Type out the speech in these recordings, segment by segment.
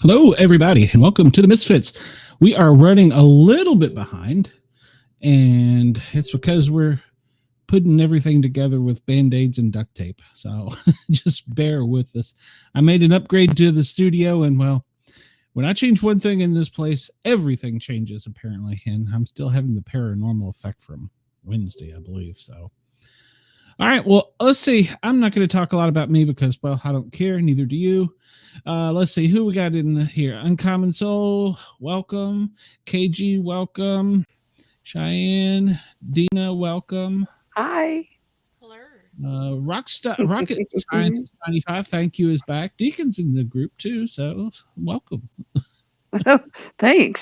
Hello, everybody, and welcome to the Misfits. We are running a little bit behind, and it's because we're putting everything together with Band-Aids and duct tape. So just bear with us. I made an upgrade to the studio, and well, when I change one thing in this place, everything changes apparently, and I'm still having the paranormal effect from Wednesday, I believe. So, all right, well, let's see. I'm not going to talk a lot about me because, well, I don't care. Neither do you. Let's see who we got in here. Uncommon Soul, welcome. KG, welcome. Cheyenne, Dina, welcome. Hi. Hello. Rocket Scientist 95, thank you, is back. Deacon's in the group too, so welcome. Thanks.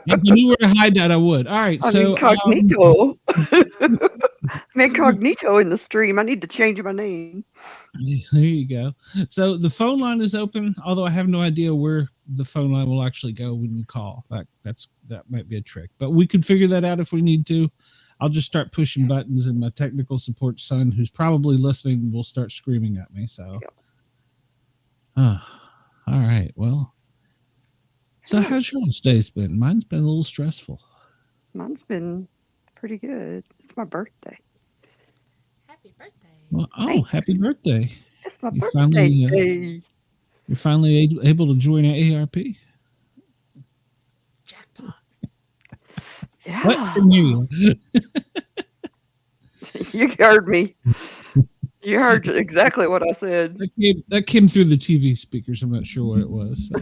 If you knew where to hide that, I would. All right, I'm so incognito. I'm incognito in the stream. I need to change my name. There you go. So the phone line is open, although I have no idea where the phone line will actually go when you call. That might be a trick, but we could figure that out if we need to. I'll just start pushing buttons, and my technical support son, who's probably listening, will start screaming at me. So, all right. Well, so how's your days been? Mine's been a little stressful. Mine's been pretty good. It's my birthday. Happy birthday. Well, Thanks. Happy birthday. It's my You birthday day. You're finally able to join AARP? Jackpot. Yeah. What? Didn't hear you. You heard me. You heard exactly what I said. That came through the TV speakers. I'm not sure what it was. So.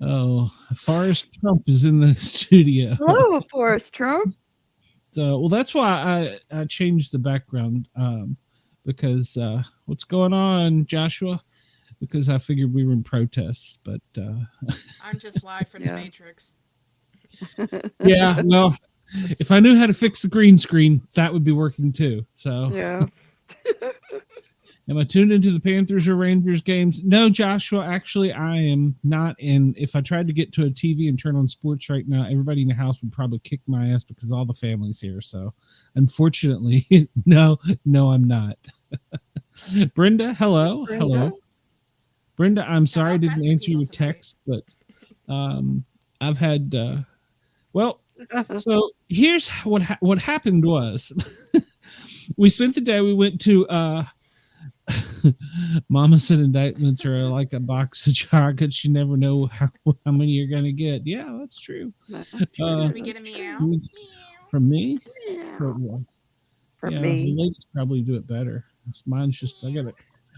Oh, Forrest Trump is in the studio. Hello, Forrest Trump. So, well, that's why I changed the background because what's going on, Joshua? Because I figured we were in protests, but I'm just live from the Matrix. Yeah, well, if I knew how to fix the green screen, that would be working too. So, yeah. Am I tuned into the Panthers or Rangers games? No, Joshua, actually, I am not. And if I tried to get to a TV and turn on sports right now, everybody in the house would probably kick my ass because all the family's here. So, unfortunately, no, I'm not. Brenda, hello. Brenda? Hello. Brenda, I'm sorry I didn't kinds of answer your people tonight. text, but I've had, so here's what happened was we spent the day, we went to, Mama said indictments are like a box of chocolates. You never know how many you're going to get. Yeah, that's true. Can we get a meow? From me? Yeah. For For The me. ladies probably do it better. Mine's just, I got it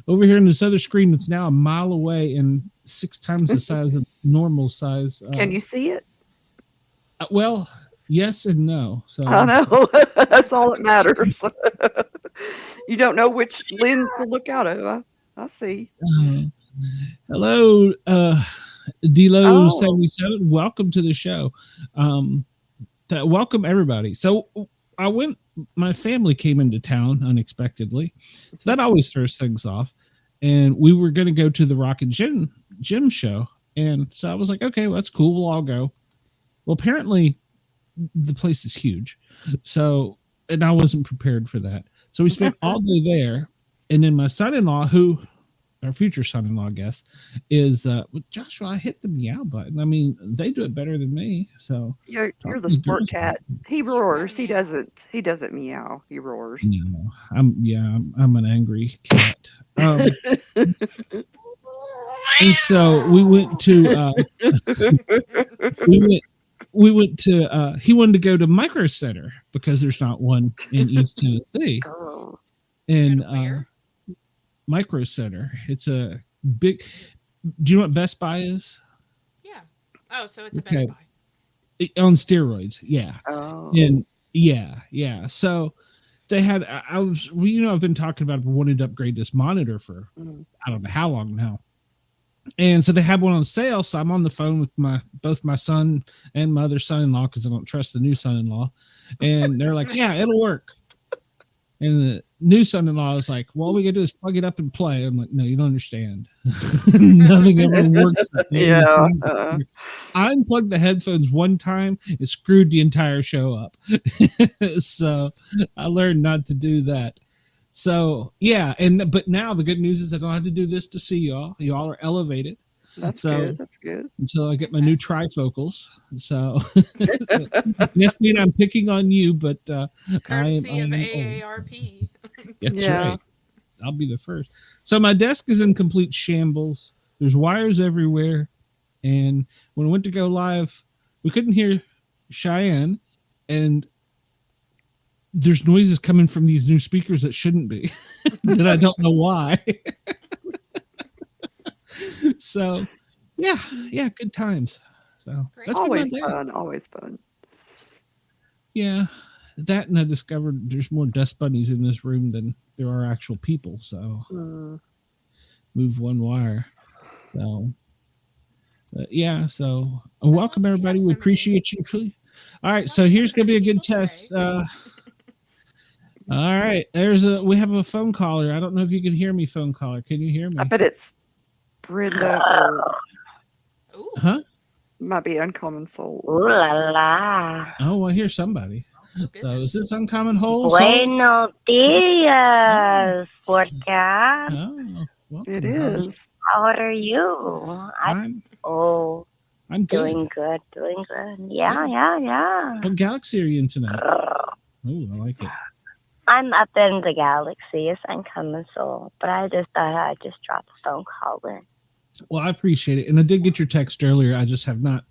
over here in this other screen that's now a mile away and 6 times the size of normal size. Can you see it? Well, yes and no. So I know. That's all that matters. You don't know which lens to look out of. I see. Hello, Dilo 77. Oh. Welcome to the show. Welcome everybody. So my family came into town unexpectedly. So that always throws things off. And we were going to go to the Rock and Gym show. And so I was like, okay, well, that's cool. We'll all go. Well, apparently the place is huge. So, and I wasn't prepared for that. So we spent all day there. And then my son-in-law, who our future son-in-law, I guess, is Joshua. I hit the meow button. I mean, they do it better than me. So You're the sport cat. He roars. He doesn't meow. He roars. No, I'm an angry cat. And so we went to we went to he wanted to go to Micro Center because there's not one in East Tennessee. Oh. And Micro Center, it's a big. Do you know what Best Buy is? Yeah. Oh, so it's a Best Buy on steroids. Yeah. Oh. And yeah. So they had. I've been talking about wanting to upgrade this monitor for I don't know how long now. And so they had one on sale. So I'm on the phone with both my son and my other son-in-law because I don't trust the new son-in-law. And they're like, yeah, it'll work. And the new son-in-law is like, well, all we gotta do is plug it up and play. I'm like, no, you don't understand. Nothing ever works. Yeah. I unplugged the headphones one time. It screwed the entire show up. So I learned not to do that. So yeah, but now the good news is I don't have to do this to see y'all. Y'all are elevated. That's good. That's good. Until I get my new trifocals. So yes, Dean, I'm picking on you, but courtesy of AARP. That's right. I'll be the first. So my desk is in complete shambles. There's wires everywhere, and when I went to go live, we couldn't hear Cheyenne, and there's noises coming from these new speakers that shouldn't be. That I don't know why. So yeah, good times. So that's always fun. Yeah, that, and I discovered there's more dust bunnies in this room than there are actual people. So move one wire. So yeah, so welcome everybody. We appreciate you. All right, so here's gonna be a good test. All right, we have a phone caller. I don't know if you can hear me, phone caller. Can you hear me? I bet it's Brenda or might be Uncommon Soul. Ooh la la. Oh, I hear somebody. So is this Uncommon Soul? Buenos dias, Sportcats. Oh, welcome. It is. How are you? I'm good. Doing good. Yeah. What galaxy are you in tonight? Oh, I like it. I'm up in the galaxy. It's Uncommon Soul, but I just thought I'd just drop a phone call in. Well, I appreciate it, and I did get your text earlier. I just have not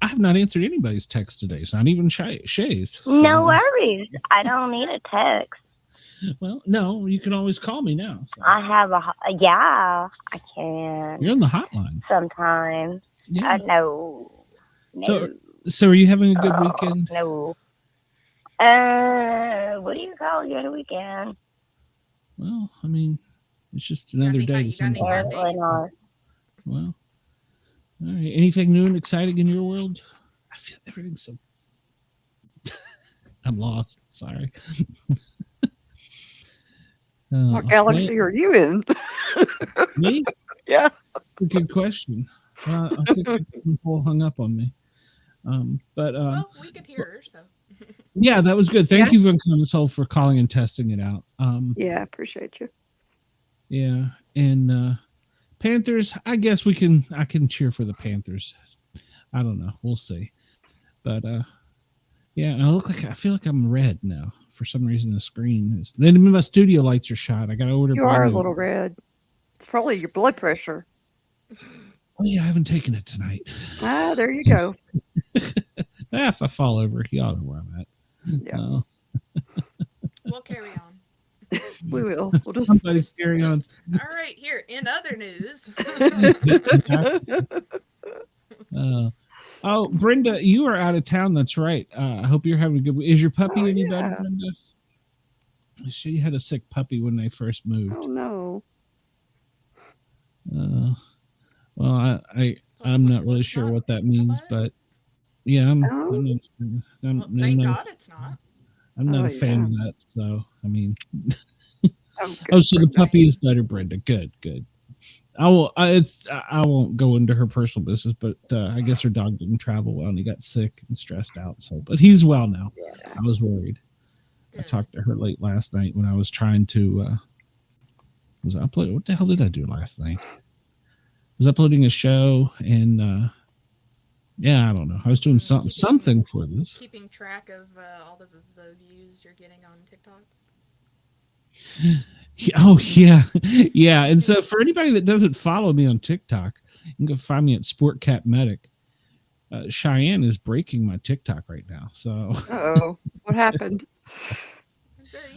answered anybody's text today, so not even Shay's. So. No worries. I don't need a text. Well, no, you can always call me now. So. I have I can. You're on the hotline. Sometimes. Yeah. No. So are you having a good weekend? No. What do you call a good weekend? Well, I mean, it's just another day. Well, all right. Anything new and exciting in your world? I feel everything's so. I'm lost. Sorry. What galaxy are you in? Me? Yeah. Good question. I think people hung up on me. Well, we could hear her, so. Yeah, that was good. Thank you, Uncommon Soul, for calling and testing it out. Yeah, appreciate you. Yeah, and Panthers. I guess I can cheer for the Panthers. I don't know. We'll see. But yeah, I feel like I'm red now. For some reason, the screen is. Then my studio lights are shot. I got to order. You are a little red. It's probably your blood pressure. Oh yeah, I haven't taken it tonight. There you go. If I fall over, y'all know where I'm at. Yeah. We'll carry on. We will. Somebody carry on. All right, here in other news. Oh, Brenda, you are out of town. That's right. I hope you're having a good week. Is your puppy any better, Brenda? She had a sick puppy when they first moved. Oh no. Well, I'm not really sure what that means, but yeah, I'm not sure. Thank God it's not. I'm not a fan of that. So, I mean, so the puppy is better, Brenda. Good. I won't go into her personal business, but I guess her dog didn't travel well and he got sick and stressed out. So, but he's well now. Yeah. I was worried. Good. I talked to her late last night when I was trying to was uploading. What the hell did I do last night? I was uploading a show, and yeah, I don't know. I was doing something for this. Keeping track of all the views you're getting on TikTok. Oh yeah, yeah. And so for anybody that doesn't follow me on TikTok, you can go find me at Sportcat Medic. Cheyenne is breaking my TikTok right now. So, Uh-oh, what happened?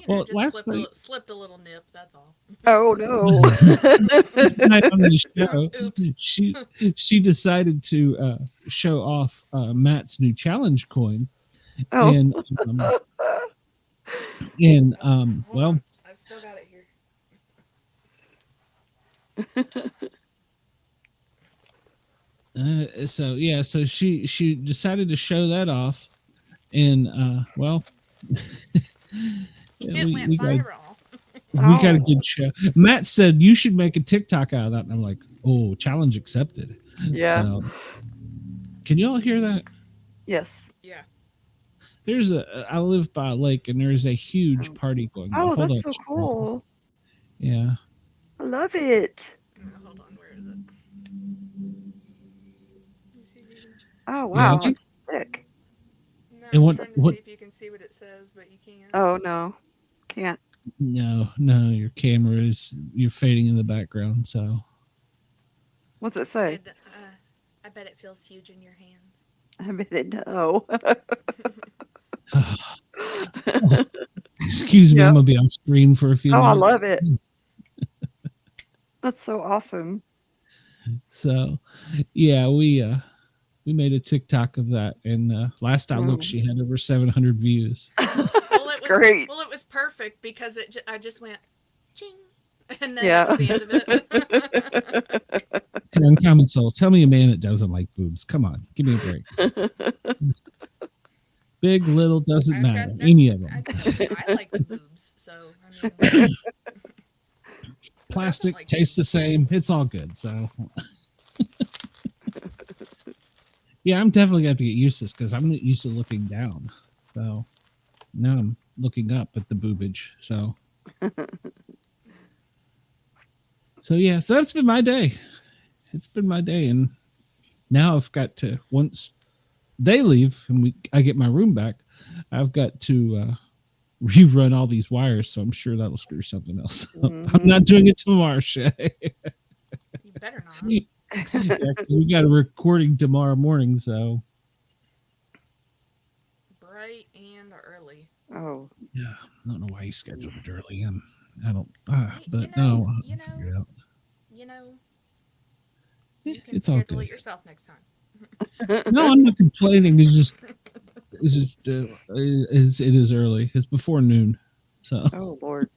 Well, just last night slipped a little nip. That's all. Oh no! this night on the show, Oops. she decided to show off Matt's new challenge coin, Oh. and Hold on. I've still got it here. So she decided to show that off, and well, It went viral. We got a good show. Matt said you should make a TikTok out of that, and I'm like, oh, challenge accepted. Yeah. So, can you all hear that? Yes. Yeah. I live by a lake, and there's a huge party going on. Oh, that's so cool. Yeah. I love it. Hold on, where is it? Oh wow, Yeah, that's sick. No, I'm trying to see if you can see what it says, but you can't. Oh no, can't. No, your camera you're fading in the background. So, What's it say? I bet it feels huge in your hands. I bet it no. Excuse me, I'm gonna be on screen for a few minutes. I love it. That's so awesome. So, yeah, we made a TikTok of that, and last I looked, she had over 700 views. Great. Well, it was perfect because I just went ching, and then that was the end of it. Come on, common soul, tell me a man that doesn't like boobs. Come on, give me a break. Big, little, doesn't matter. Any of them. I like the boobs, so I mean. Plastic tastes the same. It's all good. So, yeah, I'm definitely gonna have to get used to this because I'm not used to looking down. So now I'm looking up at the boobage. So, yeah, so that's been my day. It's been my day, and now I've got to once they leave and I get my room back, I've got to rerun all these wires, so I'm sure that'll screw something else up. I'm not doing it tomorrow, Chey. You better not. Yeah, because we got a recording tomorrow morning, so bright and early. Oh. Yeah, I don't know why he scheduled it early. I don't, but I'll figure it out. You can it's all schedule good. It yourself next time. No, I'm not complaining. It is early. It's before noon. So. Oh Lord.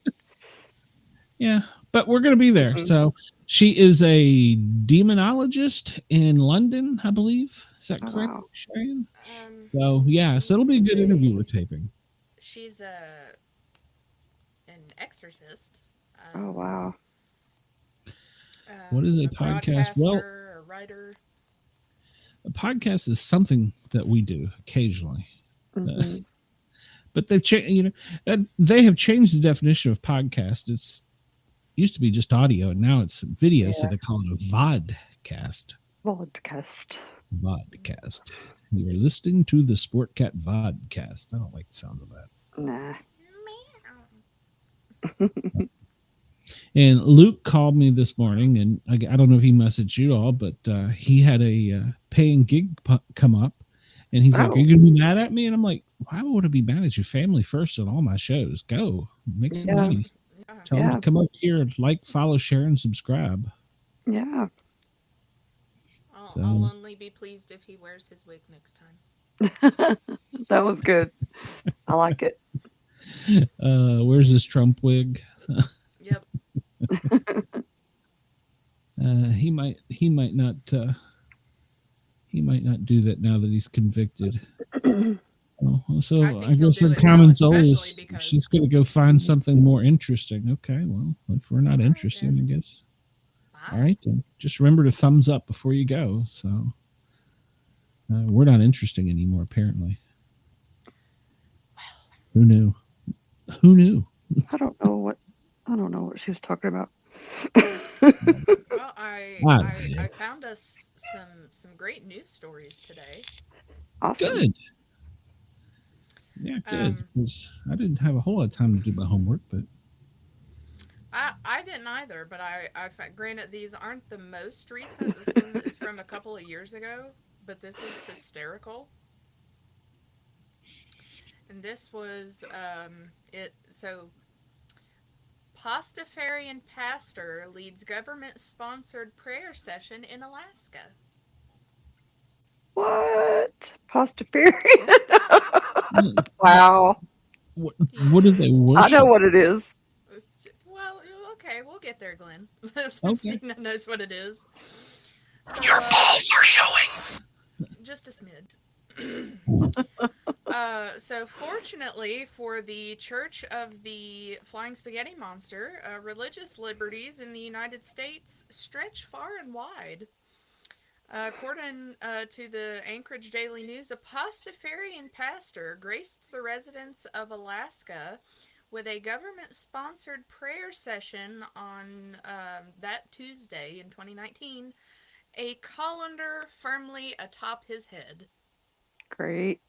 Yeah, but we're gonna be there. Mm-hmm. So she is a demonologist in London, I believe. Is that correct, Cheyenne? So yeah, so it'll be a good interview we're taping. She's an exorcist. Oh wow. What is a podcast? Well, a writer. A podcast is something that we do occasionally, but they've changed. They have changed the definition of podcast. It's used to be just audio, and now it's video, so they call it a vodcast. Vodcast. You're listening to the Sportcat Vodcast. I don't like the sound of that. Nah. And Luke called me this morning, and I don't know if he messaged you all, but he had a paying gig come up, and he's like, "Are you going to be mad at me?" And I'm like, "Why would I be mad at you? Family first on all my shows. Go make some money. Tell them to come up here and follow, share, and subscribe." Yeah. I'll only be pleased if he wears his wig next time. That was good. I like it. Where's his Trump wig? Yep. He might not do that now that he's convicted. So I guess the common soul is she's going to go find something more interesting. Okay, well, if we're not interesting, I guess. All right, then just remember to thumbs up before you go. So we're not interesting anymore, apparently. Who knew? I don't know what she was talking about. Well, I found us some great news stories today. Awesome. Good. Yeah, good. Because I didn't have a whole lot of time to do my homework, but I didn't either, but granted these aren't the most recent. This one is from a couple of years ago, but this is hysterical. And this was it. So Pastafarian pastor leads government-sponsored prayer session in Alaska. What? Pastafarian? mm, Wow. what do they I know worship? what it is. Well, okay, we'll get there, Glenn. Since Okay. Cena knows what it is. So, Your balls are showing. just a smidge. So fortunately for the Church of the Flying Spaghetti Monster, religious liberties in the United States stretch far and wide. According to the Anchorage Daily News, a Pastafarian pastor graced the residents of Alaska with a government-sponsored prayer session on that Tuesday in 2019, a colander firmly atop his head. Great.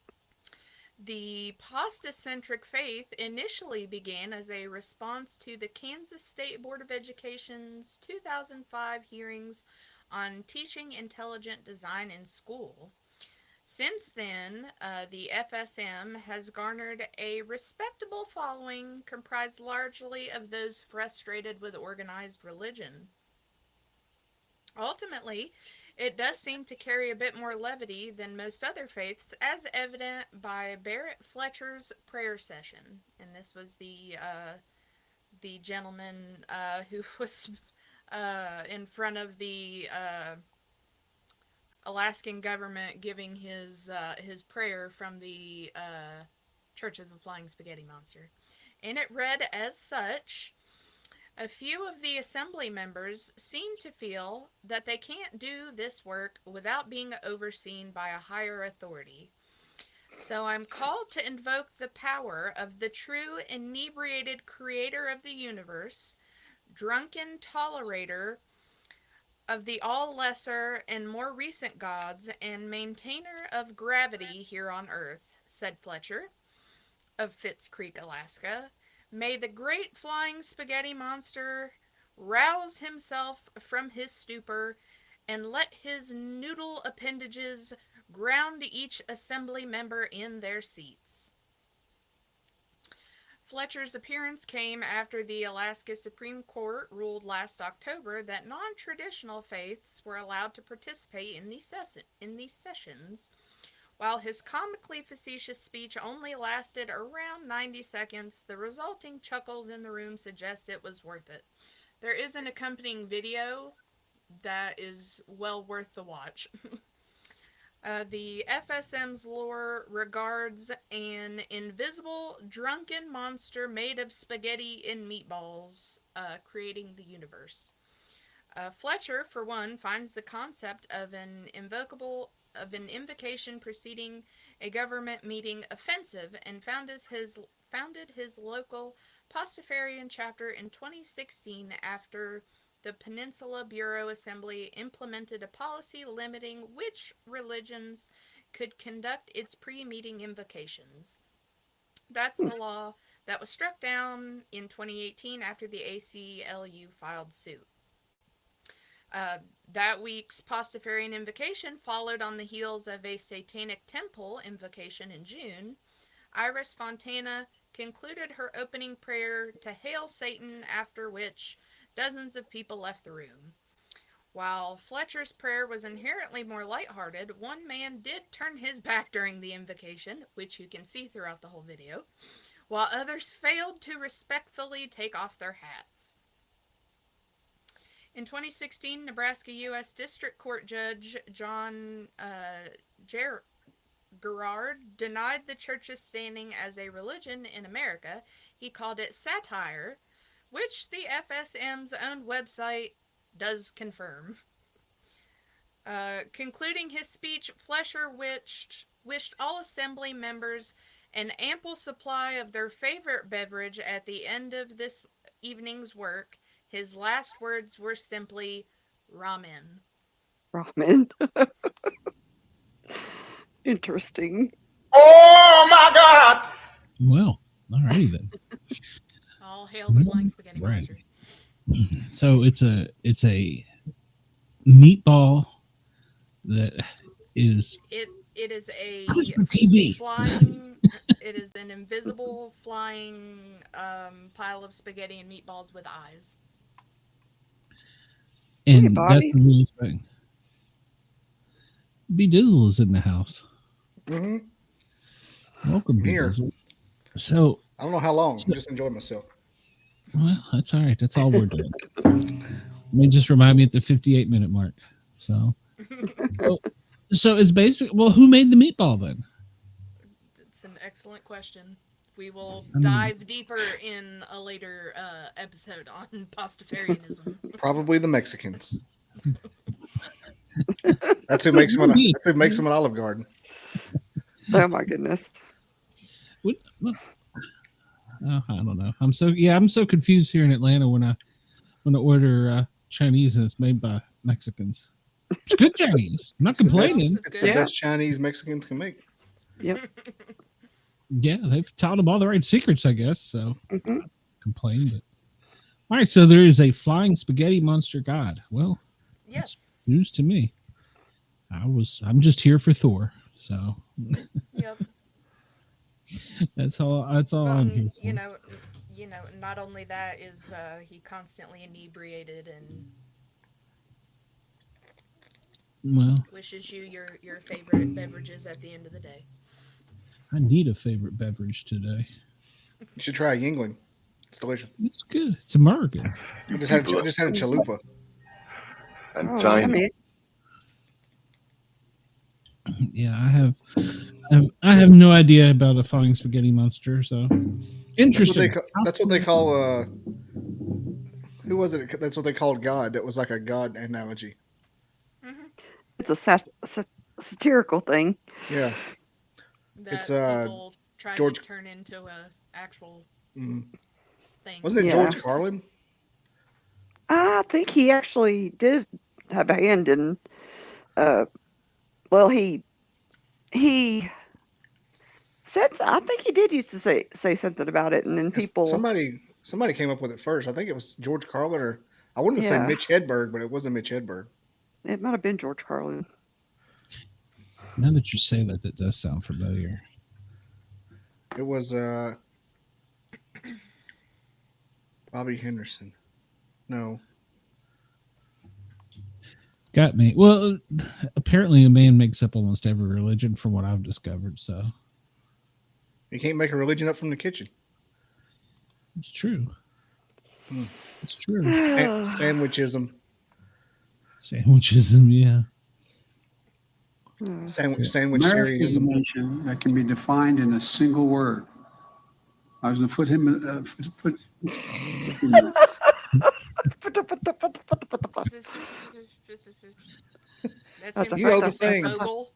The pasta-centric faith initially began as a response to the Kansas State Board of Education's 2005 hearings on teaching intelligent design in school. Since then, the FSM has garnered a respectable following comprised largely of those frustrated with organized religion. Ultimately, it does seem to carry a bit more levity than most other faiths, as evident by Barrett Fletcher's prayer session. And this was the gentleman who was in front of the Alaskan government giving his prayer from the Church of the Flying Spaghetti Monster. And it read as such: a few of the assembly members seem to feel that they can't do this work without being overseen by a higher authority. So I'm called to invoke the power of the true inebriated creator of the universe, drunken tolerator of the all lesser and more recent gods, and maintainer of gravity here on Earth, said Fletcher of Fitz Creek, Alaska. May the great flying spaghetti monster rouse himself from his stupor and let his noodle appendages ground each assembly member in their seats. Fletcher's appearance came after the Alaska Supreme Court ruled last October that non-traditional faiths were allowed to participate in these sessions. While his comically facetious speech only lasted around 90 seconds, the resulting chuckles in the room suggest it was worth it. There is an accompanying video that is well worth the watch. The FSM's lore regards an invisible, drunken monster made of spaghetti and meatballs, creating the universe. Fletcher, for one, finds the concept of an invocation preceding a government meeting offensive, and founded his local Pastafarian chapter in 2016 after the Peninsula Bureau Assembly implemented a policy limiting which religions could conduct its pre-meeting invocations. That's the law that was struck down in 2018 after the ACLU filed suit. That week's Pastafarian invocation followed on the heels of a Satanic Temple invocation in June. Iris Fontana concluded her opening prayer to hail Satan, after which dozens of people left the room. While Fletcher's prayer was inherently more lighthearted, one man did turn his back during the invocation, which you can see throughout the whole video, while others failed to respectfully take off their hats. In 2016, Nebraska U.S. District Court Judge John Gerard denied the church's standing as a religion in America. He called it satire, which the FSM's own website does confirm. Concluding his speech, Fletcher wished all assembly members an ample supply of their favorite beverage at the end of this evening's work, His last words were simply ramen. Ramen. Interesting. Oh my God! Well, alrighty then. All hail the flying spaghetti Right. monster. So it's a meatball that is It is a TV. flying. It is an invisible flying pile of spaghetti and meatballs with eyes. And Hey, that's Bobby. the real thing. B Dizzle is in the house. Mm-hmm. Welcome, B Here. Dizzle. So, I don't know how long. I just enjoyed myself. well, that's all right. That's all we're doing. Let me just remind me at the 58-minute mark. So it's basic. Well, who made the meatball then? It's an excellent question. We will I mean- dive deeper in a later episode on pastafarianism. Probably the Mexicans. That's who makes them. That's who makes them an Olive Garden. Oh my goodness. What? Oh, I don't know. I'm so confused here in Atlanta when I order Chinese and it's made by Mexicans. It's good Chinese. I'm not complaining. It's It's good. the best Chinese Mexicans can make. Yep. Yeah, they've taught them all the right secrets, I guess. So hmm complain, but all right. So there is a flying spaghetti monster god. Well, Yes. news to me. I'm just here for Thor. So Yep. that's all I'm here for. You know, not only that is he constantly inebriated and Well, wishes you your favorite beverages at the end of the day. I need a favorite beverage today. You should try Yingling. It's delicious. It's good. It's American. I just had a chalupa. And Oh, tiny. yummy. Yeah, I have no idea about a flying spaghetti monster. So interesting. That's what they call. Who was it? That's what they called God. That was like a God analogy. It's a satirical thing. Yeah. That It's, people tried George- to turn into a actual Mm. thing. Wasn't it Yeah. George Carlin? I think he actually did have a hand in. Well, he said. I think he did used to say something about it, and then people. Somebody came up with it first. I think it was George Carlin, or I wanted to say Yeah. Mitch Hedberg, but it wasn't Mitch Hedberg. It might have been George Carlin. Now that you say that, that does sound familiar. It was Bobby Henderson. No. Got me. Well, apparently a man makes up almost every religion from what I've discovered. So You can't make a religion up from the kitchen. it's true. Hmm. It's true. Sandwichism. Sandwichism, yeah. Sandwicharianism. Nation that can be defined in a single word. I was going to put him. That's him You know trying the to say thing. Fogel.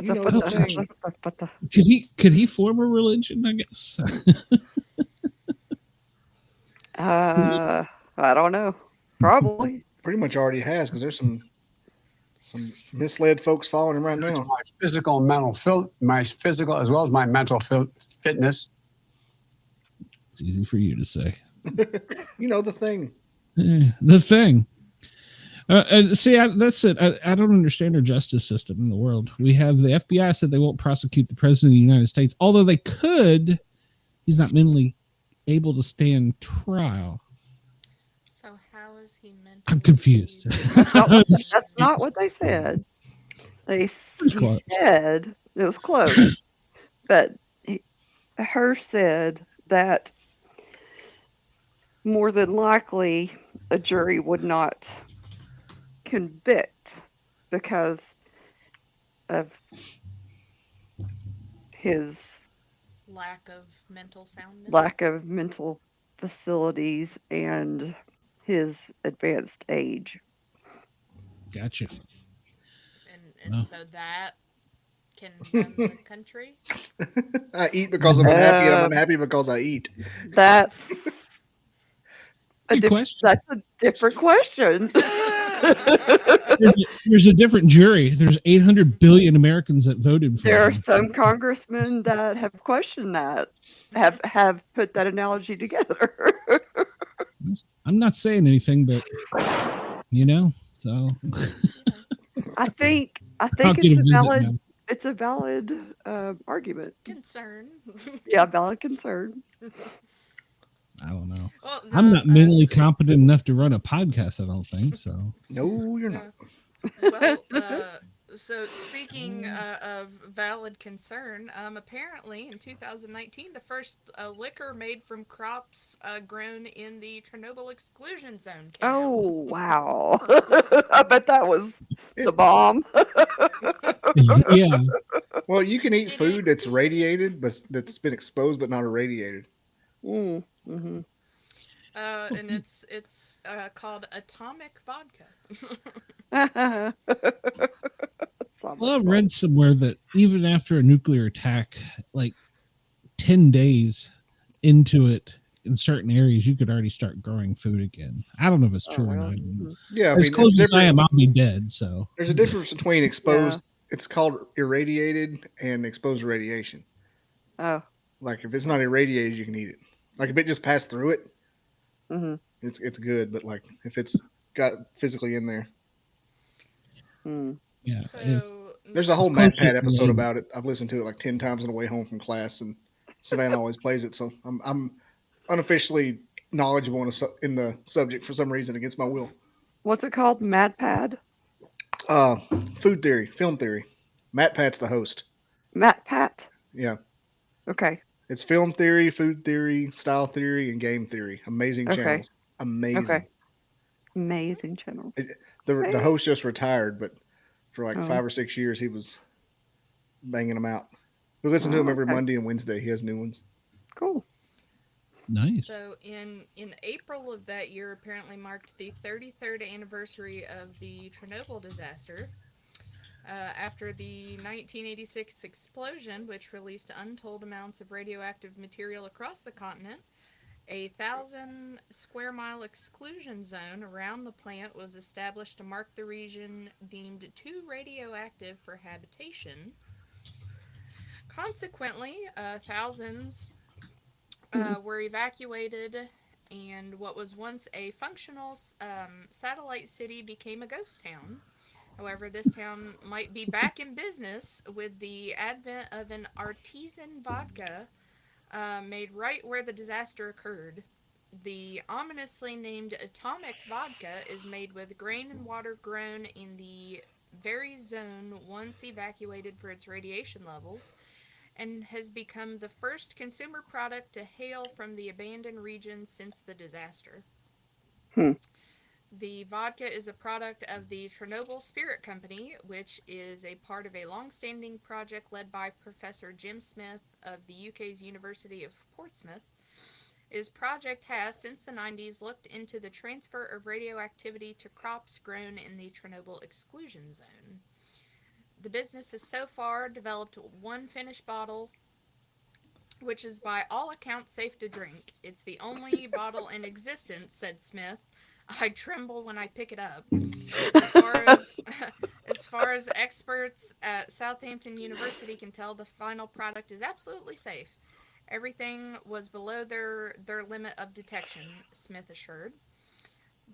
You know the thing. Could he form a religion? I guess. I don't know. Probably. Pretty much already has, because there's some misled folks following him right now. My physical and mental, my physical as well as my mental fitness. It's easy for you to say. You know the thing. The thing. See, that's it. I don't understand our justice system in the world. We have the FBI said they won't prosecute the president of the United States, although they could. He's not mentally able to stand trial. So how is he meant? I'm confused. That's not what they said. He close. said it was close, but her said that more than likely a jury would not convict because of his Lack of mental soundness. lack of mental facilities and his advanced age. Gotcha. And Wow. so that can run the country. I eat because I'm happy, and I'm unhappy because I eat. That's Good question. That's a different question. There's a different jury. There's 800 billion Americans that voted for There are him. some congressmen that have questioned that, have put that analogy together. I'm not saying anything, but so I think I'll get a visit now. it's a valid argument. Concern. Yeah, valid concern. I don't know. Well, I'm not mentally competent enough to run a podcast, I don't think so. No, you're not. Well, so speaking of valid concern, apparently in 2019, the first liquor made from crops grown in the Chernobyl exclusion zone came out. Oh, wow. I bet that was the bomb. Yeah. Well, you can eat food that's radiated, but that's been exposed but not irradiated. Mm-hmm. And it's called atomic vodka. Well, I read somewhere that even after a nuclear attack, like 10 days into it, in certain areas, you could already start growing food again. I don't know if it's true or not. Yeah, as close as I am, I'll be dead. So there's a difference between exposed. It's called irradiated and exposed to radiation. Oh, like if it's not irradiated, you can eat it. Like if it just passed through it, it's good. But like if it's got physically in there, yeah. So, there's a whole MatPat episode about it. I've listened to it like 10 times on the way home from class, and Savannah always plays it. So I'm unofficially knowledgeable in the subject for some reason against my will. What's it called? MatPat? Food theory, film theory. MatPat's the host. MatPat? Yeah. Okay. It's film theory, food theory, style theory, and game theory. Amazing channels. Amazing. Okay. Amazing channels. The host just retired, but for like 5 or 6 years, he was banging them out. We listen to him every Monday and Wednesday. He has new ones. Cool. Nice. So in April of that year, apparently marked the 33rd anniversary of the Chernobyl disaster. After the 1986 explosion, which released untold amounts of radioactive material across the continent, a 1,000 square mile exclusion zone around the plant was established to mark the region deemed too radioactive for habitation. Consequently, thousands were evacuated, and what was once a functional satellite city became a ghost town. However, this town might be back in business with the advent of an artisan vodka made right where the disaster occurred. The ominously named atomic vodka is made with grain and water grown in the very zone once evacuated for its radiation levels, and has become the first consumer product to hail from the abandoned region since the disaster. The vodka is a product of the Chernobyl Spirit Company, which is a part of a long-standing project led by Professor Jim Smith of the UK's University of Portsmouth. His project has, since the 90s, looked into the transfer of radioactivity to crops grown in the Chernobyl exclusion zone. The business has so far developed one finished bottle, which is by all accounts safe to drink. It's the only bottle in existence, said Smith. I tremble when I pick it up. As far as experts at Southampton University can tell, the final product is absolutely safe. Everything was below their limit of detection, Smith assured.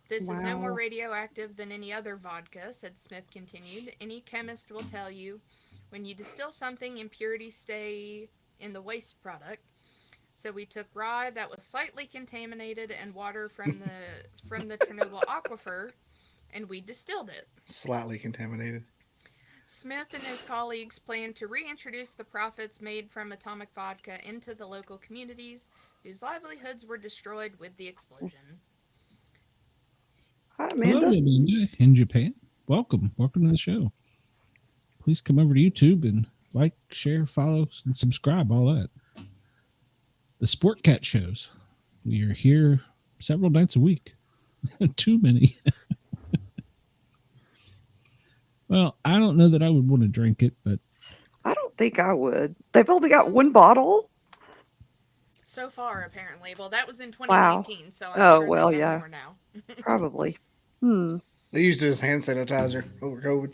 This is no more radioactive than any other vodka, said Smith continued. Any chemist will tell you, when you distill something, impurities stay in the waste product. So we took rye that was slightly contaminated and water from the Chernobyl aquifer, and we distilled it. Slightly contaminated. Smith and his colleagues plan to reintroduce the profits made from atomic vodka into the local communities whose livelihoods were destroyed with the explosion. Hi, Amanda. Hello, Amanda in Japan. Welcome to the show. Please come over to YouTube and like, share, follow, and subscribe, all that. The Sportcats shows. We are here several nights a week. Too many. Well, I don't know that I would want to drink it, but I don't think I would. They've only got one bottle. so far, apparently. Well, that was in Wow. 2019, so I'm Oh, sure well, they have yeah. more now. Probably. They used it as hand sanitizer over COVID.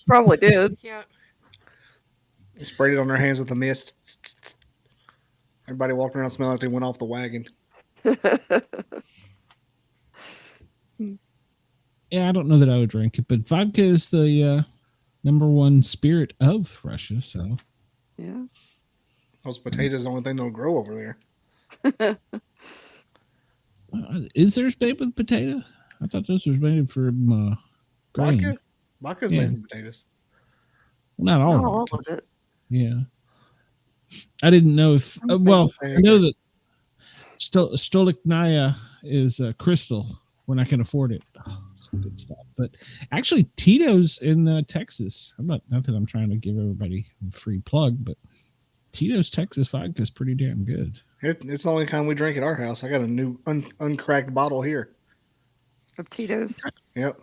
Probably did. Yep. They sprayed it on their hands with a mist. Everybody walking around smelling like they went off the wagon. Yeah, I don't know that I would drink it, but vodka is the number one spirit of Russia. So Yeah. Those potatoes are the only thing that'll grow over there. is theirs made with potato? I thought this was made from grain. Vodka? Vodka's Yeah. made from potatoes. Well, not all Not all vodka. of it. Yeah. I didn't know if, well, I know that Stolichnaya is crystal when I can afford it. Oh, some good stuff. But actually, Tito's in Texas. Not that I'm trying to give everybody a free plug, but Tito's Texas vodka is pretty damn good. It's the only kind we drink at our house. I got a new uncracked bottle here. Of Tito's. Yep.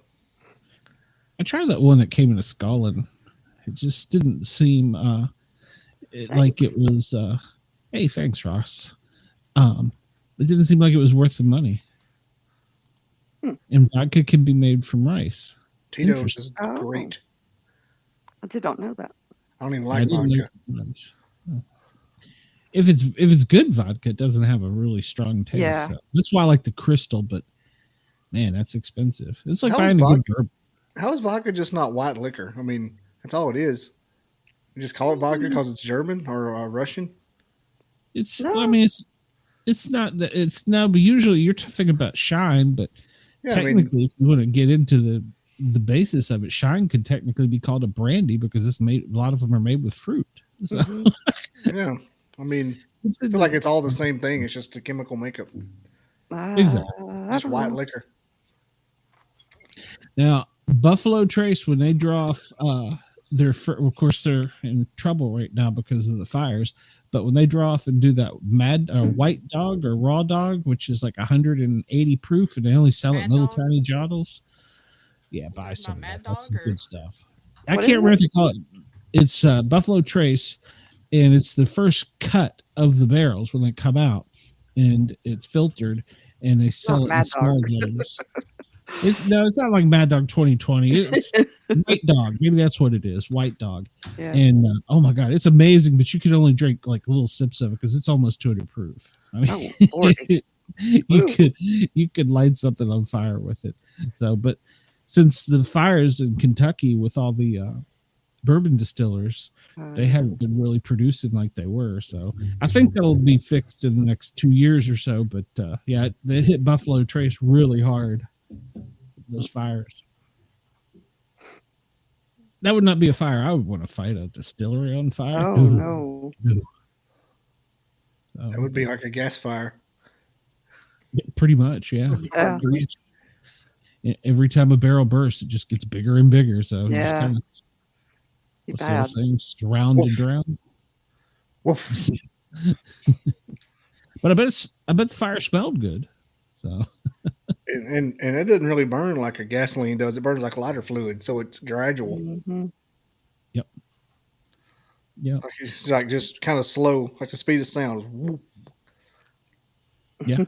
I tried that one that came in a skull, and it just didn't seem like it was. Hey, thanks, Ross. It didn't seem like it was worth the money. And vodka can be made from rice. Tito's is great. I did not know that. I don't even like vodka. If it's good vodka, it doesn't have a really strong taste. Yeah. So that's why I like the Crystal, but man, that's expensive. It's like buying a good bourbon. How is vodka just not white liquor? I mean, that's all it is. You just call it vodka because it's German or Russian? It's No. I mean it's not that it's no, but usually you're thinking about Shine, but Yeah, technically if you want to get into the basis of it, Shine could technically be called a brandy because it's made a lot of them are made with fruit. So yeah. I mean, I feel like it's all the same thing. It's just a chemical makeup. Exactly. Just white liquor. Now, Buffalo Trace, when they draw off of course they're in trouble right now because of the fires, but when they draw off and do that white dog or raw dog, which is like 180 proof, and they only sell it in little tiny jottles. Yeah, buy some of that. That's some good stuff. I can't remember what they call it. It's Buffalo Trace, and it's the first cut of the barrels when they come out, and it's filtered, and they sell it in small jottles. It's not like Mad Dog 2020. It's White Dog. Maybe that's what it is. White Dog. Yeah. And oh my God, it's amazing, but you can only drink like little sips of it because it's almost 200 proof. I mean, you could light something on fire with it. So, but since the fires in Kentucky with all the bourbon distillers, they haven't been really producing like they were. So I think that'll be fixed in the next 2 years or so. But yeah, they hit Buffalo Trace really hard. Those fires. That would not be a fire I would want to fight. A distillery on fire. Oh no. So, that would be like a gas fire. Pretty much, yeah. Every time a barrel bursts, it just gets bigger and bigger. So you just kind of what's those things? Round and drown. But I bet the fire smelled good. So and it doesn't really burn like a gasoline does. It burns like lighter fluid, so it's gradual. Mm-hmm. Yep. It's like just kind of slow, like the speed of sound. Yeah.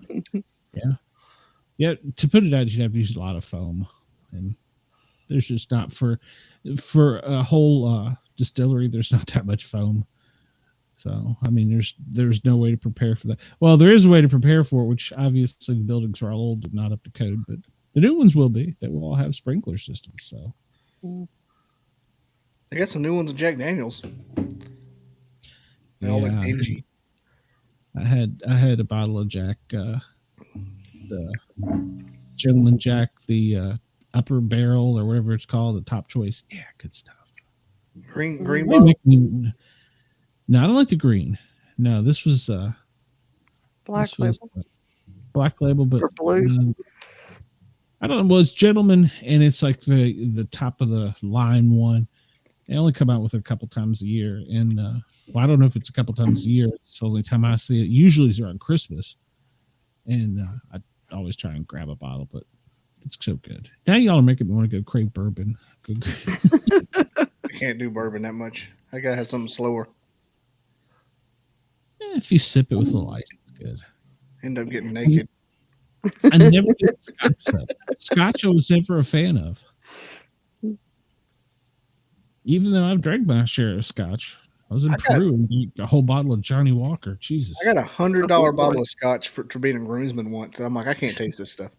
Yeah. To put it out, you'd have to use a lot of foam, and there's just not for a whole distillery. There's not that much foam. So, I mean, there's no way to prepare for that. Well, there is a way to prepare for it, which obviously the buildings are all old and not up to code, but the new ones will be. They will all have sprinkler systems. So, they got some new ones at Jack Daniels. They all look dingy. I had a bottle of Jack, the Gentleman Jack, the upper barrel or whatever it's called, the top choice. Yeah, good stuff. Green bottle. No, I don't like the green. No, this was Black Label. Black Label, but blue. I don't know. Well, it's Gentleman, and it's like the top of the line one. They only come out with it a couple times a year, and well, I don't know if it's a couple times a year. It's the only time I see it. Usually it's around Christmas, and I always try and grab a bottle, but it's so good. Now y'all are making me want to go crave bourbon. I can't do bourbon that much. I gotta have something slower. If you sip it with a little ice, it's good. End up getting naked. I never did Scotch though. Scotch I was never a fan of. Even though I've drank my share of Scotch. I was in Peru and drank a whole bottle of Johnny Walker. Jesus. I got $100 bottle of Scotch for being a groomsman once, and I'm like, I can't taste this stuff.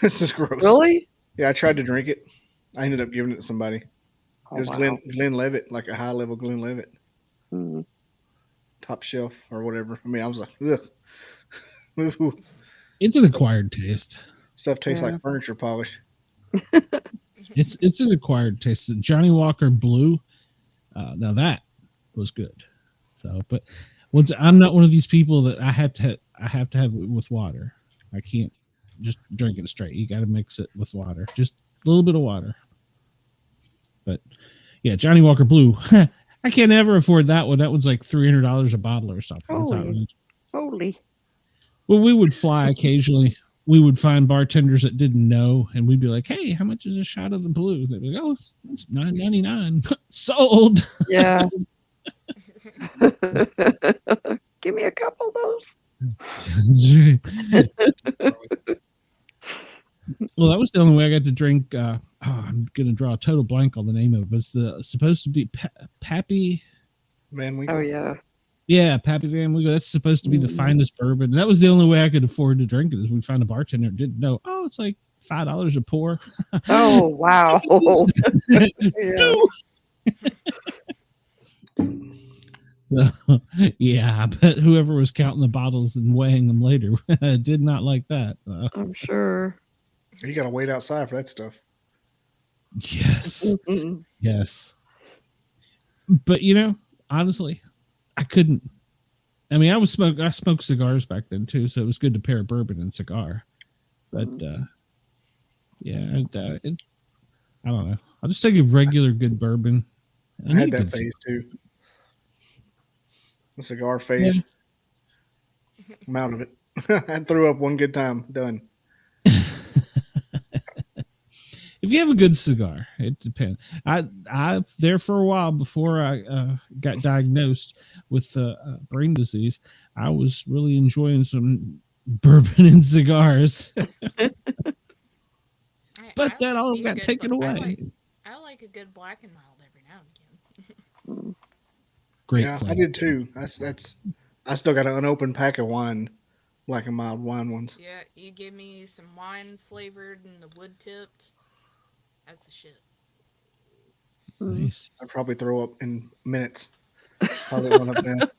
This is gross. Really? Yeah, I tried to drink it. I ended up giving it to somebody. It was Glenn Levitt, like a high level Glenn Levitt. Mm. Top shelf or whatever. I mean, I was like, ugh. It's an acquired taste. Stuff tastes like furniture polish. It's an acquired taste. Johnny Walker Blue. Now that was good. So, but I'm not one of these people that I have to have it with water. I can't just drink it straight. You got to mix it with water, just a little bit of water. But yeah, Johnny Walker Blue. I can't ever afford that one. That one's like $300 a bottle or something. Holy. Well, we would fly occasionally. We would find bartenders that didn't know, and we'd be like, "Hey, how much is a shot of the blue?" They'd be like, "Oh, it's $9.99." Sold. Yeah. Give me a couple of those. Well, that was the only way I got to drink. I'm going to draw a total blank on the name of it, but it's supposed to be Pappy Van Winkle. Oh, yeah. Yeah, Pappy Van Winkle. That's supposed to be the finest bourbon. And that was the only way I could afford to drink it. Is we found a bartender that didn't know. Oh, it's like $5 a pour. Oh, wow. Yeah, but whoever was counting the bottles and weighing them later did not like that. So. I'm sure. You got to wait outside for that stuff. Yes. Yes. But, honestly, I couldn't. I mean, I smoked cigars back then, too, so it was good to pair bourbon and cigar. But, I don't know. I'll just take a regular good bourbon. I had that phase, too. The cigar phase. Yeah. I'm out of it. I threw up one good time. Done. If you have a good cigar, it depends. I there for a while before I got diagnosed with brain disease. I was really enjoying some bourbon and cigars, but that all got taken away. I like a good black and mild every now and again. Great. Yeah, flavor. I did too. I still got an unopened pack of wine, black and mild wine ones. Yeah, you give me some wine flavored and the wood tipped. That's the shit. Nice. I'd probably throw up in minutes. Probably one up there.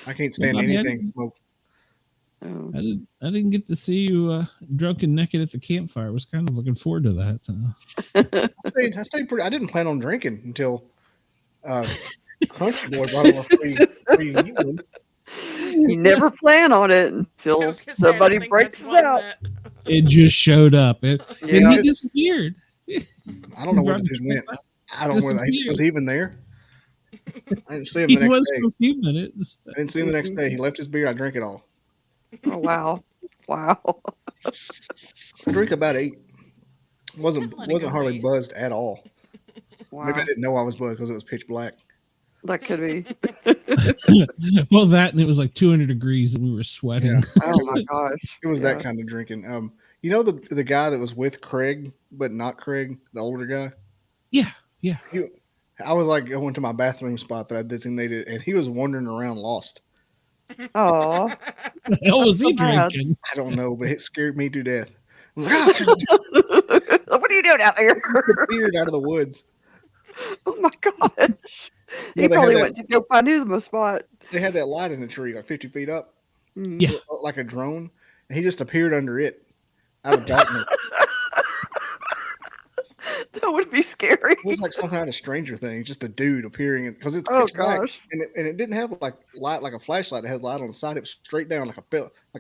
I can't stand anything smoked. I didn't get to see you drunk and naked at the campfire. I was kind of looking forward to that. So. I stayed pretty. I didn't plan on drinking until Crunchy Boy brought over free one. You never plan on it until somebody breaks it out. It just showed up. And he disappeared. I don't know where the dude went. I don't know where he was even there. I didn't see him the next day. He was for a few minutes. I didn't see him the next day. He left his beer. I drank it all. Oh, wow. Wow. I drank about 8. Wasn't hardly buzzed at all. Wow. Maybe I didn't know I was buzzed because it was pitch black. That could be. Well, that and it was like 200 degrees and we were sweating. Yeah. Oh my gosh. It was that kind of drinking. You know the guy that was with Craig, but not Craig, the older guy? Yeah. I was like going to my bathroom spot that I designated, and he was wandering around lost. Oh. What the hell was he drinking? I don't know, but it scared me to death. I'm like, what are you doing out there? Disappeared out of the woods. Oh my gosh. He probably went to go find him a spot. They had that light in the tree, like 50 feet up. Yeah. Like a drone. And he just appeared under it out of darkness. That would be scary. It was like some kind of Stranger Things, just a dude appearing because it's pitch black, and it didn't have like light like a flashlight. It has light on the side. It was straight down like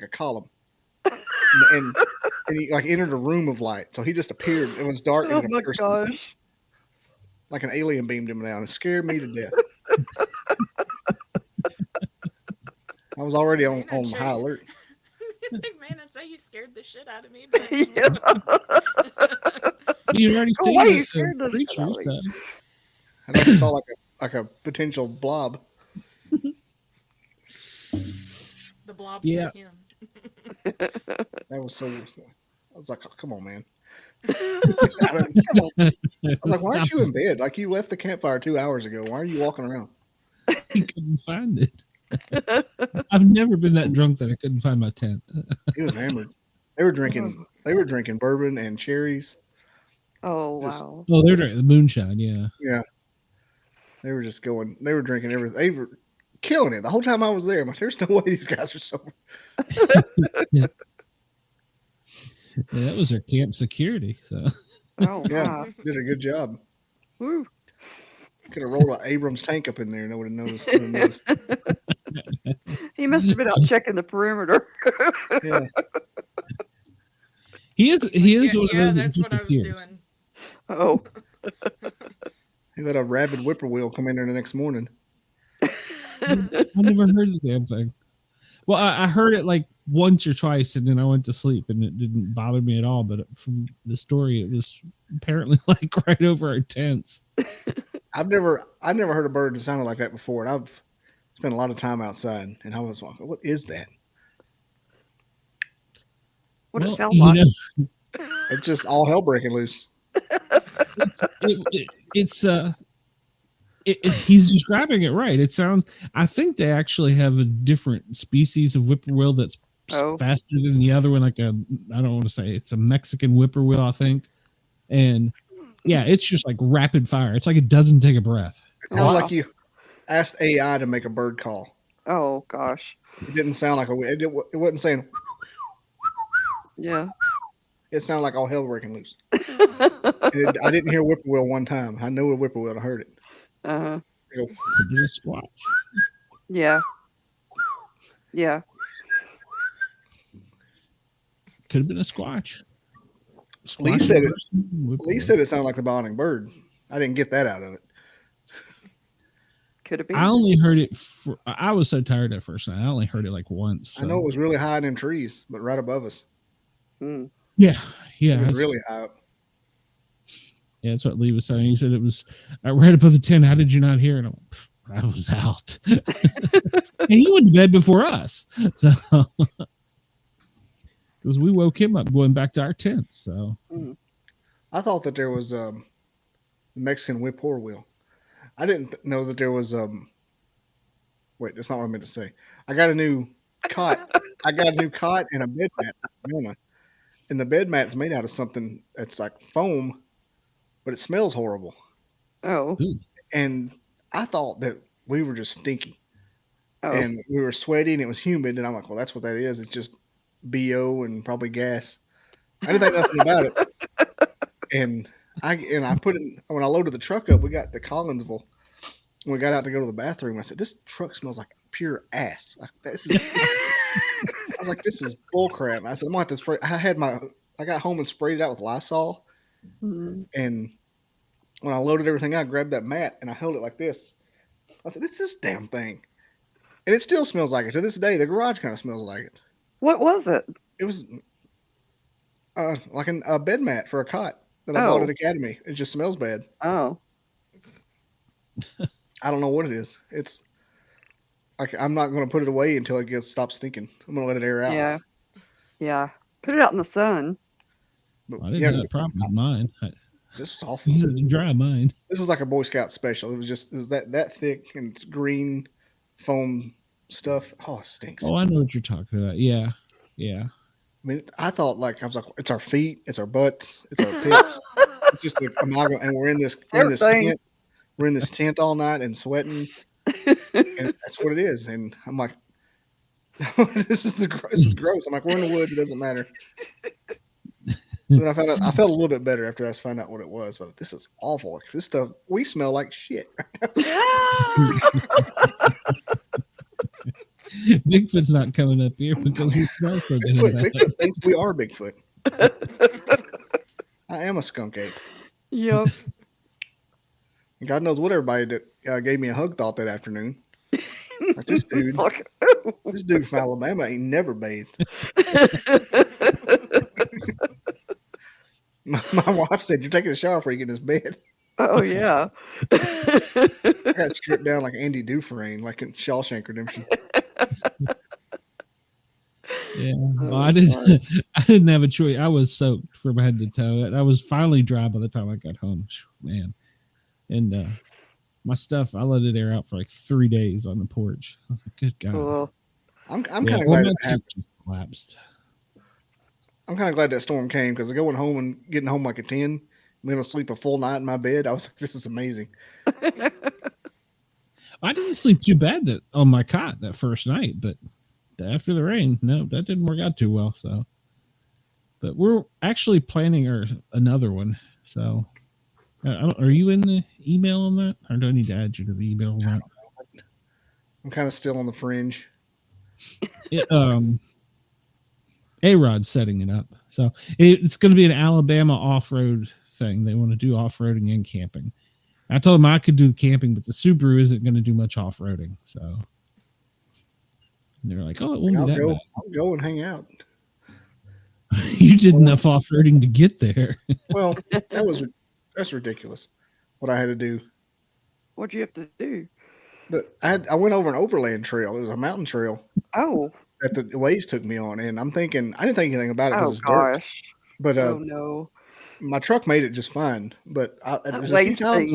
a column, and he like entered a room of light. So he just appeared. It was dark. Oh my gosh! Like an alien beamed him down. It scared me to death. I was already on high alert. Man, I'd say you scared the shit out of me. You already seen the creatures. I never saw like a potential blob. blobs Yeah. than him. That was so. I was like, oh, come on, man. I was like, why aren't you in bed? Like, you left the campfire 2 hours ago. Why are you walking around? He couldn't find it. I've never been that drunk that I couldn't find my tent. He was hammered. They were drinking. They were drinking bourbon and cherries. Oh Just- wow. Oh, they're drinking the moonshine. Yeah. Yeah. They were just going. They were drinking everything. They were killing it the whole time I was there. I'm like, there's no way these guys are sober. Yeah, that was their camp security. So Oh Yeah, wow. did a good job. Woo. Could have rolled an Abrams tank up in there and no one would have noticed. He must have been out checking the perimeter. Yeah. he is. He is yeah, one of yeah, those that that's just what I was appears. doing. Oh. He let a rabid whippoorwill come in there the next morning. I never heard the damn thing. Well, I heard it like once or twice, and then I went to sleep, and it didn't bother me at all. But from the story, it was apparently like right over our tents. I never heard a bird that sounded like that before, and I've spent a lot of time outside, and I was like, what is that? What Well, it sounds you like. know, It's just all hell breaking loose. He's describing it right. It sounds. I think they actually have a different species of whippoorwill that's Oh. faster than the other one. Like I don't want to say it's a Mexican whippoorwill, I think. And yeah, it's just like rapid fire. It's like it doesn't take a breath. It sounds Wow. like you asked AI to make a bird call. Oh gosh. It didn't sound like it wasn't saying. Yeah. It sounded like all hell breaking loose. I didn't hear whippoorwill one time. I know a whippoorwill. I heard it. Uh-huh. Could be a squatch. Yeah. Yeah. Could have been a squatch. Lee Squatch said it. person, whippoorwill. Lee said it sounded like the bonding bird. I didn't get that out of it. Could have been. I only heard it. I was so tired at first. I only heard it like once. So. I know it was really high in them trees, but right above us. Mm. Yeah, yeah. It was that's- really high up. Yeah, that's what Lee was saying. He said it was right above the tent. How did you not hear it? I'm like, I was out. And he went to bed before us. So because we woke him up going back to our tent. So I thought that there was Mexican whippoorwill. I didn't know that there was wait, that's not what I meant to say. I got a new cot. I got a new cot and a bed mat. And the bed mat's made out of something that's like foam, but it smells horrible. Oh. And I thought that we were just stinky. Oh. And we were sweaty and it was humid. And I'm like, well, that's what that is. It's just BO and probably gas. I didn't think nothing about it. And I put it when I loaded the truck up, we got to Collinsville. When we got out to go to the bathroom, I said, this truck smells like pure ass. Like, this is I was like, this is bull crap. I said, I'm gonna have to spray. I got home and sprayed it out with Lysol. Mm. And when I loaded everything out, I grabbed that mat and I held it like this. I said, it's this damn thing. And it still smells like it. To this day, the garage kind of smells like it. What was it? It was like a bed mat for a cot that I bought Oh. at Academy. It just smells bad. Oh. I don't know what it is. It's like I'm not going to put it away until it stops stinking. I'm going to let it air out. Yeah. Yeah. Put it out in the sun. But I didn't yeah, have a problem with mine. this was awful. This is a dry mine. This is like a Boy Scout special. It was that thick and it's green foam stuff. Oh, it stinks. Oh, I know what you're talking about. Yeah, yeah. I mean, I thought I was like, it's our feet, it's our butts, it's our pits. It's just the amalgam, and we're in this Everything. tent. We're in this tent all night and sweating, and that's what it is. And I'm like, this is gross. I'm like, we're in the woods. It doesn't matter. Then I felt a little bit better after I found out what it was. But this is awful. Like, this stuff, we smell like shit. Bigfoot's not coming up here because we smell so damn bad. Bigfoot thinks we are Bigfoot. I am a skunk ape. Yep. And God knows what everybody that gave me a hug thought that afternoon. Like, this dude from Alabama ain't never bathed. My wife said, you're taking a shower before you get in this bed. Oh yeah. I got stripped down like Andy Dufresne, like in Shawshank Redemption. Yeah, well, I didn't have a choice. I was soaked from head to toe. I was finally dry by the time I got home. Man, and my stuff, I let it air out for like 3 days on the porch. I was like, good God. Cool. I'm kind of glad it happened. Collapsed. I'm kind of glad that storm came because going home and getting home like at 10, I'm going to sleep a full night in my bed. I was like, this is amazing. I didn't sleep too bad on my cot that first night, but after the rain, no, that didn't work out too well. So, but we're actually planning another one. So, are you in the email on that, or do I need to add you to the email on that? I'm kind of still on the fringe. A-Rod's setting it up, so it's going to be an Alabama off-road thing. They want to do off-roading and camping. I told them I could do camping, but the Subaru isn't going to do much off-roading. So and they're like, "Oh, it won't be that bad." I'll go and hang out. You did enough off-roading to get there. Well, that's ridiculous. What I had to do. What'd you have to do? But I went over an overland trail. It was a mountain trail. Oh. That the waves took me on, and I'm thinking I didn't think anything about it because it's gosh. dirt. But oh no, my truck made it just fine. But there's a few times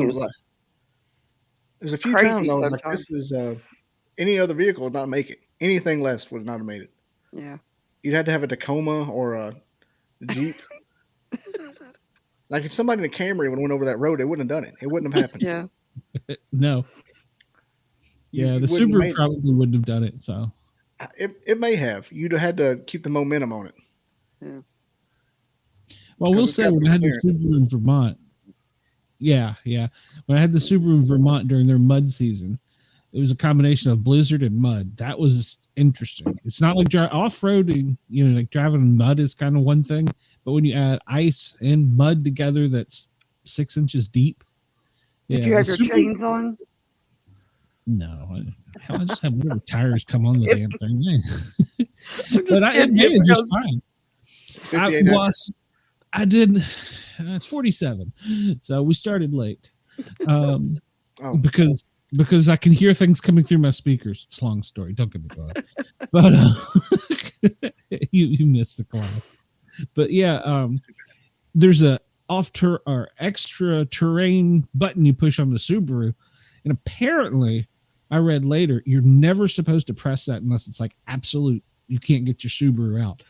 I was like, this is any other vehicle would not make it. Anything less would not have made it. Yeah, you'd have to have a Tacoma or a Jeep. Like if somebody in a Camry would have went over that road, they wouldn't have done it. It wouldn't have happened. Yeah. No. The Subaru probably wouldn't have done it. So. It may have. You'd have had to keep the momentum on it. Yeah. Well, we'll say when I had the Subaru in Vermont. Yeah. When I had the Subaru in Vermont during their mud season, it was a combination of blizzard and mud. That was interesting. It's not like off-roading, like driving in mud is kind of one thing, but when you add ice and mud together, that's 6 inches deep. Did you have your chains on? No, I just have little tires come on the damn thing. But it made it just fine. I did. It's 47, so we started late. Because I can hear things coming through my speakers. It's a long story. Don't get me going. But you missed the class. But yeah, there's a extra terrain button you push on the Subaru, and apparently, I read later, you're never supposed to press that unless it's like absolute. You can't get your Subaru out.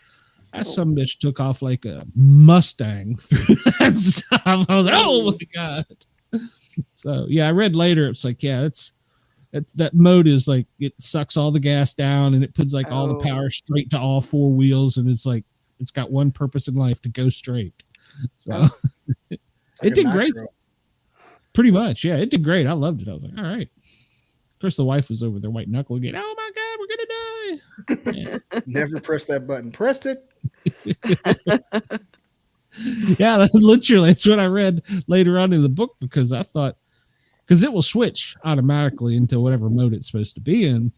That some bitch took off like a Mustang through that stuff. I was like, oh my God. So yeah, I read later. It's like, yeah, it's that mode is like, it sucks all the gas down and it puts like all the power straight to all four wheels. And it's like, it's got one purpose in life, to go straight. So it did great. Pretty much. Yeah, it did great. I loved it. I was like, all right. Of course, the wife was over there white knuckling again. Oh my God, we're gonna die! Yeah. Never press that button. Pressed it. Yeah, literally, that's what I read later on in the book because I thought, because it will switch automatically into whatever mode it's supposed to be in.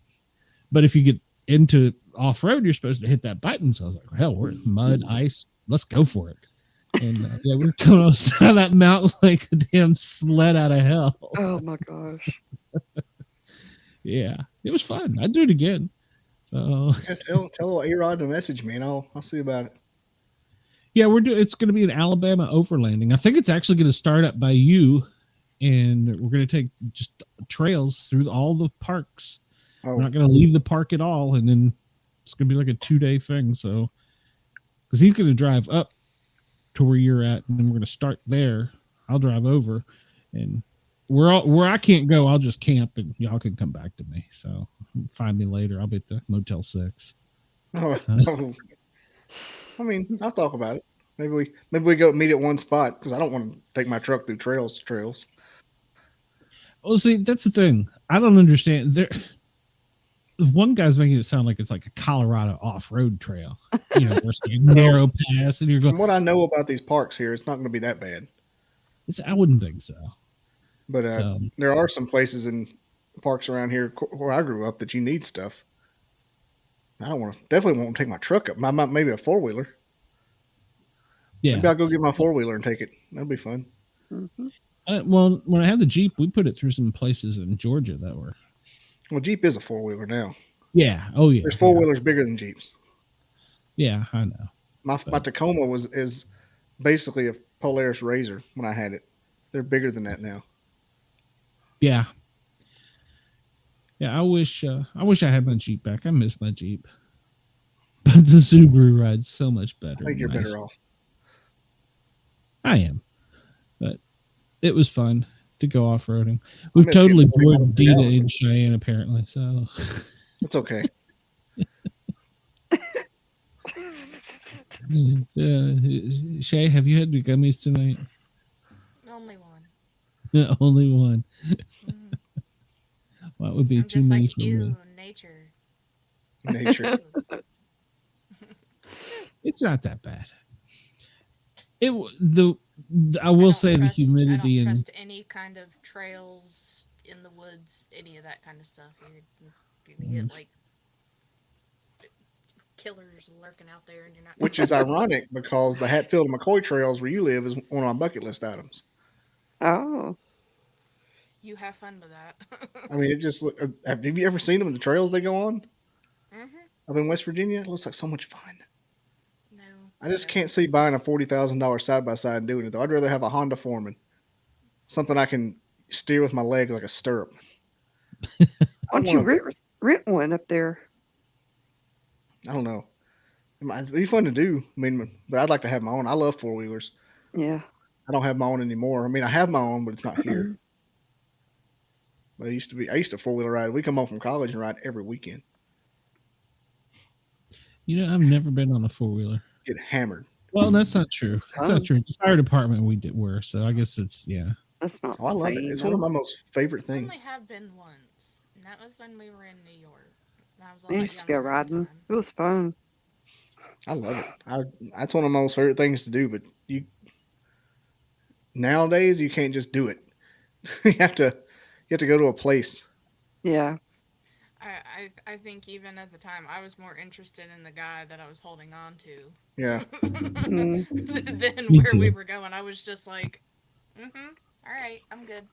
But if you get into off road, you're supposed to hit that button. So I was like, hell, we're in mud, ice. Let's go for it. And we're coming on that mountain like a damn sled out of hell. Oh my gosh. Yeah, it was fun. I'd do it again. So tell A-Rod to message me, and I'll see about it. Yeah, it's going to be an Alabama overlanding. I think it's actually going to start up by you, and we're going to take just trails through all the parks. We're not going to leave the park at all, and then it's going to be like a 2-day thing. So, because he's going to drive up to where you're at, and then we're going to start there. I'll drive over, and where I can't go, I'll just camp, and y'all can come back to me. So find me later. I'll be at the Motel 6. I mean, I'll talk about it. Maybe we go meet at one spot because I don't want to take my truck through trails. Well, see, that's the thing. I don't understand. One guy's making it sound like it's like a Colorado off-road trail. Where it's like a narrow pass, and you're going. From what I know about these parks here, it's not going to be that bad. I wouldn't think so. But there are some places in parks around here where I grew up that you need stuff. I definitely won't take my truck up. Maybe a 4-wheeler. Yeah. Maybe I'll go get my 4-wheeler and take it. That'll be fun. Mm-hmm. Well, when I had the Jeep, we put it through some places in Georgia that were. Well, Jeep is a 4-wheeler now. Yeah. Oh, yeah. There's 4-wheelers bigger than Jeeps. Yeah, I know. My Tacoma is basically a Polaris Razor when I had it. They're bigger than that now. Yeah. Yeah, I wish I had my Jeep back. I miss my Jeep. But the Subaru rides so much better. I think you're better off. I am. But it was fun to go off-roading. We've totally bored Dita and Cheyenne, apparently, so it's okay. Chey, have you had the gummies tonight? Only one. Only one. Well, it would be I'm too many like, for me. Nature. It's not that bad. I will say the humidity I don't and trust any kind of trails in the woods, any of that kind of stuff. You're gonna get like killers lurking out there, and you're not. Which is ironic because the Hatfield and McCoy trails where you live is one of my bucket list items. Oh. You have fun with that. I mean, it just have you ever seen them in the trails they go on? Mm-hmm. Up in West Virginia, it looks like so much fun. No. I just can't see buying a $40,000 side by side and doing it though. I'd rather have a Honda Foreman, something I can steer with my leg like a stirrup. Why don't you rent one up there? I don't know. It'd be fun to do. I mean, but I'd like to have my own. I love four wheelers. Yeah. I don't have my own anymore. I mean, I have my own, but it's not here. But I used to four wheeler ride. We come home from college and ride every weekend. You know, I've never been on a four wheeler. Get hammered. Well, that's not true. That's not true. The fire department were, so I guess it's That's not. Oh, I love it. It's one of my most favorite things. I only have been once, and that was when we were in New York. I was I used to go riding. It was fun. I love it. That's one of my most favorite things to do. But nowadays you can't just do it. you have to go to a place. Yeah. I think even at the time I was more interested in the guy that I was holding on to. Yeah. Than where we were going. I was just like, all right, I'm good.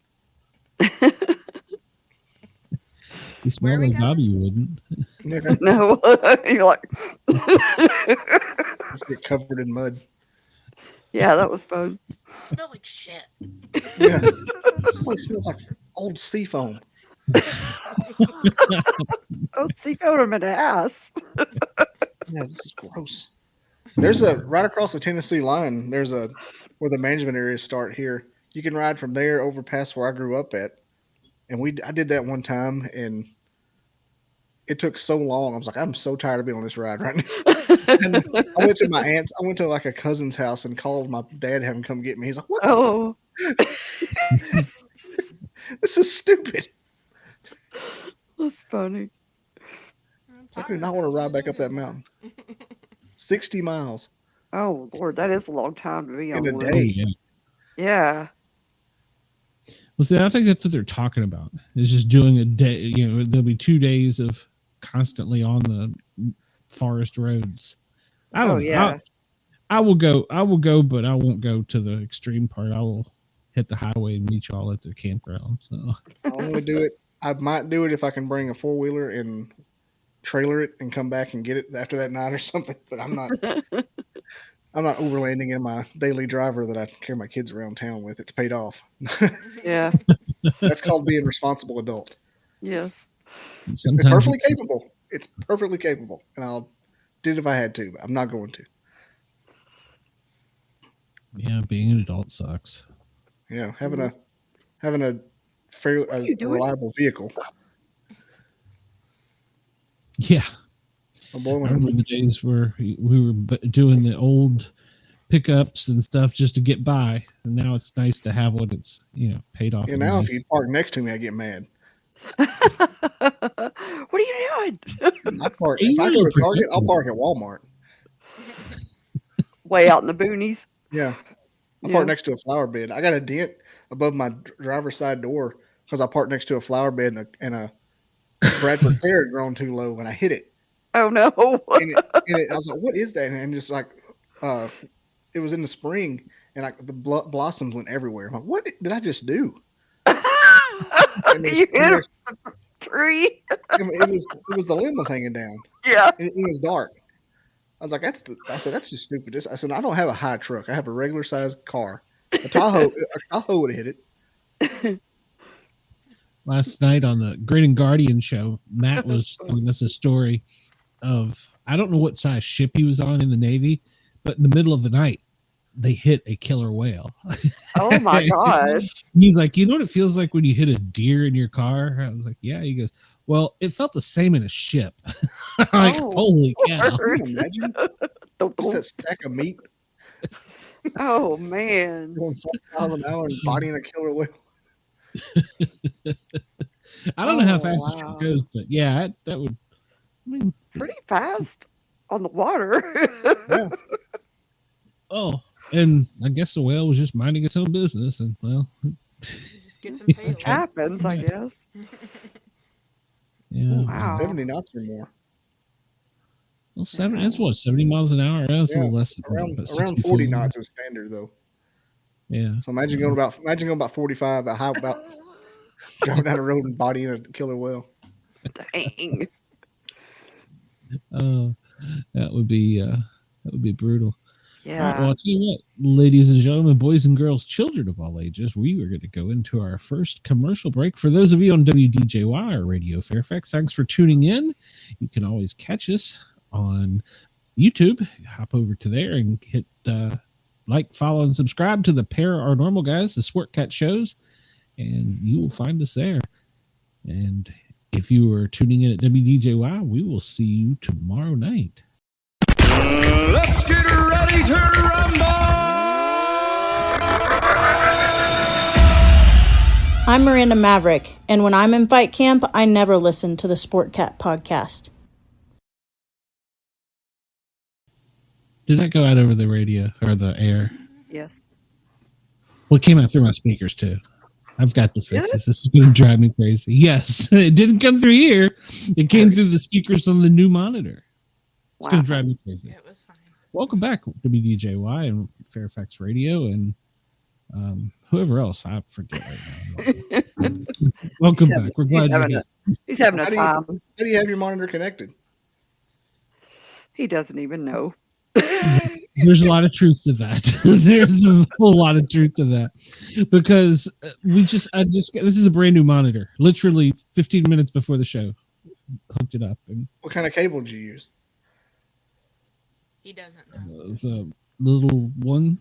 You smell like Bobby, you wouldn't. No, you're like. Let's get covered in mud. Yeah, that was fun. Smell like shit. Yeah. This place smells like old seafoam. Old seafoam in the house. Yeah, this is gross. There's right across the Tennessee line. There's where the management areas start here. You can ride from there over past where I grew up at, and I did that one time, and it took so long. I was like, I'm so tired of being on this ride right now. And I went to my aunt's. I went to like a cousin's house and called my dad to have him come get me. He's like, what? Oh, this is stupid. That's funny. I do not want to ride back up that mountain. 60 miles. Oh Lord, that is a long time to be on in a one. day. Yeah. Well, see, I think that's what they're talking about. Is just doing a day. You know, there'll be 2 days of constantly on the forest roads. I don't know. Yeah. I will go, but I won't go to the extreme part. I will hit the highway and meet y'all at the campground. So I'll only do it. I might do it if I can bring a four-wheeler and trailer it and come back and get it after that night or something. But I'm not overlanding in my daily driver that I carry my kids around town with. It's paid off. Yeah. That's called being a responsible adult. Yes. It's perfectly capable. It's perfectly capable, and I'll do it if I had to, but I'm not going to. Yeah, being an adult sucks. Yeah, having a fairly reliable vehicle. Yeah. I remember the days where we were doing the old pickups and stuff just to get by, and now it's nice to have one that's paid off. Yeah, now if you park next to me, I get mad. What are you doing? I park. If I go to Target, I'll park at Walmart. Way out in the boonies. Yeah, I park next to a flower bed. I got a dent above my driver's side door because I parked next to a flower bed and a Bradford pear had grown too low and I hit it. Oh no! I was like, "What is that?" And just like, it was in the spring, and like the blossoms went everywhere. I'm like, "What did I just do?" You hit a tree. It was the limb was hanging down. Yeah, it was dark, I was like, I said, that's just stupid. I said, I don't have a high truck. I have a regular sized car. A Tahoe would have hit it. Last night on the Great and Guardian show, Matt was telling us a story of, I don't know what size ship he was on in the Navy, but in the middle of the night, they hit a killer whale. Oh my gosh. He's like, you know what it feels like when you hit a deer in your car? I was like, yeah. He goes, well, it felt the same in a ship. I'm like, holy cow. Imagine just that stack of meat. Oh man. Going 5 miles an hour and bodying a killer whale. I don't know how fast the ship goes, but yeah, that would, I mean, pretty fast on the water. Yeah. Oh, and I guess the whale was just minding its own business, and well, just gets impaled. Happens, I guess. Yeah. Wow. 70 knots or more. Well, that's what, 70 miles an hour? That's a little less than around 40 knots is standard though. Yeah. So imagine going about 45. How about driving down the road and bodying a killer whale? Dang. That would be brutal. Yeah. All right, well, I'll tell you what, ladies and gentlemen, boys and girls, children of all ages, we are going to go into our first commercial break. For those of you on WDJY or Radio Fairfax, thanks for tuning in. You can always catch us on YouTube. Hop over to there and hit like, follow, and subscribe to the Paranormal Guys, the Sportcats shows, and you will find us there. And if you are tuning in at WDJY, we will see you tomorrow night. Let's get ready to rumble! I'm Miranda Maverick, and when I'm in fight camp, I never listen to the Sportcat podcast. Did that go out over the radio or the air? Yes. Well, it came out through my speakers too. I've got to fix this. This is going to drive me crazy. Yes, it didn't come through here. It came through the speakers on the new monitor. It's going to drive me crazy. It was fine. Welcome back to WDJY and Fairfax Radio and whoever else. I forget right now. Welcome back. We're glad you're here. He's having a time. How do you have your monitor connected? He doesn't even know. There's a lot of truth to that. There's a whole lot of truth to that because this is a brand new monitor. Literally 15 minutes before the show, hooked it up. And what kind of cable did you use? He doesn't know. The little one.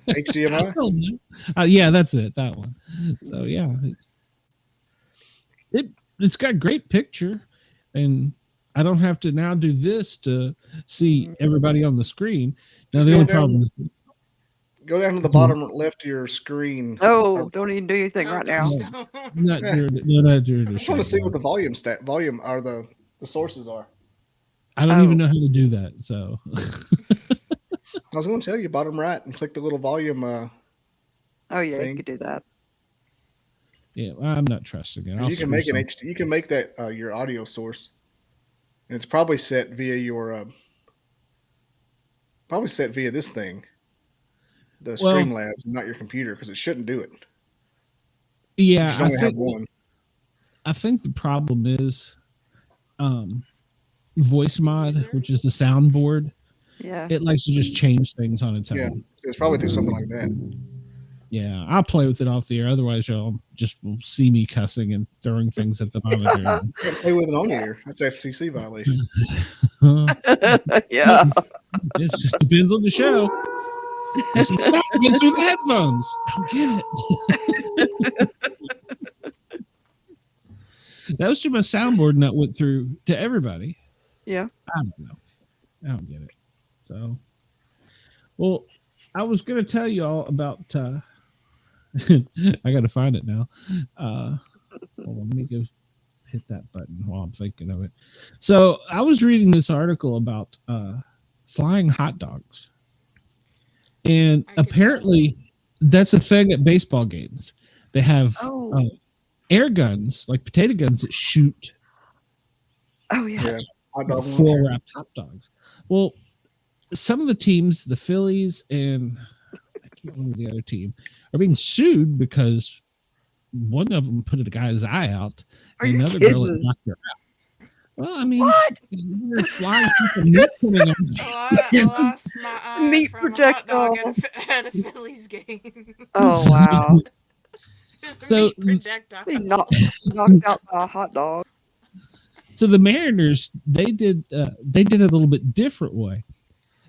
HDMI? Yeah, that's it. That one. So yeah, it's got great picture, and I don't have to now do this to see everybody on the screen. Now the only problem is go down to the bottom left of your screen. Oh, don't even do anything right now. Not during the I just want to see what the volume are the sources are. I don't even know how to do that. So I was going to tell you bottom right and click the little volume. Oh yeah, thing. you could do that. Yeah, well, I'm not trusting it. You can make an HD. You can make that your audio source, and it's probably set via your this thing, the Streamlabs, not your computer, because it shouldn't do it. Yeah, I think the problem is voice mod, which is the soundboard. Yeah, it likes to just change things on its own. Yeah, it's probably through something like that. Yeah, I'll play with it off the air. Otherwise, y'all just will see me cussing and throwing things at the monitor. You can't play with it on the air. That's FCC violation. Yeah, it just depends on the show. It's through the headphones. I don't get it. That was through my soundboard, and that went through to everybody. Yeah, I don't know. I don't get it. So, well, I was going to tell you all about. I got to find it now. Hold on, let me go hit that button while I'm thinking of it. So I was reading this article about flying hot dogs, and apparently that's a thing at baseball games. They have air guns, like potato guns, that shoot. Oh yeah, full wrapped hot dogs. Well, some of the teams, the Phillies and I can't remember the other team, are being sued because one of them put a guy's eye out, and another girl knocked her out. Well, I mean, What? you're flying piece of meat coming on. I lost my eye Meat from a hot dog projectile. at a Phillies game. Oh wow! Just a So- meat projectile. He knocked out by a hot dog. So the Mariners, they did it a little bit different way.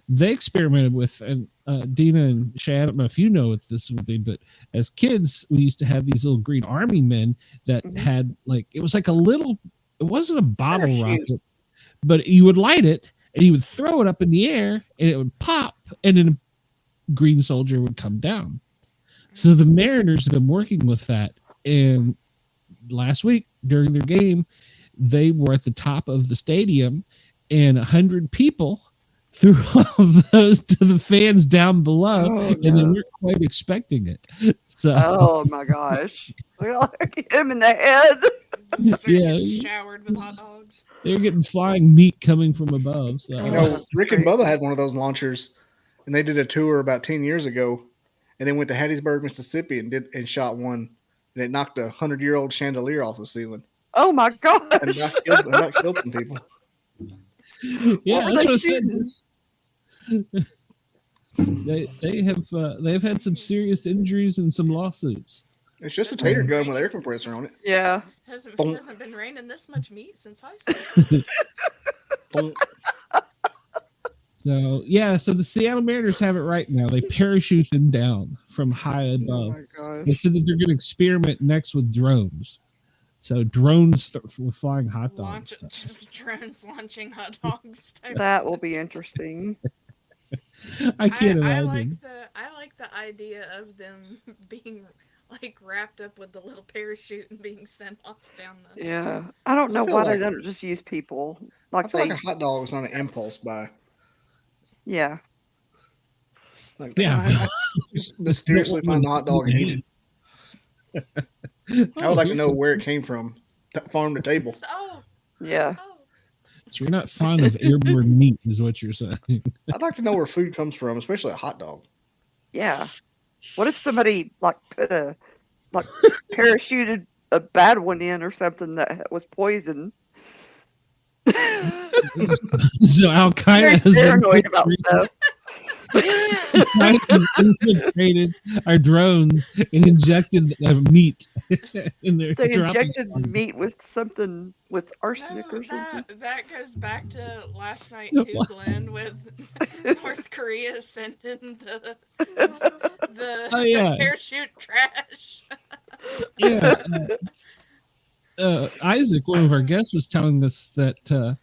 They experimented with, and Dina and Chey, I don't know if you know what this would be, but as kids, we used to have these little green army men that had it was like a little, it wasn't a bottle rocket, but you would light it and you would throw it up in the air and it would pop and then a green soldier would come down. So the Mariners have been working with that. And last week during their game, they were at the top of the stadium and 100 people threw all of those to the fans down below, and they weren't quite expecting it. So, oh my gosh, hit him in the head. Showered with hot dogs. They're getting flying meat coming from above. So, you know, Rick and Bubba had one of those launchers, and they did a tour about 10 years ago, and they went to Hattiesburg, Mississippi, and shot one, and it knocked a 100-year-old chandelier off the ceiling. Oh my god! And that killed some people. Yeah, that's what I said. They've had some serious injuries and some lawsuits. It's just a tater gun with air compressor on it. Yeah. Hasn't been raining this much meat since high school. So the Seattle Mariners have it right now. They parachute them down from high above. They said that they're going to experiment next with drones. So drones with flying hot dogs. Just drones launching hot dogs. That will be interesting. I can't imagine. I like the idea of them being wrapped up with the little parachute and being sent off down the. Yeah, I don't know why they don't just use people. I feel like a hot dog was on an impulse buy. Yeah. I just mysteriously find the hot dog and eat it. I would like to know where it came from, farm to table. Yeah. So you're not fond of airborne meat, is what you're saying? I'd like to know where food comes from, especially a hot dog. Yeah. What if somebody parachuted a bad one in or something that was poison? So Al Qaeda has paranoid about stuff. infiltrated our drones and injected meat in their. They injected meat with something with arsenic or something. That goes back to last night too, Glenn, with North Korea sending the parachute trash. Yeah. Isaac, one of our guests, was telling us that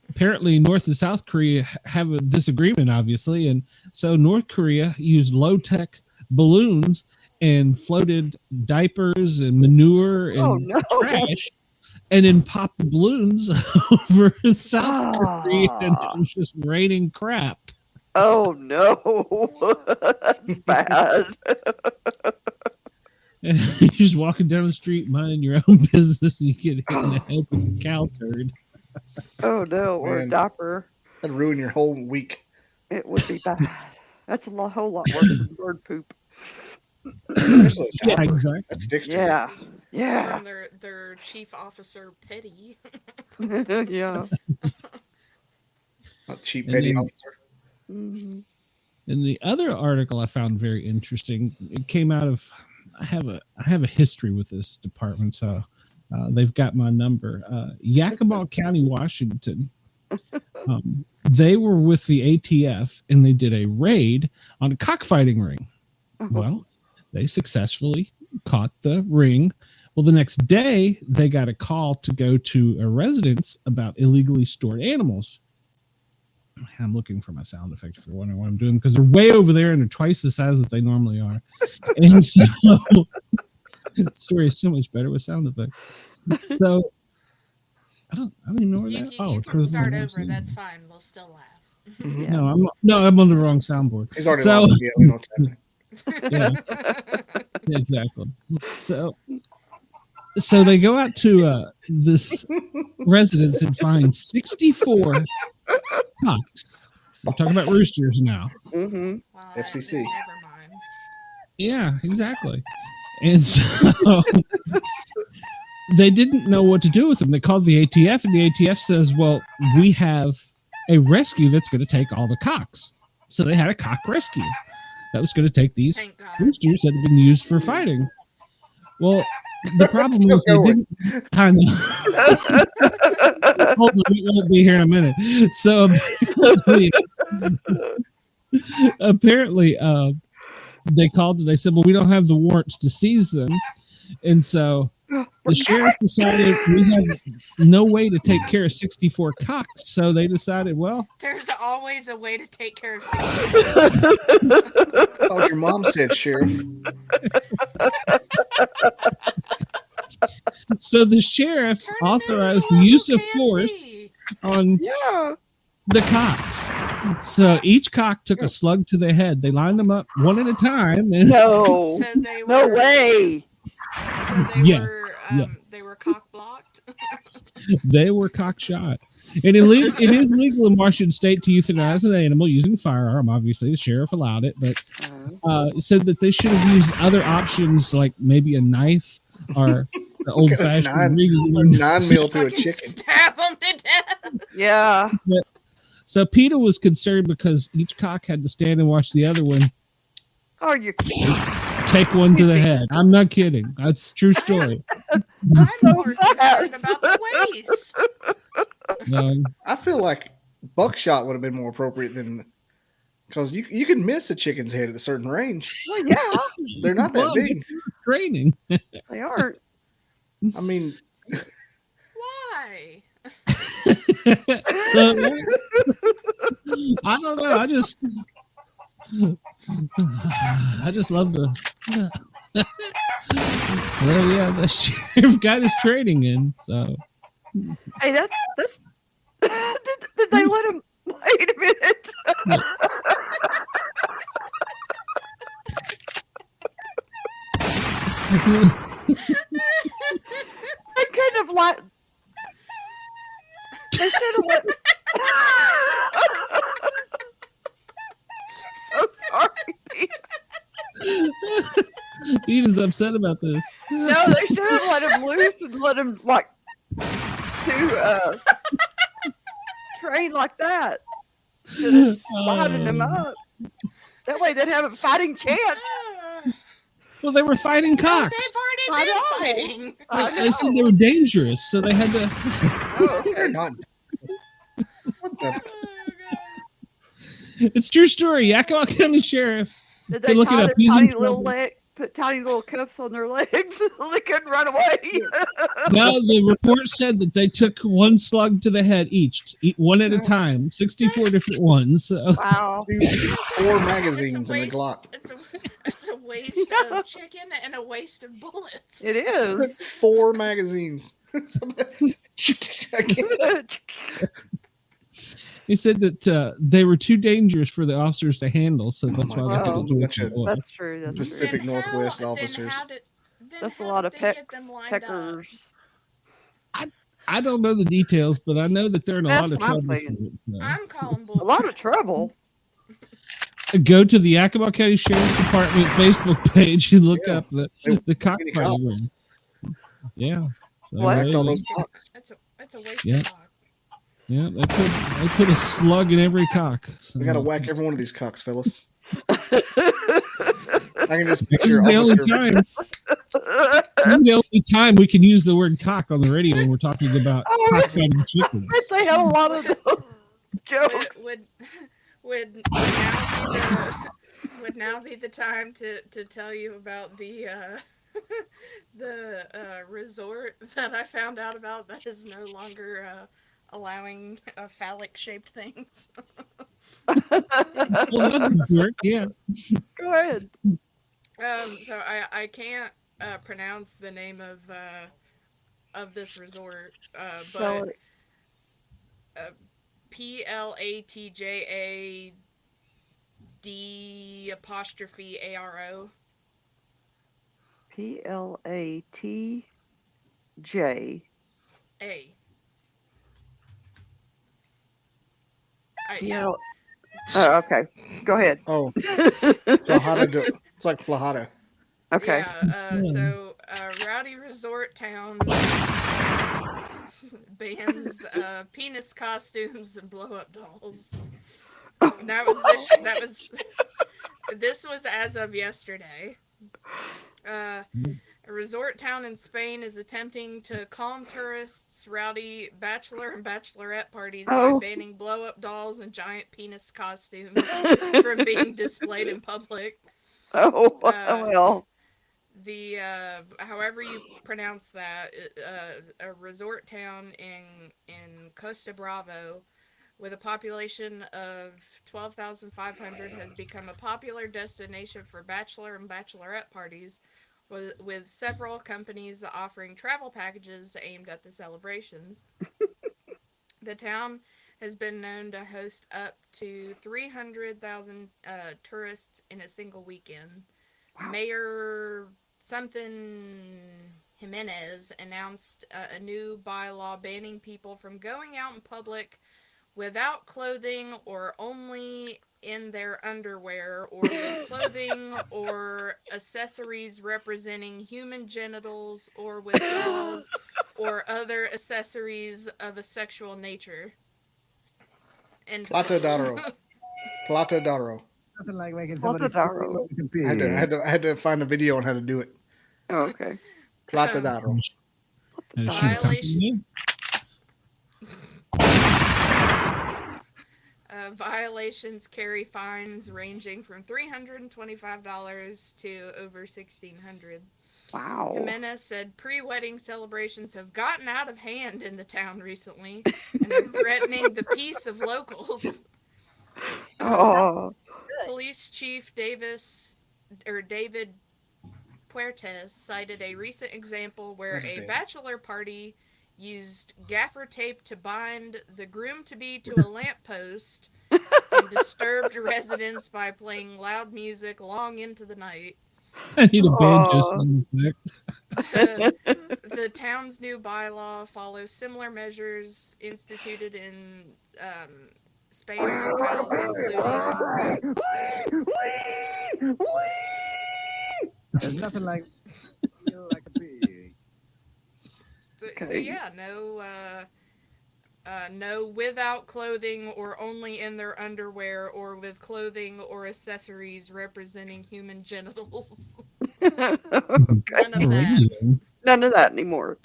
apparently North and South Korea have a disagreement, obviously, and so North Korea used low-tech balloons and floated diapers and manure and trash, and then popped the balloons over South Korea, and it was just raining crap. Oh no, that's bad. You're just walking down the street minding your own business and you get hit in the head with a cow turd. Oh no, or a diaper. That'd ruin your whole week. It would be bad. That's a whole lot worse than bird poop. Yeah, exactly. That sticks to me. Yeah. From their chief officer, Petty. Yeah. Not cheap petty officer. Mm-hmm. And the other article I found very interesting, it came out of, I have a history with this department, so they've got my number. Yakima County, Washington. They were with the ATF and they did a raid on a cockfighting ring. Well, they successfully caught the ring. Well, the next day they got a call to go to a residence about illegally stored animals. I'm looking for my sound effect for what I'm doing because they're way over there and they're twice the size that they normally are. And so the story is so much better with sound effects. So I don't even know where that. You can start over. That's fine. We'll still laugh. Yeah. No, I'm on the wrong soundboard. He's already lost it. Yeah, we know what's happening. Yeah, exactly. So they go out to this residence and find 64 cocks. We're talking about roosters now. Mm-hmm. FCC. Never mind. Yeah, exactly. And so they didn't know what to do with them. They called the ATF, and the ATF says, well, we have a rescue that's going to take all the cocks. So they had a cock rescue that was going to take these roosters that had been used for fighting. Well, the problem was they didn't. I know. Hold on, we won't be here in a minute. So apparently, they called and they said, well, we don't have the warrants to seize them. And so the sheriff decided we had no way to take care of 64 cocks. So they decided, well, there's always a way to take care of 64. Oh, your mom said, Sheriff. So the sheriff authorized the use of force on the cocks. So each cock took a slug to the head. They lined them up one at a time. And no way. So they were cock blocked. They were cock shot. And it is legal in Washington state to euthanize an animal using a firearm. Obviously, the sheriff allowed it, but said that they should have used other options like maybe a knife or the old-fashioned 9mm to a chicken. Stab them to death. Yeah. So PETA was concerned because each cock had to stand and watch the other one. Oh, you take one to the head. I'm not kidding. That's a true story. I'm more concerned about the waist. I feel like buckshot would have been more appropriate than, because you can miss a chicken's head at a certain range. Well, yeah, they're not that big. Training. They aren't. I mean, why? I don't know. I just love the. So yeah, the sheriff got his training in. So hey, that's did they let him? Wait a minute. They kind of like. They should have let. So sorry, Dean is upset about this. No, they should have let him loose and let him like to train like that. Lining him up. That way they'd have a fighting chance. Well, they were fighting cocks. They've already been fighting. They said they were dangerous, so they had to. Oh, okay. What the? It's true story. Yakima County Sheriff. Did they look tie it up. their He's tiny in little trouble. put tiny little cuffs on their legs so they couldn't run away? No, the report said that they took one slug to the head each one at a time, 64 different ones. So. Wow. 4 magazines in the Glock. It's a waste of chicken and a waste of bullets. It is. 4 magazines. He said that they were too dangerous for the officers to handle, so that's why they put it to the That's true. That's Pacific true. Northwest officers. That's a lot of peckers. I don't know the details, but I know that they're in a lot of trouble. I'm calling bull. A lot of trouble. Go to the Yakima County Sheriff's Department Facebook page and look up the cockfighting room. Yeah. So what? That's a waste of cock. Yeah, they put a slug in every cock. So. We gotta whack every one of these cocks, fellas. I can just This is the only time. This is the only time we can use the word cock on the radio when we're talking about cockfighting chickens. They have a lot of those jokes. Would now be the time to tell you about the resort that I found out about that is no longer allowing phallic shaped things. Yeah. Go ahead. So I can't pronounce the name of this resort, but PLATJAD'Aro. PLATJ. Yeah. Oh, okay. Go ahead. Oh, Flahada. It's like Flahada. Okay. Yeah, so Rowdy rowdy resort town bans penis costumes and blow-up dolls. And this was as of yesterday. A resort town in Spain is attempting to calm tourists' rowdy bachelor and bachelorette parties by banning blow-up dolls and giant penis costumes from being displayed in public. Well. However you pronounce that, a resort town in Costa Bravo with a population of 12,500 has become a popular destination for bachelor and bachelorette parties, with several companies offering travel packages aimed at the celebrations. The town has been known to host up to 300,000 tourists in a single weekend. Wow. Mayor Jimenez announced a new bylaw banning people from going out in public without clothing or only in their underwear or with clothing or accessories representing human genitals or with dolls or other accessories of a sexual nature. Plata d'Oro. Nothing like making somebody I had to find a video on how to do it. Oh, okay. Plata d'Oro. Violations carry fines ranging from $325 to over $1,600. Wow. Jimenez said pre-wedding celebrations have gotten out of hand in the town recently and are threatening the peace of locals. Police Chief David Puertes cited a recent example where a bachelor party used gaffer tape to bind the groom-to-be to a lamppost and disturbed residents by playing loud music long into the night. I need a banjo sound effect. The town's new bylaw follows similar measures instituted in Spain and locales, including... There's nothing like a pig. So yeah, no without clothing or only in their underwear or with clothing or accessories representing human genitals. None of that. None of that anymore.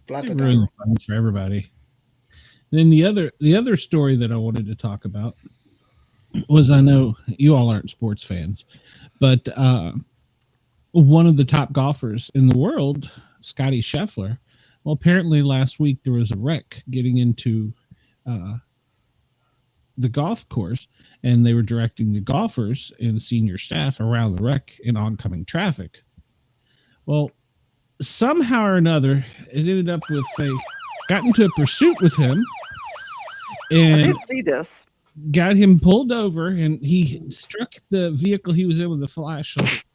Really fun for everybody. And then the other story that I wanted to talk about was, I know you all aren't sports fans, but one of the top golfers in the world, Scotty Scheffler. Well, apparently last week there was a wreck getting into the golf course, and they were directing the golfers and the senior staff around the wreck in oncoming traffic. Well, somehow or another, it ended up with got into a pursuit with him, and I didn't see this. Got him pulled over, and he struck the vehicle he was in with a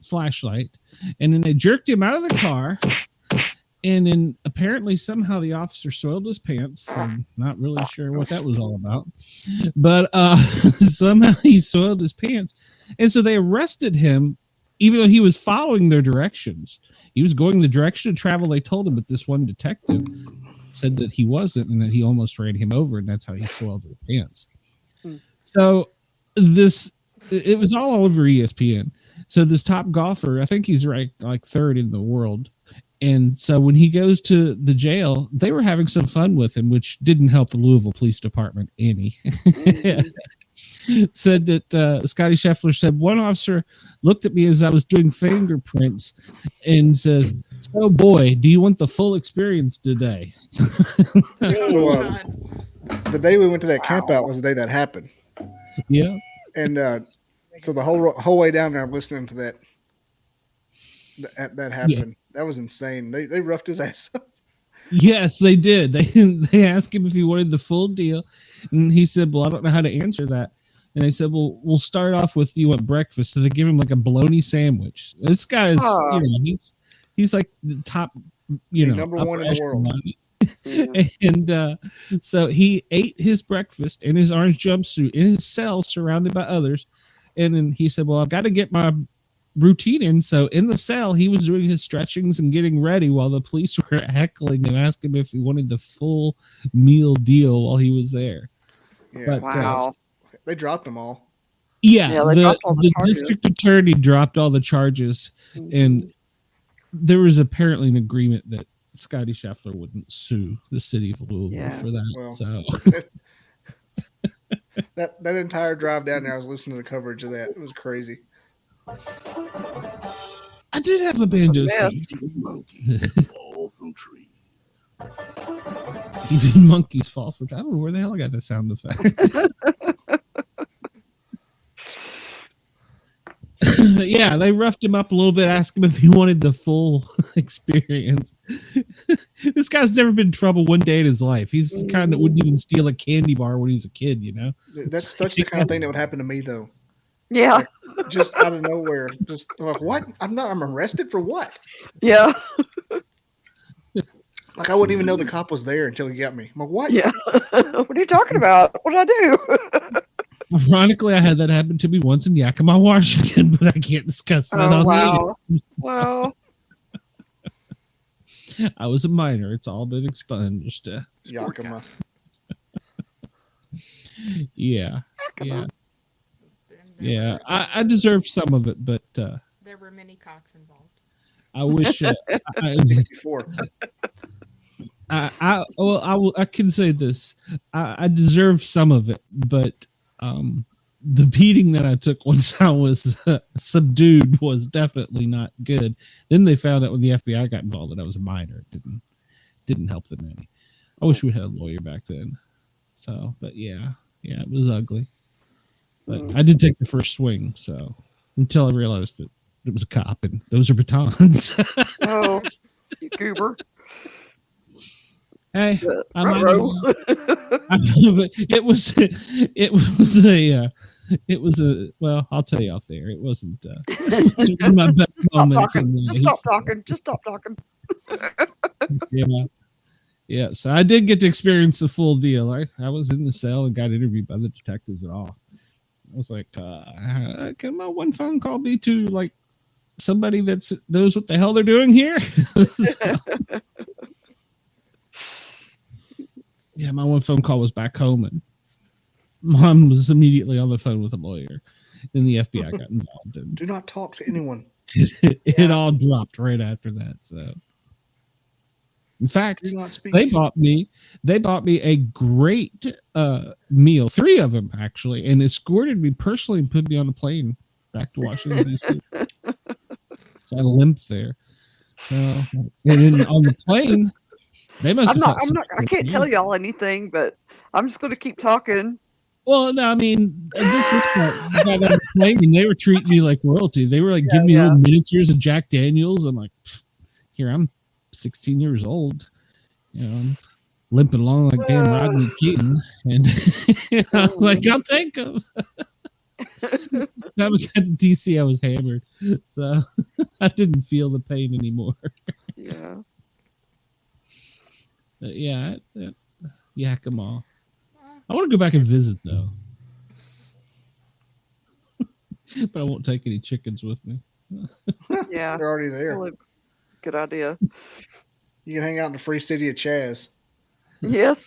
flashlight, and then they jerked him out of the car. And then apparently somehow the officer soiled his pants. I'm not really sure what that was all about. But somehow he soiled his pants. And so they arrested him, even though he was following their directions. He was going the direction of travel they told him, but this one detective said that he wasn't and that he almost ran him over, and that's how he soiled his pants. So it was all over ESPN. So this top golfer, I think he's ranked like third in the world. And so when he goes to the jail, they were having some fun with him, which didn't help the Louisville Police Department any. Said that Scotty Scheffler said, one officer looked at me as I was doing fingerprints and says, "So boy, do you want the full experience today?" The day we went to that camp out was the day that happened. Yeah. And so the whole way down there, I'm listening to that happen. Yeah. That was insane. They roughed his ass up. Yes, they did. They asked him if he wanted the full deal, and he said, "Well, I don't know how to answer that." And they said, "Well, we'll start off with you want breakfast." So they give him like a bologna sandwich. This guy is, he's like the top, number one in the world. And so he ate his breakfast in his orange jumpsuit in his cell, surrounded by others. And then he said, "Well, I've got to get my routine in. So in the cell, he was doing his stretchings and getting ready while the police were heckling him, asking him if he wanted the full meal deal while he was there. Yeah. But, Wow. They dropped them all. Yeah, they dropped all the charges. district attorney dropped all the charges, and there was apparently an agreement that Scotty Scheffler wouldn't sue the city of Louisville for that. Well, so that entire drive down there, I was listening to the coverage of that. It was crazy. I did have a banjo. Monkeys fall from trees. Even monkeys fall from. I don't know where the hell I got that sound effect. Yeah, they roughed him up a little bit, asked him if he wanted the full experience. This guy's never been in trouble one day in his life. He's kind of wouldn't even steal a candy bar when he was a kid, you know? That's such the kind of thing that would happen to me, though. Yeah. Like, just out of nowhere. Just like, what? I'm arrested for what? Yeah. Like, I wouldn't even know the cop was there until he got me. I'm like, what? Yeah. What are you talking about? What did I do? Ironically, I had that happen to me once in Yakima, Washington, but I can't discuss that on wow. the air. Wow. I was a minor. It's all been expunged. Yakima. Yeah. Yeah. Yeah. I deserve some of it, but there were many cocks involved. I wish 64. I can say this. I deserve some of it, but the beating that I took once I was subdued was definitely not good. Then they found out when the FBI got involved that I was a minor. It didn't help them any. I wish we had a lawyer back then. So, but yeah, it was ugly. But I did take the first swing, so until I realized that it was a cop and those are batons. Oh, you goober. Hey, it was a well, I'll tell you off there. It wasn't one of my best moments in life. Just stop talking. Yeah. So I did get to experience the full deal. I was in the cell and got interviewed by the detectives and all. I was like, can my one phone call be to like somebody that knows what the hell they're doing here? Yeah, my one phone call was back home, and Mom was immediately on the phone with a lawyer, and the FBI got involved. And do not talk to anyone. It all dropped right after that. So, in fact, they bought me a great meal, 3 of them actually, and escorted me personally and put me on a plane back to Washington D.C. So I limped there. And then on the plane. They must I can't tell y'all anything, but I'm just going to keep talking. Well, no, I mean, at this part, I got on the plane and they were treating me like royalty. They were like giving me little miniatures of Jack Daniels. I'm like, here, I'm 16 years old. You know, I'm limping along like damn Rodney Keaton. And I was like, I'll take them. Now we got to DC, I was hammered. So I didn't feel the pain anymore. Yeah. Yakima. I want to go back and visit though, but I won't take any chickens with me. Yeah, they're already there. Really good idea. You can hang out in the free city of Chaz. Yes.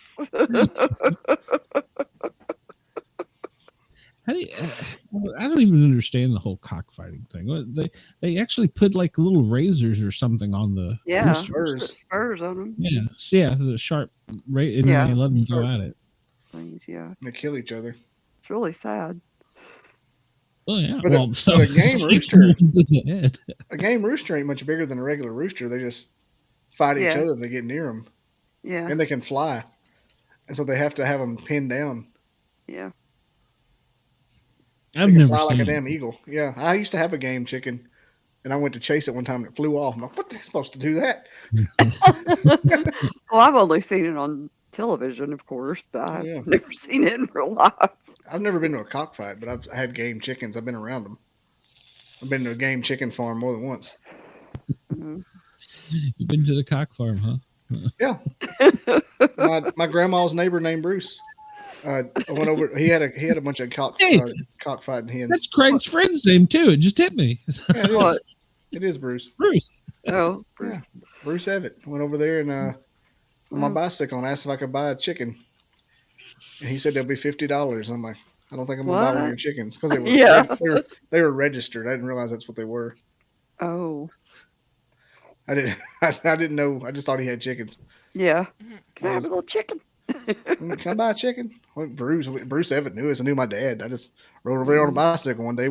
I don't even understand the whole cockfighting thing. They actually put like little razors or something on the spurs on them. Yeah, the sharp and then they let them go at it. Things, yeah, they kill each other. It's really sad. Oh yeah, but a game rooster ain't much bigger than a regular rooster. They just fight each other if they get near them. Yeah, and they can fly, and so they have to have them pinned down. Yeah. I've never fly seen like a damn eagle. Yeah, I used to have a game chicken, and I went to chase it one time and it flew off. I'm like, what? They're supposed to do that? Well, I've only seen it on television, of course, but I've never seen it in real life. I've never been to a cockfight, but I've had game chickens. I've been around them. I've been to a game chicken farm more than once. Mm-hmm. You've been to the cock farm, huh? Yeah. My grandma's neighbor named Bruce. I went over. He had a bunch of cockfighting hens. That's Craig's friend's name too. It just hit me. Yeah, What? It is Bruce. Bruce. Oh, Yeah, Bruce Evett. Went over there and on my bicycle and asked if I could buy a chicken. And he said there'll be $50. I'm like, I don't think I'm gonna buy one of your chickens because they were they were registered. I didn't realize that's what they were. Oh. I didn't know. I just thought he had chickens. Yeah. Can I have a little chicken? Can I buy a chicken? Well, Bruce Evett knew us. I knew my dad. I just rode over there on a bicycle one day.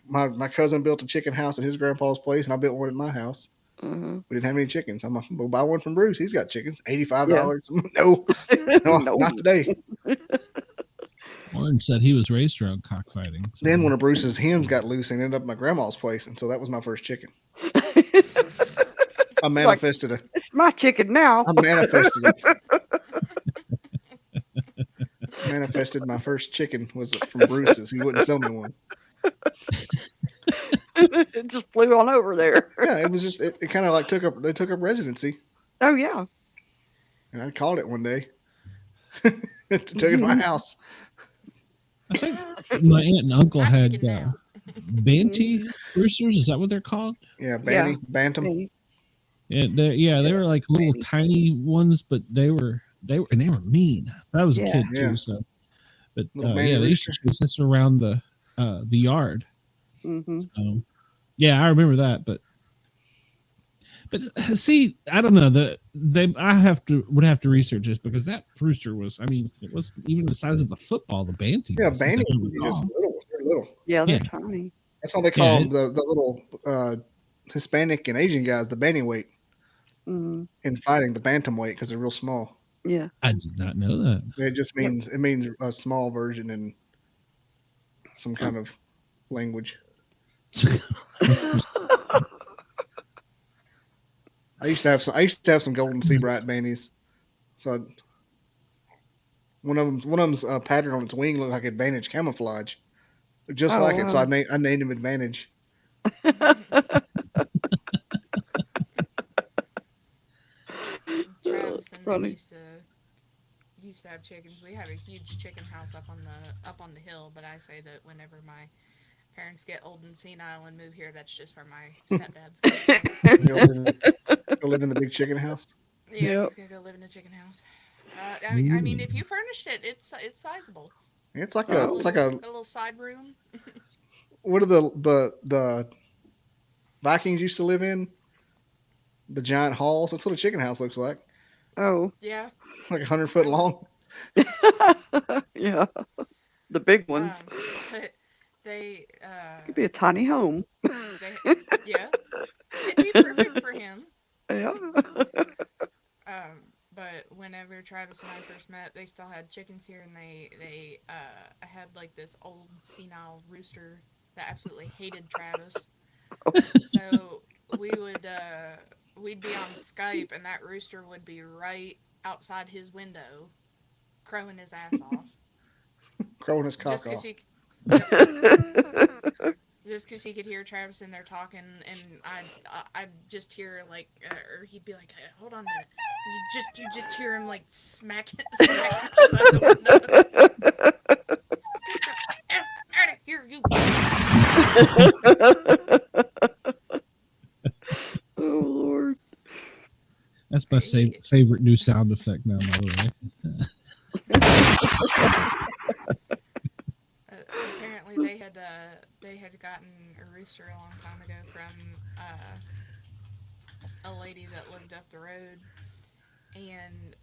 My cousin built a chicken house at his grandpa's place, and I built one at my house. Mm-hmm. We didn't have any chickens. I'm like, we'll buy one from Bruce. He's got chickens. $85. Yeah. No, not today. Warren said he was raised around cockfighting. So. Then one of Bruce's hens got loose and ended up at my grandma's place, and so that was my first chicken. I manifested It's my chicken now. I manifested it. Manifested my first chicken was from Bruce's. He wouldn't sell me one. It just flew on over there. Yeah, it was just it kind of like took up residency. Oh yeah. And I called it one day. Took it to my house. I think my aunt and uncle had Banty roosters. Is that what they're called? Yeah, Bantam. Yeah, they were like little tiny ones, but they were mean. I was a kid too, so. But they used to chase us around the yard. Mm-hmm. So, yeah, I remember that, but see, I don't know. Would have to research this because that rooster was. I mean, it was even the size of a football. The Banty. Yeah, Banty. Just little. Yeah, they're tiny. That's why they call them the little Hispanic and Asian guys the Bantyweight. Mm-hmm. In fighting the bantamweight because they're real small. Yeah, I did not know that. It just means a small version in some kind of language. I used to have some golden sea bright banties. So one of them's pattern on its wing looked like Advantage camouflage, just like it. So I named him Advantage. Travis and them used to have chickens. We have a huge chicken house up on the hill, but I say that whenever my parents get old and senile and move here, that's just where my stepdad's going. Go live in the big chicken house. Yeah, he's gonna go live in a chicken house. I mean, if you furnished it, it's sizable. It's like a little side room. What are the Vikings used to live in? The giant halls. That's what a chicken house looks like. Oh. Yeah. Like 100 foot long. Yeah. The big ones. They could be a tiny home. It'd be perfect for him. Yeah. But whenever Travis and I first met, they still had chickens here, and they had like this old senile rooster that absolutely hated Travis. So we'd be on Skype, and that rooster would be right outside his window, crowing his ass off. Crowing his cock off. Just because he could hear Travis in there talking, and I'd just hear like, or he'd be like, hey, "Hold on a minute," and you just hear him like smacking outside the window. F out of here, you! Oh Lord! That's my favorite new sound effect now, by the way. Apparently, they had gotten a rooster a long time ago from a lady that lived up the road, and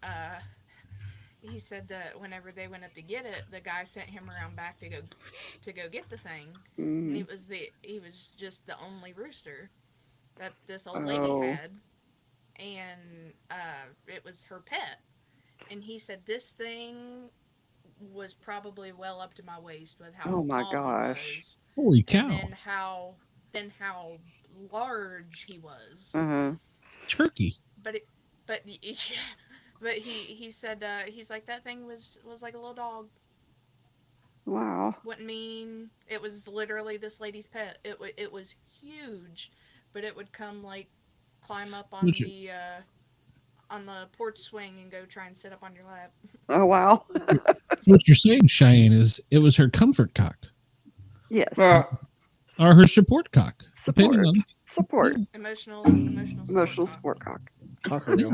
he said that whenever they went up to get it, the guy sent him around back to go get the thing. Mm-hmm. And he was just the only rooster that this old lady had, and it was her pet. And he said this thing was probably well up to my waist with how tall he was. Holy cow! And then how large he was. Turkey. But he said he's like, that thing was like a little dog. Wow. Wouldn't mean it was literally this lady's pet. It was huge, but it would come like climb up on the porch swing and go try and sit up on your lap. Oh wow. what you're saying, Cheyenne, is it was her comfort cock. Yes. Or her support cock. Support. On, support. Emotional support cock. Cockerel.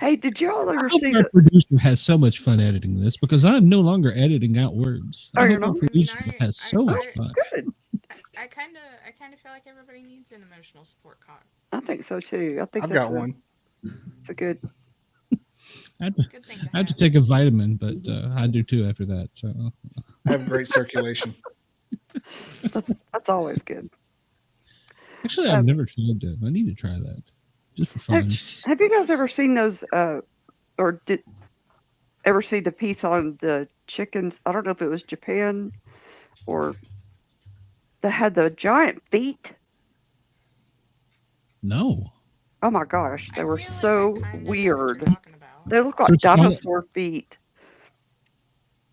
Hey, did y'all ever I hope see our the producer has so much fun editing this because I'm no longer editing out words. Oh, I you're hope our not? producer has so much fun. Good. I kind of feel like everybody needs an emotional support cock. I think so too. I think I've got one. It's a good. I have to take a vitamin, but I do too after that. So I have great circulation. That's always good. Actually, I've never tried that. I need to try that just for fun. Have you guys ever seen those? Or did ever see the piece on the chickens? I don't know if it was Japan or that had the giant feet. No. Oh my gosh, they were so weird. They look like So it's dinosaur feet.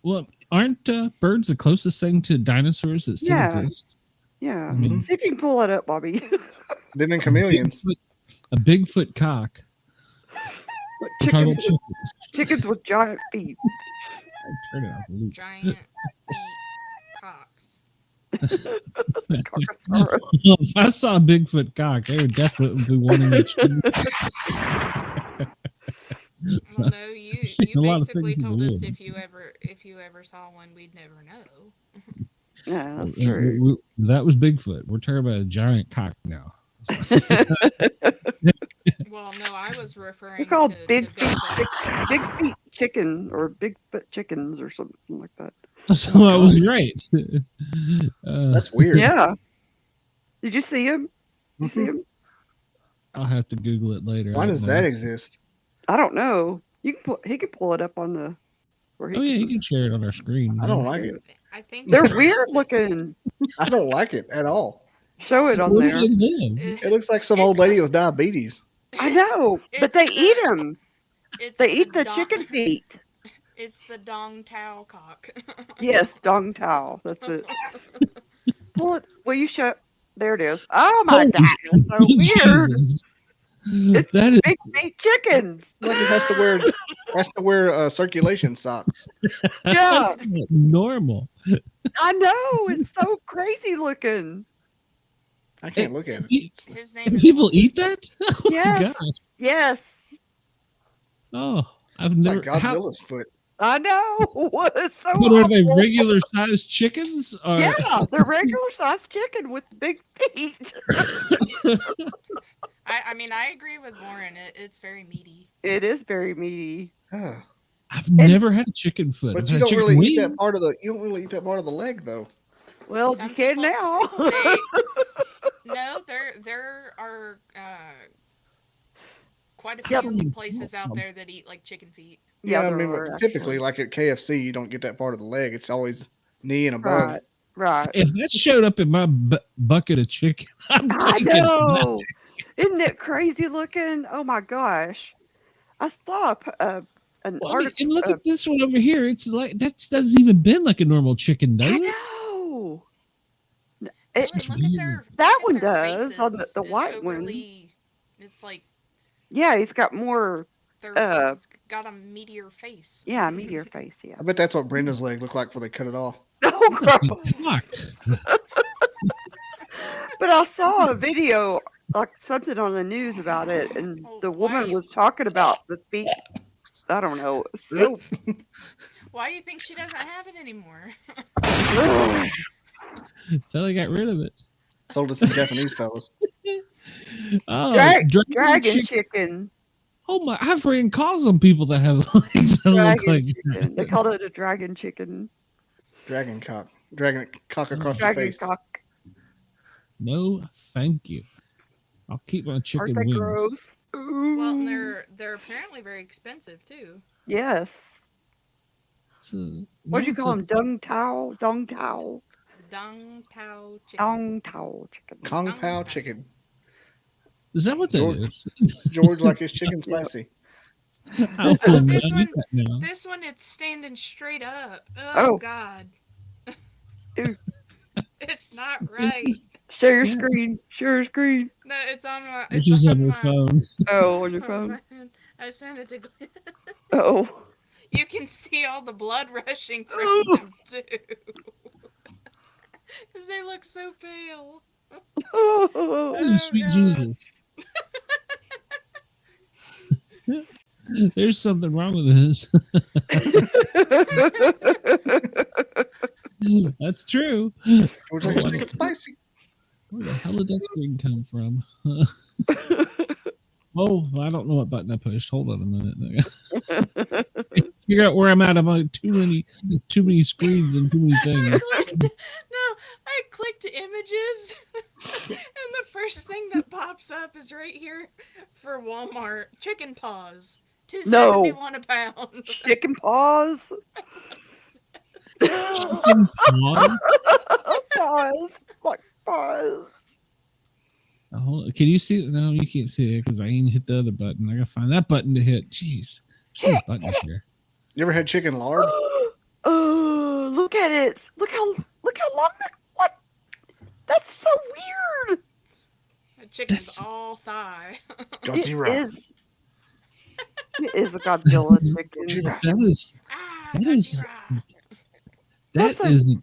Well, aren't birds the closest thing to dinosaurs that still exist? Yeah. I mean, See if you can pull it up, Bobby. Them and chameleons. A Bigfoot cock. Chickens with giant feet. Turn it off the loop. Giant feet cocks. If I saw a Bigfoot cock, they would definitely be wanting to chew. Well, no, you basically told us if you ever saw one, we'd never know. Yeah, that's true. That was Bigfoot. We're talking about a giant cock now. Well, no, I was referring. They're called to big feet chicken or Bigfoot chickens or something like that. So I was right. That's weird. Yeah. Did you see him? You see him? I'll have to Google it later. Why does that exist? I don't know. He can pull it up on the. You can share it on our screen. I don't like it. I think they're weird looking. I don't like it at all. Show it on there. It looks like some old lady with diabetes. I know, but they eat them. They eat the chicken feet. It's the dong tao cock. Yes, dong tao. That's it. Pull it. Will you show? There it is. Oh my God, it's so weird. It's that is big feet chickens. Like it has to wear circulation socks. Yeah, that's not normal. I know. It's so crazy looking. I can't look at it. His name is People eat that? Oh Yes. my gosh. Yes. Oh, I've It's never. like Godzilla's foot. I know. It's so But are they awful. regular sized chickens? Or... Yeah, they're regular sized chicken with big feet. I mean, I agree with Warren. It's very meaty. It is very meaty. I've never had a chicken foot. But I've you had don't chicken really wing. eat that part of the. You don't really eat that part of the leg, though. Well, Some you can people, now. No, there are quite a few places out there that eat like chicken feet. Yeah, I there mean, are, but typically, like at KFC, you don't get that part of the leg. It's always knee and above. Right. If that showed up in my bucket of chicken, I'm I taking know. that. Isn't it crazy looking? Oh my gosh! I saw an article. And look at this one over here. It's like that doesn't even bend like a normal chicken, does I it? know. That one does on the white one. It's like yeah, he's got more. He's got a meteor face. Yeah, a meteor face. Yeah. I bet that's what Brenda's leg looked like before they cut it off. But I saw a video, like something on the news about it, and the woman was talking about the feet. I don't know. So why do you think she doesn't have it anymore? So they got rid of it. Sold it to Japanese fellas. Oh, dragon chicken. Oh my! I friend calls them people that have legs that look like chicken. They called it a dragon chicken. Dragon cock across your Dragon face. cock. No, thank you. I'll keep my chicken Aren't they wings. gross? Well, they're apparently very expensive too. Yes. What do you call them? Dong tao Dong tao chicken. Dong tao chicken. Kong pao chicken. Is that what that is? George like his chicken spicy. This one, it's standing straight up. Oh. God. It's not right. Share your screen. Share your screen. No, it's on my. It's just on your phone. Oh, on your phone. I sent it to Glenn. Oh. You can see all the blood rushing from them too, because they look so pale. Oh, sweet God. Jesus. There's something wrong with this. That's true. We're trying to make it spicy. Where the hell did that screen come from? Oh, I don't know what button I pushed. Hold on a minute. Figure out where I'm at. I'm on too many screens and too many things. I clicked images, and the first thing that pops up is right here for Walmart: chicken paws, $2.71 a pound. Chicken paws. Chicken paws. Paws. Like paws. Oh, can you see it? No, you can't see it because I ain't hit the other button. I gotta find that button to hit. Jeez, there's so many buttons here. You ever had chicken lard? Oh, look at it! Look how long that. What? That's so weird. The chicken's all thigh. Godzilla. It is a Godzilla chicken. That is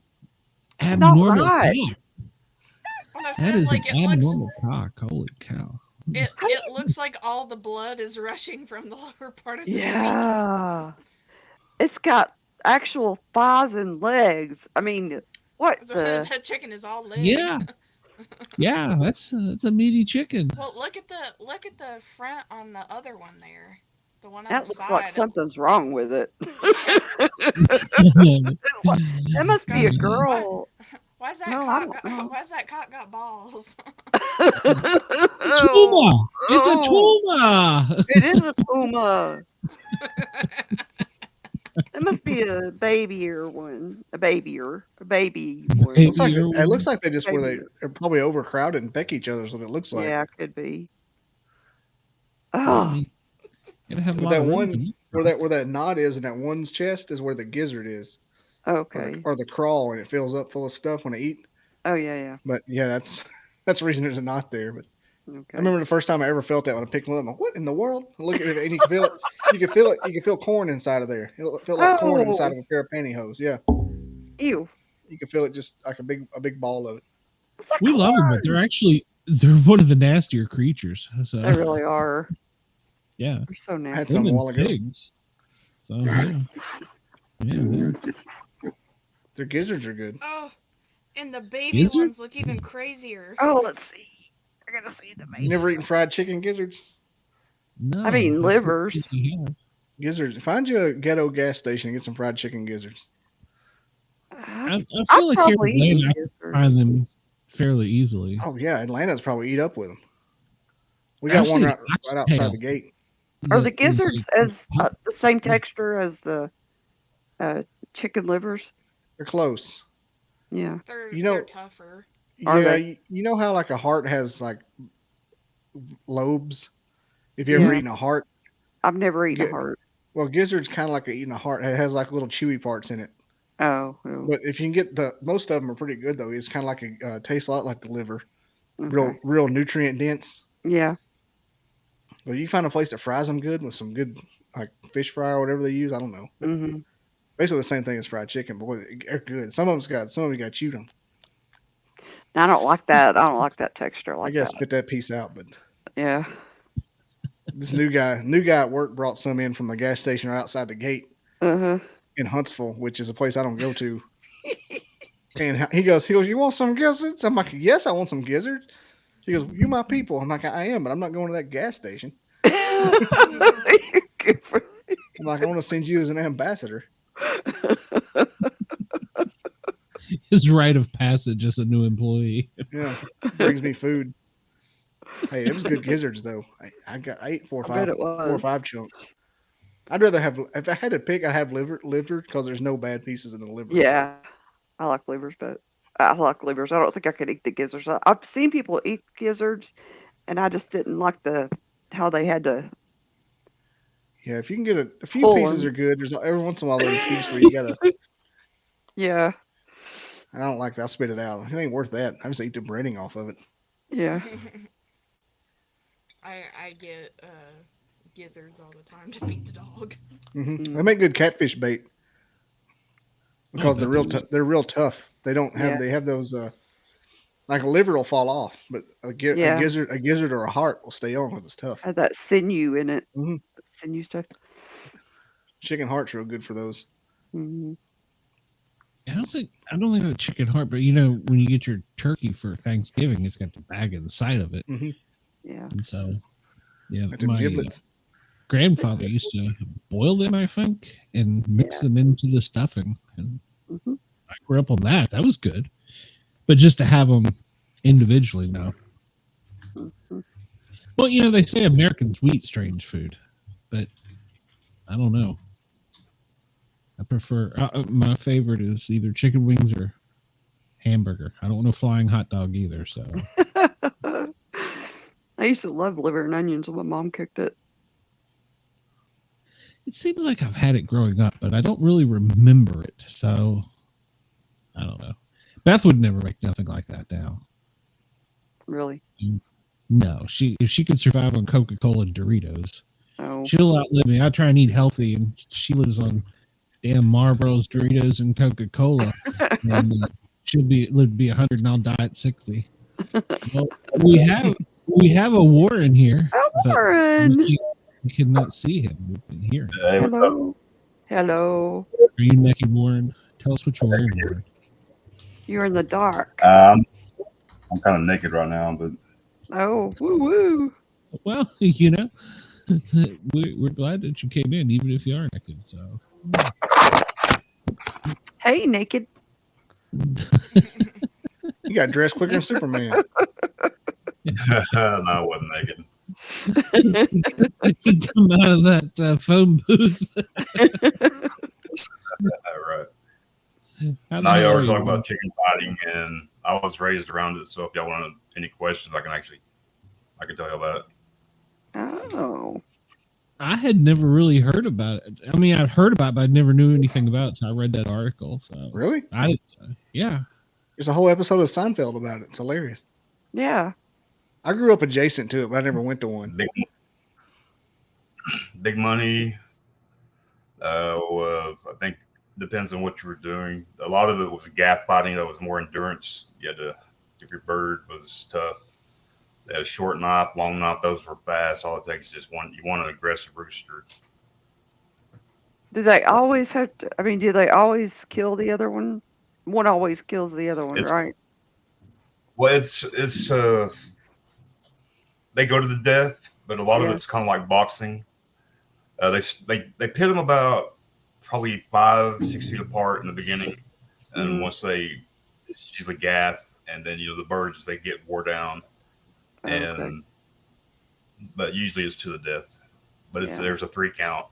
abnormal cock. That is like an abnormal cock. Holy cow. It looks like all the blood is rushing from the lower part of the Yeah. It's got actual thighs and legs. I mean, what so the? that chicken is all legs. Yeah. Yeah, that's a meaty chicken. Well, look at the front on the other one there. The one on That the looks side. like something's wrong with it. That must be a girl. Why's that cock got balls? It's a tumor. It's a tumor. It is a tumor. It must be a babyier one. A baby one. It looks like they just they're probably overcrowded and peck each other is what it looks like. Yeah, it could be. Oh. Gotta have a But lot that of one room. where that knot is in that one's chest is where the gizzard is. Okay. Or the crawl, and it fills up full of stuff when I eat. Oh yeah. But yeah, that's the reason there's a knot there. But okay. I remember the first time I ever felt that when I picked one up. I'm like, what in the world? I look at it and you can feel it. You can feel it. You can feel corn inside of there. It felt like corn inside of a pair of pantyhose. Yeah. Ew. You can feel it just like a big ball of it. We love them, but they're one of the nastier creatures. So. They really are. Yeah. They're so nasty. I had some a while ago. Pigs. So yeah. Their gizzards are good. Oh, and the baby ones look even crazier. Oh, let's see. We're gonna see the baby. You never eaten fried chicken gizzards? No. I mean livers. Gizzards. Find you a ghetto gas station and get some fried chicken gizzards. I feel like here in Atlanta, I can find them fairly easily. Oh yeah, Atlanta's probably eat up with them. We got one right outside the gate. Are the gizzards as the same texture as the chicken livers? They're close. Yeah. They're tougher. Yeah, you know how like a heart has like lobes? If you ever eaten a heart? I've never eaten a heart. Well, gizzard's kind of like eating a heart. It has like little chewy parts in it. Oh. But if you can get most of them are pretty good though. It's kind of like tastes a lot like the liver. Okay. Real nutrient dense. Yeah. Well, you find a place that fries them good with some good like fish fry or whatever they use. I don't know. Mm-hmm. Basically the same thing as fried chicken, but they're good. Some of you got to chew them. I don't like that. I don't like that texture. I guess spit that piece out, but yeah. This new guy at work brought some in from the gas station right outside the gate in Huntsville, which is a place I don't go to. And he goes, you want some gizzards? I'm like, yes, I want some gizzards. He goes, you my people. I'm like, I am, but I'm not going to that gas station. I'm like, I want to send you as an ambassador. His rite of passage as a new employee. Yeah, brings me food. Hey, it was good gizzards though. I ate 4 or 5 chunks. I'd rather have, if I had to pick, I'd have liver because there's no bad pieces in the liver. Yeah, I like livers, but I like livers. I don't think I could eat the gizzards. I've seen people eat gizzards, and I just didn't like how they had to. Yeah, if you can get a few pieces are good. There's every once in a while there's a piece where you gotta. Yeah. I don't like that. I'll spit it out. It ain't worth that. I just eat the breading off of it. Yeah. I get gizzards all the time to feed the dog. Mm-hmm. They make good catfish bait because they're real tough. They don't have they have those like a liver will fall off, but a gizzard or a heart will stay on because it's tough. Has that sinew in it. Mm-hmm. Sinew stuff. Chicken heart's real good for those. Mm-hmm. I don't think a chicken heart, but you know, when you get your turkey for Thanksgiving, it's got the bag in the side of it. Mm-hmm. Yeah. And so, yeah, Like the my giblets. grandfather used to boil them, I think, and mix them into the stuffing. And I grew up on that. That was good. But just to have them individually, no. Well, you know, they say Americans eat strange food, but I don't know. I prefer, my favorite is either chicken wings or hamburger. I don't want a flying hot dog either. So I used to love liver and onions when my mom cooked it. it seems like I've had it growing up, but I don't really remember it. So I don't know. Beth would never make nothing like that now. Really? No, if she could survive on Coca-Cola and Doritos, Oh. she'll outlive me. I try and eat healthy, and she lives on damn Marlboros, Doritos, and Coca-Cola. And she'll live to be 100, and I'll die at 60. Well, we have a Warren here. Warren! We cannot see him. We can hear him. Hello. Hello. Are you naked, Warren? Tell us what you're wearing, Warren. You're in the dark. I'm kind of naked right now, but Oh, woo woo. Well, you know, we're glad that you came in, even if you are naked. So, hey, naked. You got dressed quicker than Superman. no, I wasn't naked. You come out of that phone booth. Right. How Now the hell y'all are were you? talking about chicken fighting, and I was raised around it. So if y'all want any questions, I can tell you about it. Oh. I had never really heard about it. I mean, I'd heard about it, but I never knew anything about it. So I read that article. So Really? Yeah. There's a whole episode of Seinfeld about it. It's hilarious. Yeah. I grew up adjacent to it, but I never went to one. Big money. I think depends on what you were doing. A lot of it was gaff fighting. That was more endurance. You had to, if your bird was tough. They had a short knife, long knife. Those were fast. All it takes is just one. You want an aggressive rooster. Do they always have to? I mean, do they always kill the other one? One always kills the other one, right? Well, it's they go to the death, but a lot of it's kind of like boxing. They pit them about probably 5-6 feet apart in the beginning, and once it's usually gaff, and then the birds they get wore down, but usually it's to the death. But there's a 3 count.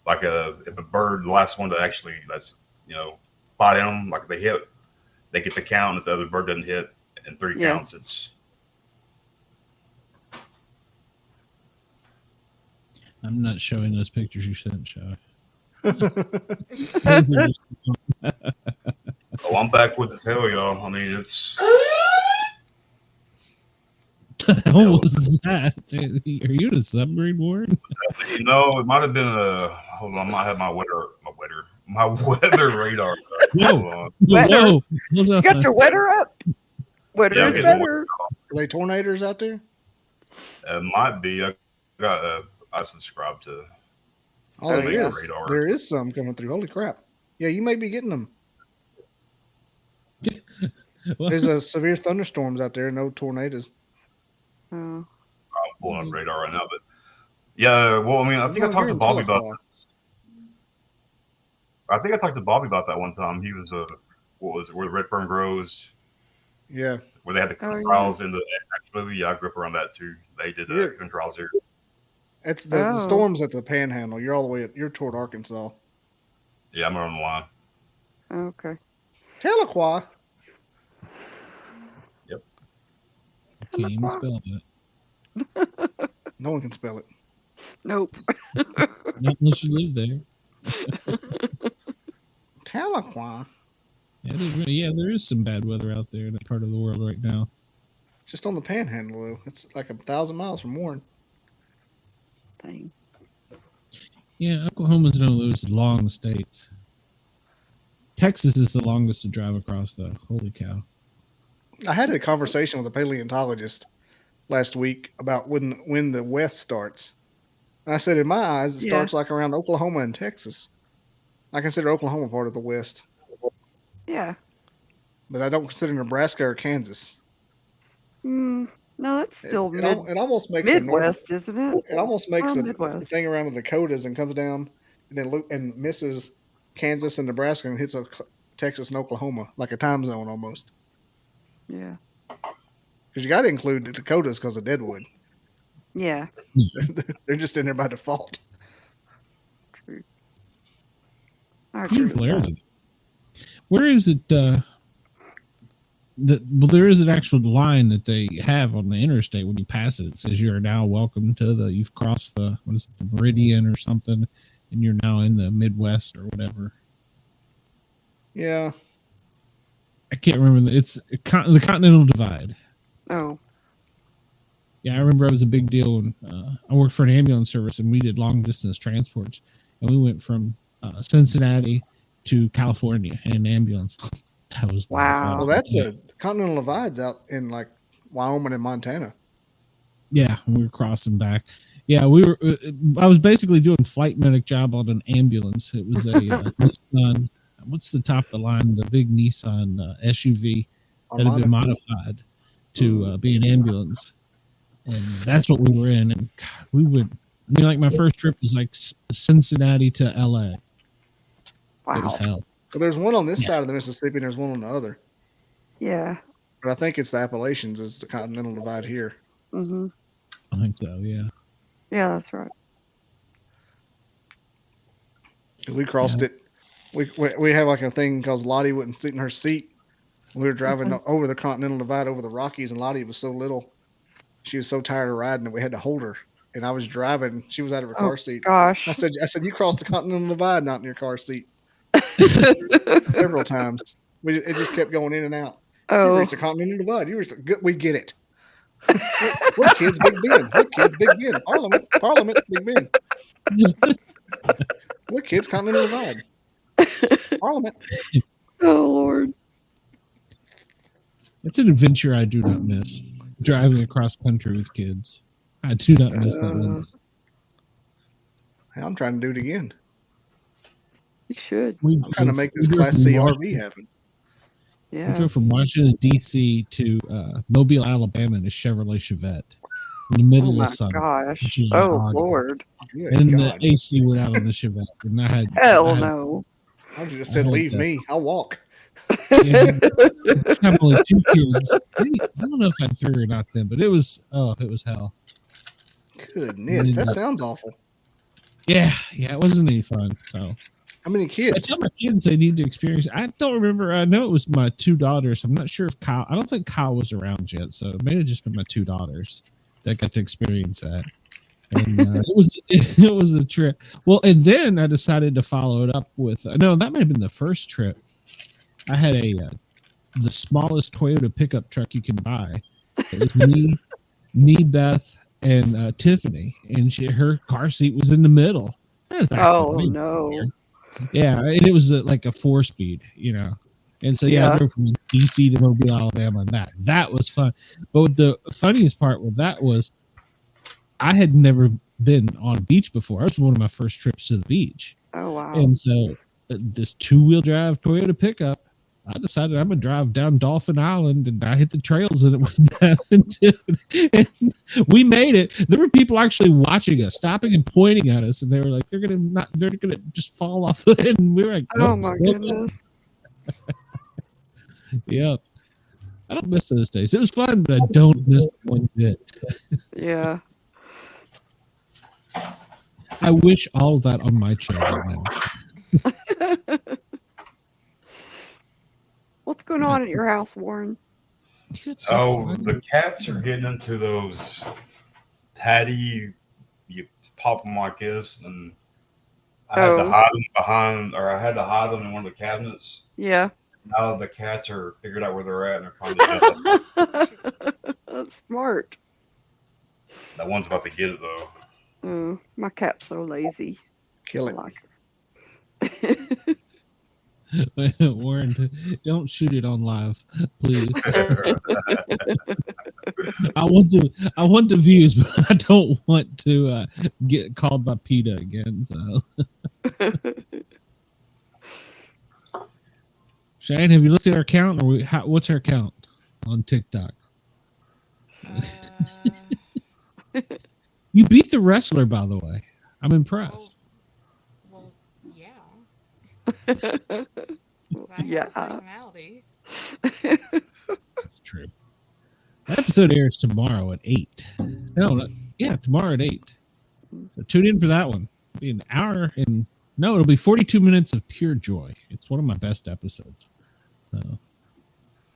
Like if a bird, the last one to actually fight them, like if they hit, they get the count, and if the other bird doesn't hit in 3 counts, it's. I'm not showing those pictures you sent, Chey. Oh, I'm backwoods as hell, y'all. I mean, it's. What was that? Are you in a submarine, Warren? It might have been hold on, I might have my weather radar. Whoa. Whoa. You got your weather up? Weather is better. Are they tornadoes out there? It might be. I subscribe to. Oh, radar. There is some coming through. Holy crap. Yeah, you may be getting them. There's a severe thunderstorms out there, no tornadoes. Oh. I'm pulling up radar right now, but yeah, well, I mean, I think I talked to Bobby about that. I think I talked to Bobby about that one time. He was where the red fern grows. Yeah. Where they had the coon trials in the movie. Yeah, I grew up around that too. They did coon trials here. It's the storms at the Panhandle. You're all the way you're toward Arkansas. Yeah, I'm on the line. Okay. Tahlequah. Yep. I can't even spell that. No one can spell it. Nope. Not unless you live there. Tahlequah. Yeah, there is some bad weather out there in that part of the world right now. Just on the Panhandle, though. It's like 1,000 miles from Warren. Dang. Yeah, Oklahoma's one of those long states. Texas is the longest to drive across, though. Holy cow. I had a conversation with a paleontologist last week about when the West starts. And I said, in my eyes, it starts like around Oklahoma and Texas. I consider Oklahoma part of the West. Yeah. But I don't consider Nebraska or Kansas. No, that's still it almost makes Midwest, isn't it? It almost makes a Midwest. thing around the Dakotas and comes down and then misses Kansas and Nebraska and hits Texas and Oklahoma, like a time zone almost. Yeah. Because you got to include the Dakotas because of Deadwood. Yeah. They're just in there by default. True. I agree with that. Where is it? There is an actual line that they have on the interstate when you pass it. It says you are now welcome to you've crossed the meridian or something, and you're now in the Midwest or whatever. Yeah. I can't remember. It's the Continental Divide. Oh. Yeah, I remember it was a big deal when I worked for an ambulance service and we did long distance transports, and we went from Cincinnati to California in an ambulance. That was wow. Well, that's a Continental Divide's out in like Wyoming and Montana. Yeah, we were crossing back. Yeah, we were. I was basically doing flight medic job on an ambulance. It was a Nissan. What's the top of the line? The big Nissan SUV that had been modified to be an ambulance, and that's what we were in. And God, we would. I mean, like my first trip was like Cincinnati to LA. Wow. It was hell. Well, there's one on this side of the Mississippi and there's one on the other. Yeah. But I think it's the Appalachians is the Continental Divide here. Mm-hmm. I think so, yeah. Yeah, that's right. We crossed it. We have like a thing because Lottie wouldn't sit in her seat. We were driving over the Continental Divide over the Rockies, and Lottie was so little. She was so tired of riding that we had to hold her. And I was driving. She was out of her car seat. Gosh. I said, you crossed the Continental Divide, not in your car seat. Several times. It just kept going in and out. Oh. You reached the Continental Divide. We get it. What kids, Big Ben? What kids, Big Ben? Parliament, Big Ben. What kids, Continental Divide? Parliament. Oh, Lord. It's an adventure I do not miss. Driving across country with kids. I do not miss that one. I'm trying to do it again. You should. I'm trying to make this Class C RV happen. Yeah. We drove from Washington, D.C. to Mobile, Alabama in a Chevrolet Chevette in the middle of the summer. Gosh. Oh, Lord. And the AC went out on the Chevette. And no. I just said, leave me. I'll walk. Yeah, I have only 2 kids. I don't know if I threw or not then, but it was hell. Goodness, that sounds awful. Yeah, it wasn't any fun. So, how many kids? I tell my kids they need to experience. I don't remember. I know it was my 2 daughters. I'm not sure if Kyle. I don't think Kyle was around yet, so it may have just been my 2 daughters that got to experience that. And it was a trip. Well, and then I decided to follow it up with no. That might have been the first trip. I had the smallest Toyota pickup truck you can buy. It was me, Beth, and Tiffany, and her car seat was in the middle. Oh no! Yeah, and it was like a 4-speed, And so I drove from DC to Mobile, Alabama, and that was fun. But the funniest part with that was, I had never been on a beach before. It was one of my first trips to the beach. Oh wow! And so this 2-wheel drive Toyota pickup, I decided I'm gonna drive down Dolphin Island, and I hit the trails and it was nothing to it. And we made it. There were people actually watching us, stopping and pointing at us, and they were like, "They're gonna just fall off." And we were like, "Oh my goodness!" Yep. I don't miss those days. It was fun, but I don't miss one bit. Yeah. I wish all of that on my children now. What's going on at your house, Warren? The cats are getting into those patty. You pop them like this, and I had to hide them in one of the cabinets. Yeah. Now the cats are figured out where they're at and they're trying to get them. That's smart. That one's about to get it though. My cat's so lazy. Kill it. Warren, don't shoot it on live, please. I want the views, but I don't want to get called by PETA again. So, Cheyenne, have you looked at our count, or what's our count on TikTok? You beat the wrestler, by the way. I'm impressed. Well, yeah. Yeah. Personality. That's true. That episode airs tomorrow at 8. Tomorrow at 8. So tune in for that one. It'll be an hour and it'll be 42 minutes of pure joy. It's one of my best episodes. So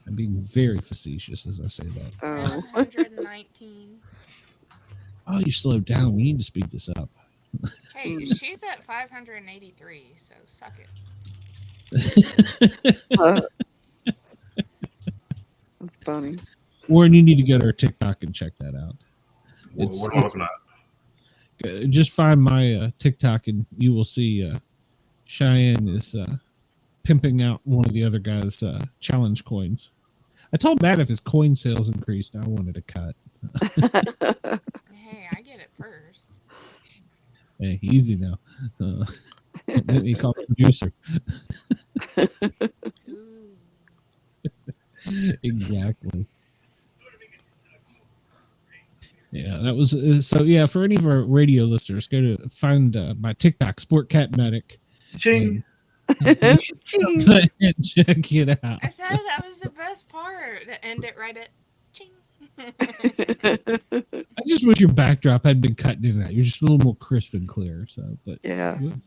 I'm being very facetious as I say that. 119. Oh, you slowed down. We need to speed this up. Hey, she's at 583, so suck it. That's funny. Warren, you need to go to our TikTok and check that out. What am I looking at? Just find my TikTok and you will see Cheyenne is pimping out one of the other guys' challenge coins. I told Matt if his coin sales increased, I wanted a cut. Hey, I get it first. Hey, easy now. Don't let me call the producer. Exactly. Yeah, that was so. Yeah, for any of our radio listeners, go to find my TikTok, Sportcat Medic. Ching. And check it out. I said that was the best part. End it right at ching. I just wish your backdrop had been cut into that. You're just a little more crisp and clear. So, but yeah. Well,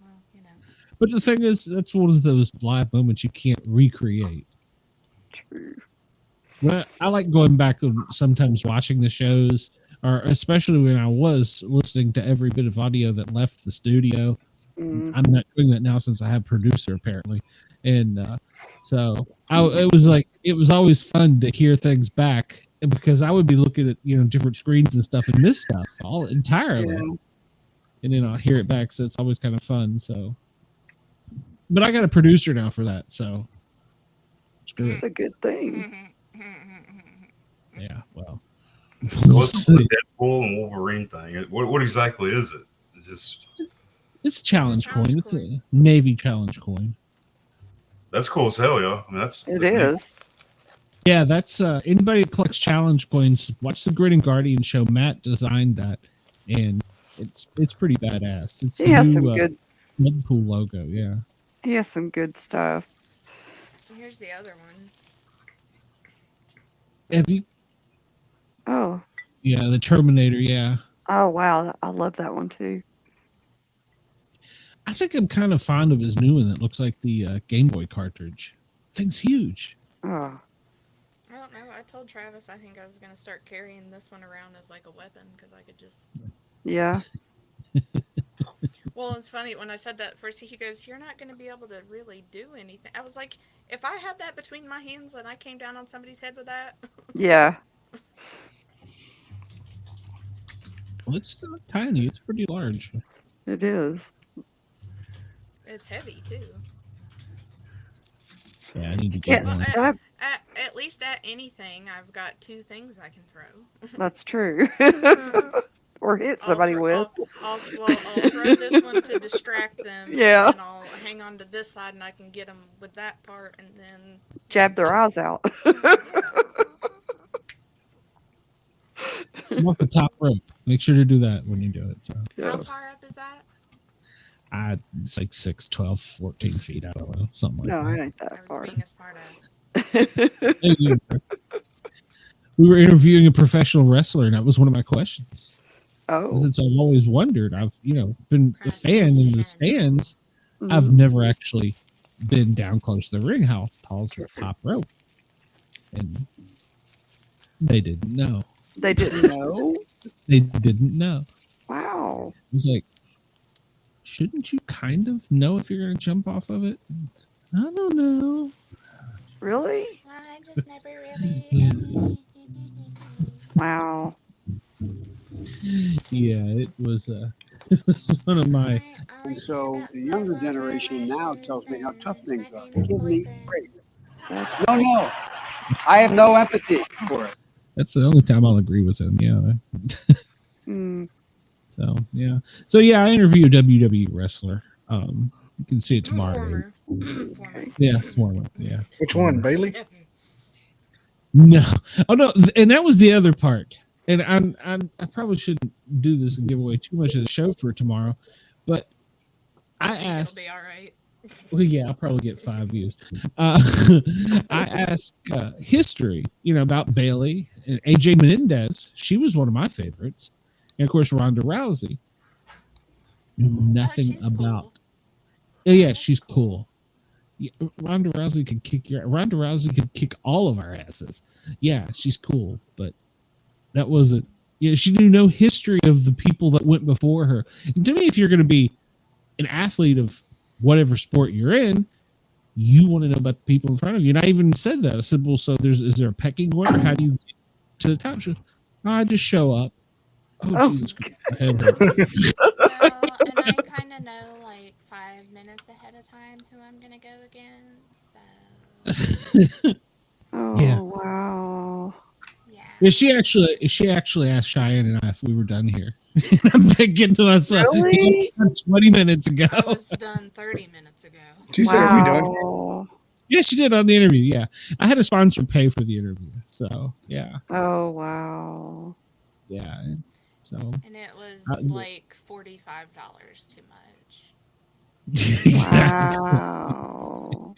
But the thing is, that's one of those live moments you can't recreate. True. Well, I like going back and sometimes watching the shows, or especially when I was listening to every bit of audio that left the studio. I'm not doing that now since I have producer apparently, and so it was always fun to hear things back because I would be looking at different screens and stuff and miss stuff all entirely, and then I'll hear it back, so it's always kind of fun. So, but I got a producer now for that, so it's good. That's a good thing. Yeah, well. So what's the Deadpool and Wolverine thing? What exactly is it? It's a challenge coin. It's a Navy challenge coin. That's cool as hell, yeah. I mean, that's Neat. Yeah, that's anybody that collects challenge coins. Watch the Grid and Guardian show. Matt designed that, and it's pretty badass. It's He has some good Deadpool logo. Yeah, he has some good stuff. Here's the other one. have you? Oh. Yeah, the Terminator. Yeah. Oh wow, I love that one too. I think I'm kind of fond of his new one that looks like the Game Boy cartridge. Thing's huge. Oh. I don't know. I told Travis I think I was going to start carrying this one around as like a weapon because I could just... Yeah. Well, it's funny. When I said that first, he goes, "You're not going to be able to really do anything." I was like, if I had that between my hands and I came down on somebody's head with that... Yeah. Well, it's not tiny. It's pretty large. It is. It's heavy, too. Yeah, I need to get one. At least at anything, I've got two things I can throw. That's true. Or hit somebody with. I'll throw this one to distract them. Yeah. And I'll hang on to this side and I can get them with that part and then... Jab their eyes out. I'm off the top rope. Make sure to do that when you do it. So. How far up is that? It's like 6, 12, 14 feet. I don't know. Something like that. No, it ain't that I was far. being a smart ass. We were interviewing a professional wrestler, and that was one of my questions. Oh. Since I've always wondered, I've been a fan in the stands. I've never actually been down close to the ring. How tall is the top rope? And they didn't know. They didn't know? They didn't know. Wow. I was like, shouldn't you kind of know if you're going to jump off of it? I don't know. Really? I just never really... Wow. Yeah, it was It's one of my. And so the younger generation now tells me how tough things are. Give me a break. No. I have no empathy for it. That's the only time I'll agree with him. Yeah. So yeah. I interviewed a WWE wrestler. You can see it tomorrow. Yeah, former. Yeah. Which one, Bailey? No. Oh no, and that was the other part. And I probably shouldn't do this and give away too much of the show for tomorrow, but I asked. It'll be all right. Well, yeah, I'll probably get 5 views. I asked history, about Bailey and AJ Menendez. She was one of my favorites, and of course Ronda Rousey. Nothing about. Cool. Yeah, she's cool. Yeah, Ronda Rousey could kick all of our asses. Yeah, she's cool, but that wasn't. She knew no history of the people that went before her. And to me, if you're going to be an athlete of whatever sport you're in, you want to know about the people in front of you. And I even said that. I said, well, so is there a pecking order? How do you get to the top? I just show up. Oh. Jesus Christ. And I kind of know 5 minutes ahead of time who I'm going to go against. So. Oh, wow. Yeah, she actually asked Cheyenne and I if we were done here. I'm thinking to myself, really? 20 minutes ago. I was done 30 minutes ago. She said, "Are we done?" Yeah, she did on the interview. Yeah, I had a sponsor pay for the interview, so yeah. Oh wow. Yeah. So. And it was $45 too much. Wow.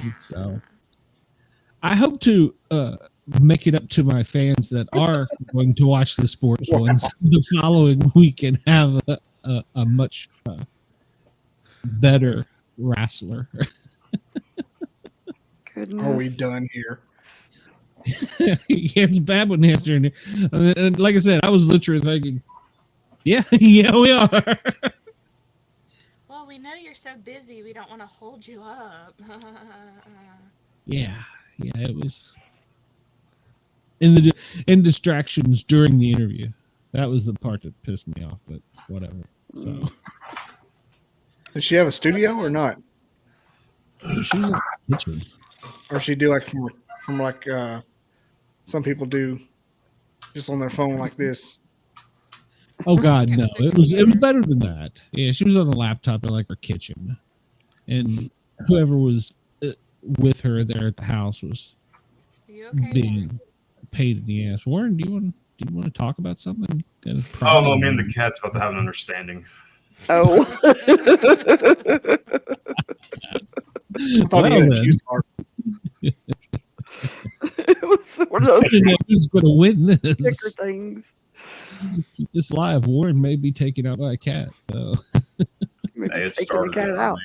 Yeah. So, I hope to make it up to my fans that are going to watch the sports ones the following week and have a much better wrestler. Goodness. Are we done here? It's bad when they after. And like I said, I was literally thinking, yeah, we are. Well, we know you're so busy. We don't want to hold you up. Yeah, it was. In distractions during the interview, that was the part that pissed me off. But whatever. So, does she have a studio or not? She's in the kitchen. Or she do from some people do, just on their phone like this. Oh God, no! It was better than that. Yeah, she was on the laptop in her kitchen, and whoever was with her there at the house was being paid in the ass. Warren, do you want to talk about something? Oh no, me and the cat's about to have an understanding. Oh. I thought he had a juice bar. It was one of those. I didn't know who's going to win this. Things. Keep this live. Warren may be taken out by a cat. So. Hey, it started the cat out.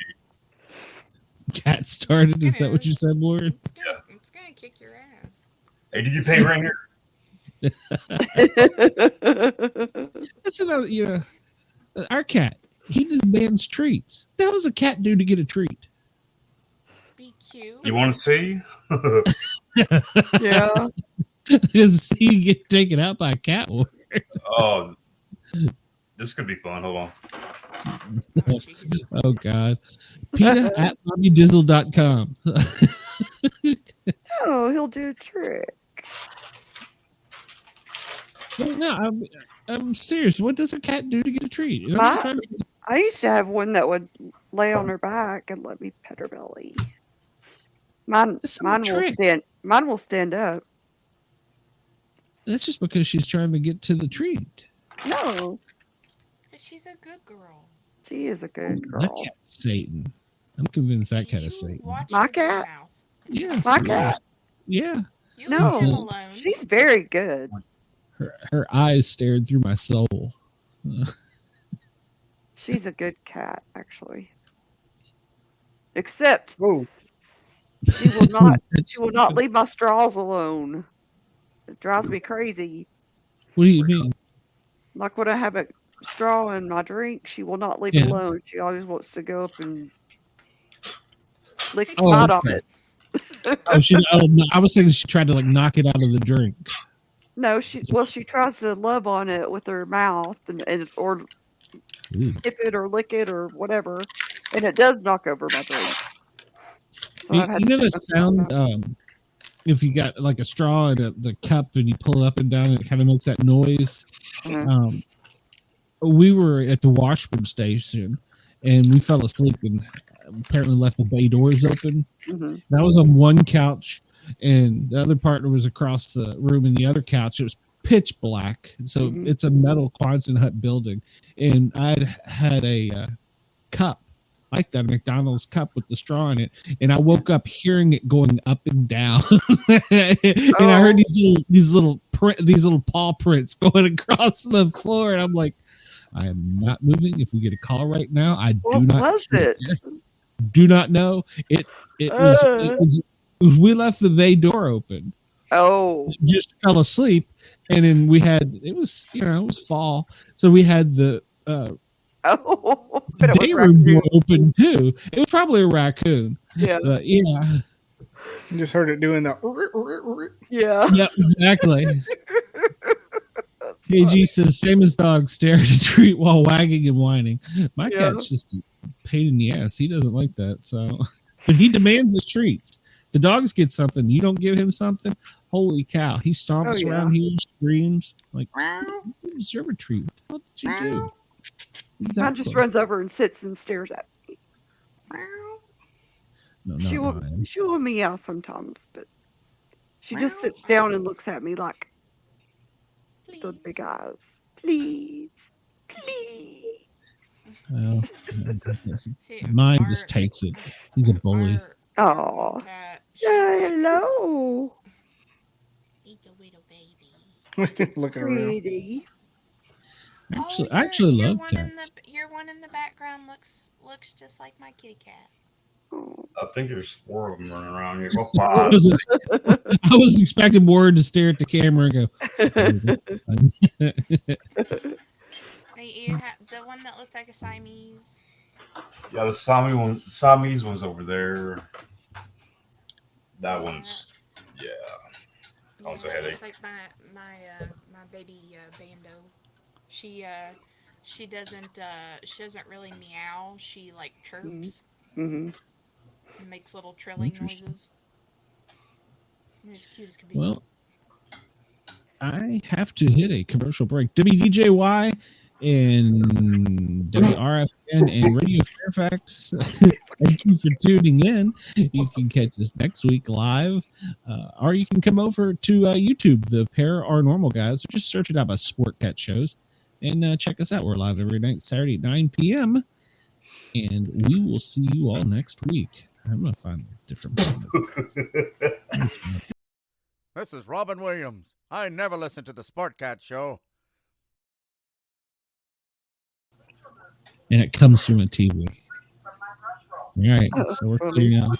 Cat started. Is that what you said, Warren? It's gonna kick your ass. Hey, did you pay rent here? That's another. Our cat. He just bans treats. What does a cat do to get a treat? Be cute. You want to see? Yeah. Because he get taken out by a cat. Oh, this could be fun. Hold on. Oh God. PETA at BobbyDizzle.com. Oh, he'll do a trick. No, I'm serious. What does a cat do to get a treat? I used to have one that would lay on her back and let me pet her belly. Mine will stand up. That's just because she's trying to get to the treat. No. She's a good girl. She is a good girl. That cat's Satan. I'm convinced that cat is Satan. My cat? Yes. My cat? Yeah. No. She's very good. Her eyes stared through my soul. She's a good cat, actually. Except she will not leave my straws alone. It drives me crazy. What do you mean? Like when I have a straw in my drink, she will not leave it alone. She always wants to go up and lick spot on it. I was thinking she tried to knock it out of the drink. No, she tries to love on it with her mouth and or tip it or lick it or whatever, and it does knock over my drink. So you know the sound if you got like a straw in the cup and you pull it up and down, it kind of makes that noise. Mm-hmm. We were at the washroom station and we fell asleep and apparently left the bay doors open. Mm-hmm. I was on one couch and the other partner was across the room in the other couch. It was pitch black. So it's a metal Quonset hut building. And I'd had a cup like that, a McDonald's cup with the straw in it. And I woke up hearing it going up and down. And I heard these little paw prints going across the floor. And I'm like, I am not moving. If we get a call right now, I do not know. It was we left the bay door open. Just fell asleep, and then it was fall, so we had the day room door open too. It was probably a raccoon. Yeah, but yeah. You just heard it doing that. Yeah. Yep, exactly. KG says, same as dogs stare at a treat while wagging and whining. My cat's just a pain in the ass. He doesn't like that. So, but he demands his treats. The dogs get something. You don't give him something. Holy cow. He stomps around here, screams like, you deserve a treat. What the hell did you do? Exactly. Mine just runs over and sits and stares at me. No, she will meow sometimes, but she just sits down and looks at me like the big eyes. Please. Well, mine just takes it. He's a bully. Oh. Hello. He's a little baby. Looking around. I actually love cats. Your one in the background looks just like my kitty cat. I think there's 4 of them running around here. Well, 5. I was expecting Warren to stare at the camera and go. You have the one that looks like a Siamese. Yeah, the Siamese one's over there. That one's that one's a headache. It's like my baby Bando. She doesn't really meow. She like chirps. Mm-hmm. And makes little trilling noises. And as cute as can be. Well, I have to hit a commercial break. WDJY and WRFN and Radio Fairfax. Thank you for tuning in. You can catch us next week live, or you can come over to YouTube. The pair are normal guys. So just search it out by Sportcats shows and check us out. We're live every night, Saturday at 9 p.m. And we will see you all next week. I'm going to find a different one. This is Robin Williams. I never listen to the Sportcats show. And it comes from a TV. All right, so we're clear now.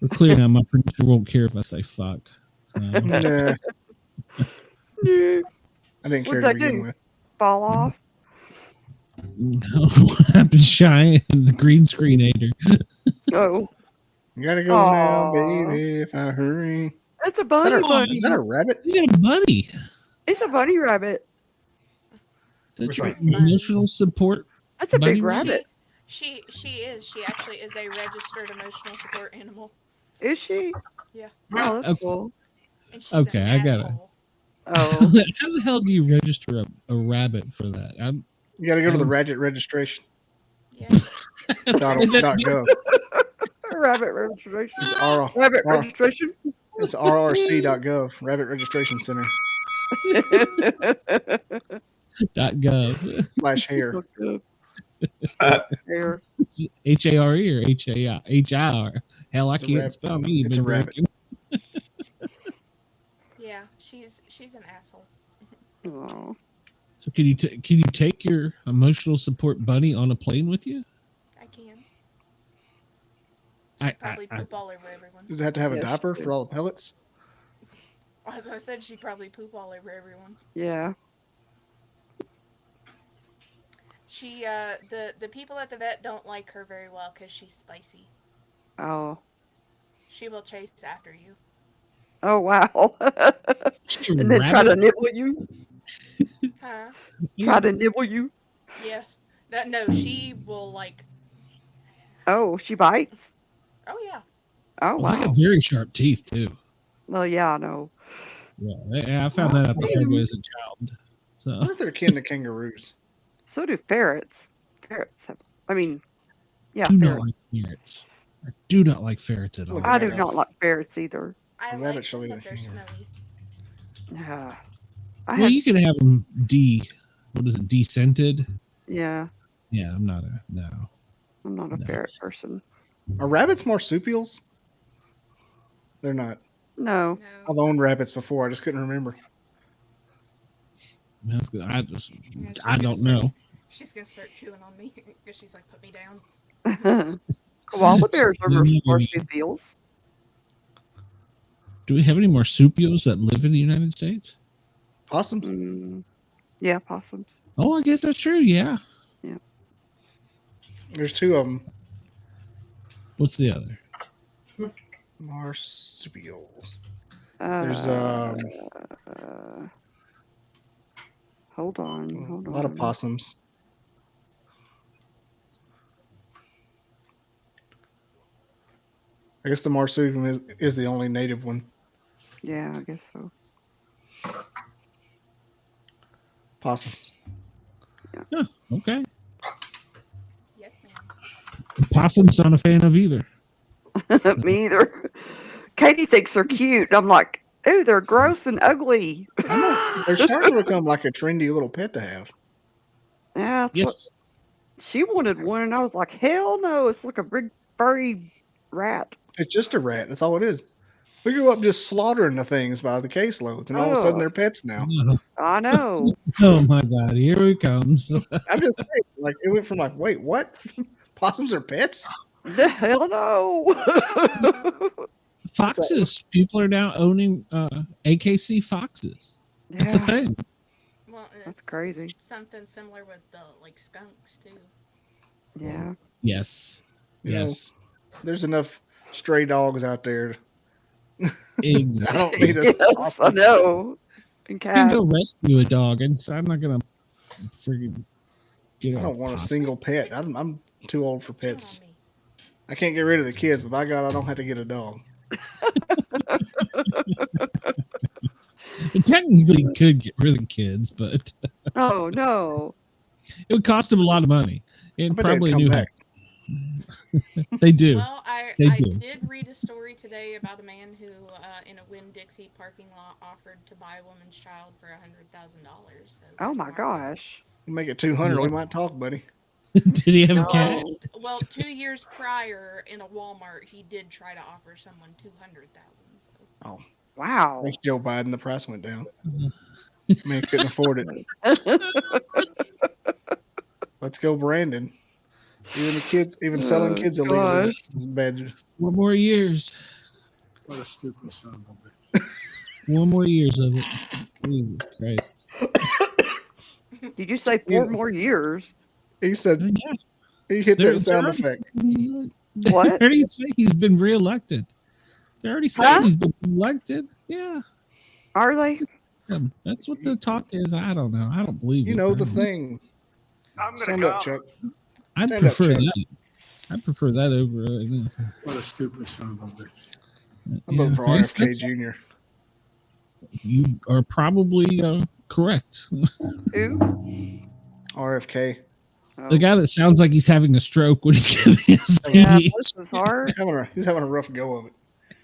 We're clear now. My producer won't care if I say fuck. So. Nah. I didn't care to begin with. Fall off. No, what happened, Chey? The green screenator. Oh. You gotta go now, baby, if I hurry. That's a bunny. Is that a rabbit? You got a bunny. It's a bunny rabbit. That's your emotional support. That's a big rabbit. She is. She actually is a registered emotional support animal. Is she? Yeah. Oh, that's cool. And she's okay, I got it. Oh. How the hell do you register a rabbit for that? You got to go to the rabbit registration. Yeah. .gov. Rabbit registration. It's rabbit registration. It's rrc.gov. Rabbit Registration Center. .gov /hair. Hair. HARE or HIR. Hell, I can't spell me. It's a rabbit. Yeah, she's an asshole. Oh. So can you take your emotional support bunny on a plane with you? I can. I probably poop all over everyone. Does it have to have a diaper for all the pellets? As I said, she'd probably poop all over everyone. Yeah. She the people at the vet don't like her very well because she's spicy. Oh. She will chase after you. Oh wow! And then try to nibble you. Huh? Try to nibble you. Yes. No, she will like. Oh, she bites. Oh yeah. Oh Well, they wow. got very sharp teeth too. Well, yeah, I know. Yeah, I found that out the hard way as a child. So I think they're akin to kangaroos. So do ferrets. Ferrets have. I mean, yeah, do not ferrets. like ferrets. I do not like ferrets at all. I do not like ferrets either. I rabbit like shall them, eat a but they're hanger. smelly. Yeah. Well, you can have them descented. Yeah. Yeah, I'm not a I'm not a ferret person. Are rabbits marsupials? They're not. No. I've owned rabbits before. I just couldn't remember. That's good. I Yeah, don't know. She's gonna start chewing on me because she's like, "Put me down." Koala bears are marsupials. Do we have any marsupials that live in the United States? Possums? Yeah, possums. Oh, I guess that's true. Yeah. Yeah. There's two of them. What's the other? Marsupials. There's hold on. A lot of possums. I guess the marsupial is the only native one. Yeah, I guess so. Possums. Yeah. Okay. Yes, ma'am. Possums not a fan of either. Me either. Katie thinks they're cute. I'm like, ooh, they're gross and ugly. I know. They're starting to become like a trendy little pet to have. Yeah. Yes. She wanted one, and I was like, hell no. It's like a big furry rat. It's just a rat. That's all it is. We grew up just slaughtering the things by the caseloads, and all of a sudden they're pets now. I know. Oh my God! Here he comes. I'm just saying, like it went from like, wait, what? Possums are pets? The hell no. Foxes. People are now owning AKC foxes. That's a thing. Well, that's crazy. Something similar with the like skunks too. Yeah. Yes. You Yes. know, there's enough stray dogs out there. Exactly. I don't need a Yes, I know. And You can cats. go rescue a dog, and so I'm not gonna freaking get. I don't want a single pet. I'm too old for pets. I can't get rid of the kids, but by God, I don't have to get a dog. Technically, you could get rid of kids, but Oh no. it would cost them a lot of money, and bet they'd probably a come new back. house. They do. Well, I They do. did read a story today about a man who, in a Winn-Dixie parking lot, offered to buy a woman's child for $100,000. So Oh my gosh. You make it 200, we might talk, buddy. Did he have a cat? Well, 2 years prior, in a Walmart, he did try to offer someone $200,000. So. Oh, wow. Thanks, Joe Biden. The price went down. Man couldn't afford it. Let's go, Brandon. Even the kids, even selling kids illegally is bad. 4 more years. What a stupid son of a bitch. 4 more years of it. Jesus Christ. Did you say 4 more years? He said Yeah. he hit They're- that sound they're effect. What? They already say he's been reelected. They're already saying Huh? he's been elected. Yeah. Are they? That's what the talk is. I don't know. I don't believe You it. know the thing. I'm gonna Stand go. up, Chuck. I Stand up, prefer Chuck. that. I prefer that over anything. What a stupid son of a bitch. I'm voting for Yes, RFK that's- Jr. You are probably correct. Who? RFK. The guy that sounds like he's having a stroke when he's giving his Yeah, speech. bless his heart. He's having a rough go of it.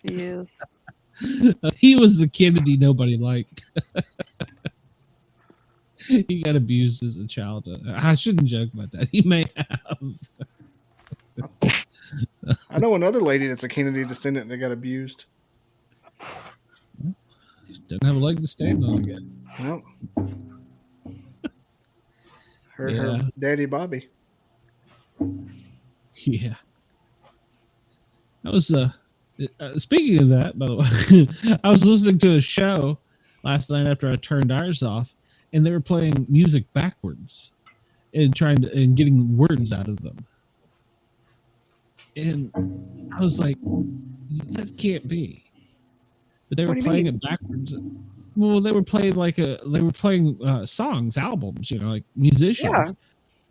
He is. He was the Kennedy nobody liked. He got abused as a child. I shouldn't joke about that. He may have. I know another lady that's a Kennedy descendant that got abused. Doesn't have a leg to stand on again. Well, her Yeah. daddy Bobby. Yeah. That was speaking of that, by the way, I was listening to a show last night after I turned ours off, and they were playing music backwards and getting words out of them. And I was like, that can't be. but they were playing it backwards. Well, they were playing songs, albums, like musicians. Yeah.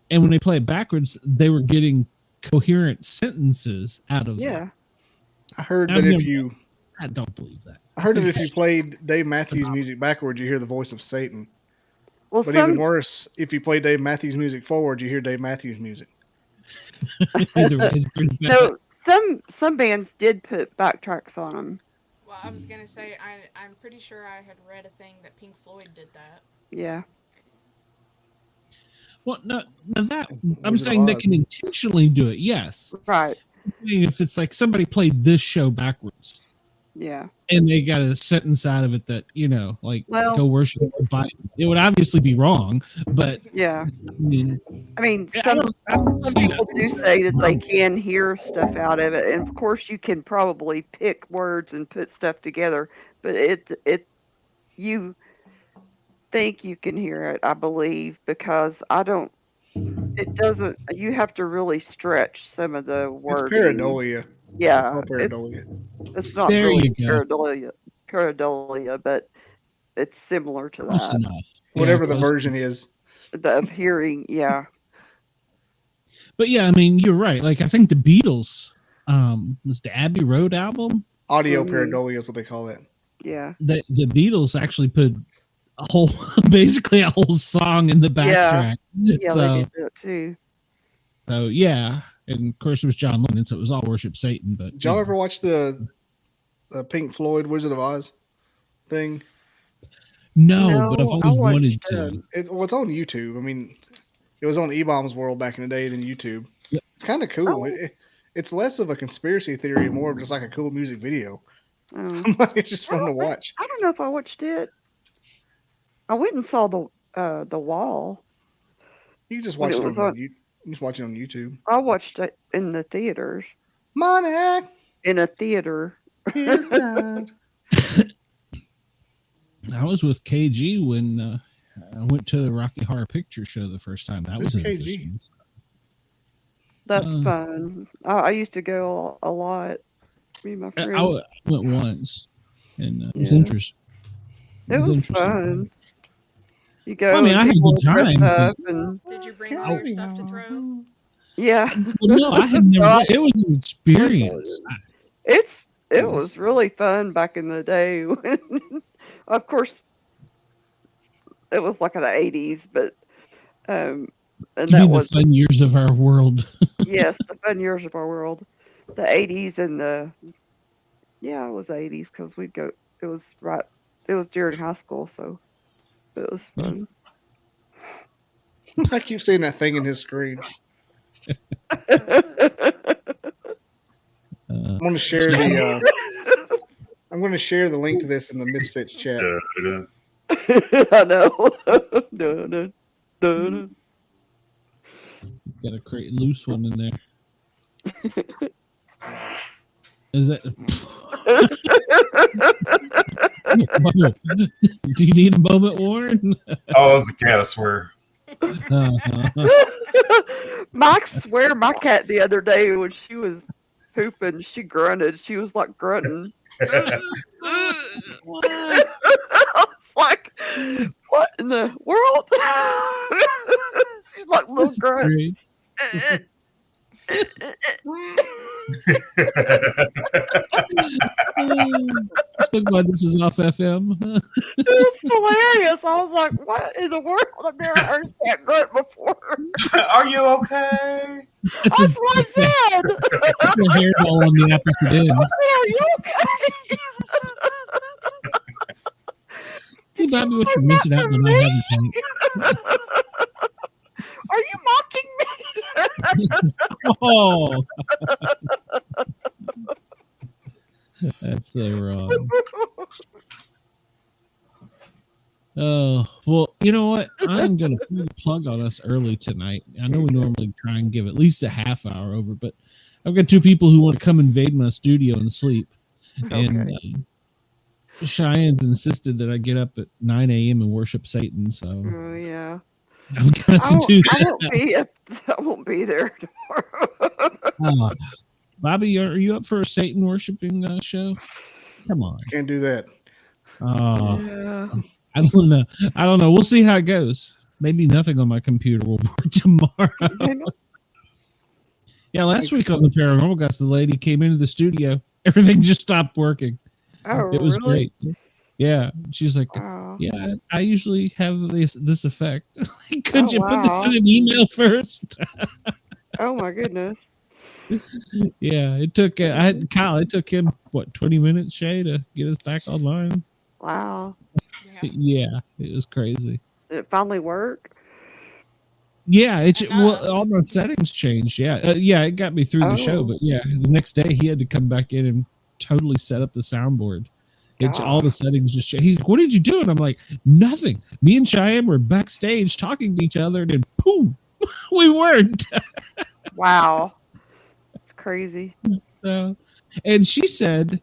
And when they play it backwards, they were getting coherent sentences out of Yeah. it. I heard that I don't believe that. I heard that if you played Dave Matthews music backwards, you hear the voice of Satan. Well, but even worse, if you play Dave Matthews music forward, you hear Dave Matthews music. No, some bands did put backtracks on them. Well, I was gonna say I'm pretty sure I had read a thing that Pink Floyd did that. Yeah. Well, no, that I'm saying they can intentionally do it. Yes. Right. If it's like somebody played this show backwards. Yeah. And they got a sentence out of it that, go worship Biden. It would obviously be wrong, but yeah. I mean some people do say that they can hear stuff out of it, and of course you can probably pick words and put stuff together, but you think you can hear it, I believe, because it doesn't, you have to really stretch some of the words. It's pareidolia. Yeah. It's all pareidolia. It's not there really pareidolia, but it's similar to close that. Enough. Whatever the version is. Of hearing, yeah. But yeah, I mean, you're right. Like, I think the Beatles, was the Abbey Road album? Audio pareidolia is what they call that. Yeah. The Beatles actually put basically a whole song in the backtrack. Yeah, they did that too. So yeah, and of course it was John Lennon, so it was all worship Satan. But did y'all ever watch the Pink Floyd Wizard of Oz thing? No, but I've always wanted to. It's on YouTube. I mean, it was on E-Bombs World back in the day than YouTube. Yep. It's kind of cool. Oh. It's less of a conspiracy theory, more of just like a cool music video. It's just fun to watch. I don't know if I watched it. I went and saw the Wall. You can just watch it on YouTube. I watched it in the theaters. Money in a theater. I was with KG when I went to the Rocky Horror Picture Show the first time. That was interesting. That's fun. I used to go a lot. Me and my friends. I went once, and it was interesting. It was fun. You go. I mean, I had a good time. Did you bring all your stuff to throw? Yeah. Well, no, I had never. It was an experience. It was really fun back in the day. Of course, it was like in the 80s, but and that was the fun years of our world. Yes, the fun years of our world. The 80s and it was the 80s because we'd go. It was during high school, so it was fun. I keep seeing that thing in his screen. I'm going to share I'm going to share the link to this in the Misfits chat. I know. No. Got to create a loose one in there. Is that? Do you need a moment, Warren? Oh, it was a cat, I swear. Mike swear my cat the other day when she was pooping, she grunted. She was like grunting. I was like, what in the world? She's like little grunt. So glad this is off FM. It was hilarious. I was like, what in the world? I've never heard that grunt before. Are you okay? That's what I said. It's a hairball on the opposite end. Are you okay? Hey, Bobby, what you're missing out on my having time. Are you mocking me? Oh. That's so wrong. Oh, well, you know what? I'm going to pull the plug on us early tonight. I know we normally try and give at least a half hour over, but I've got two people who want to come invade my studio and sleep. Okay. And Cheyenne's insisted that I get up at 9 a.m. and worship Satan. So, yeah. I've got to do that. I won't be there tomorrow. Bobby, are you up for a Satan worshiping show? Come on. Can't do that. Yeah. I don't know. We'll see how it goes. Maybe nothing on my computer will work tomorrow. Yeah, last week on the Paranormal Guys, the lady came into the studio. Everything just stopped working. Oh, it was really? great. Yeah, she's like, Wow. yeah, I usually have this effect. Could you put this wow. in an email first? Oh my goodness. Yeah, it took Kyle. It took him what 20 minutes, Chey, to get us back online. Wow. Yeah, it was crazy. Did it finally work? Yeah, all my settings changed. Yeah, it got me through the show, but yeah, the next day he had to come back in and totally set up the soundboard. It's all the settings just changed. He's like, "What did you do?" And I'm like, "Nothing." Me and Cheyenne were backstage talking to each other, and then boom, we weren't. Wow, it's crazy. And she said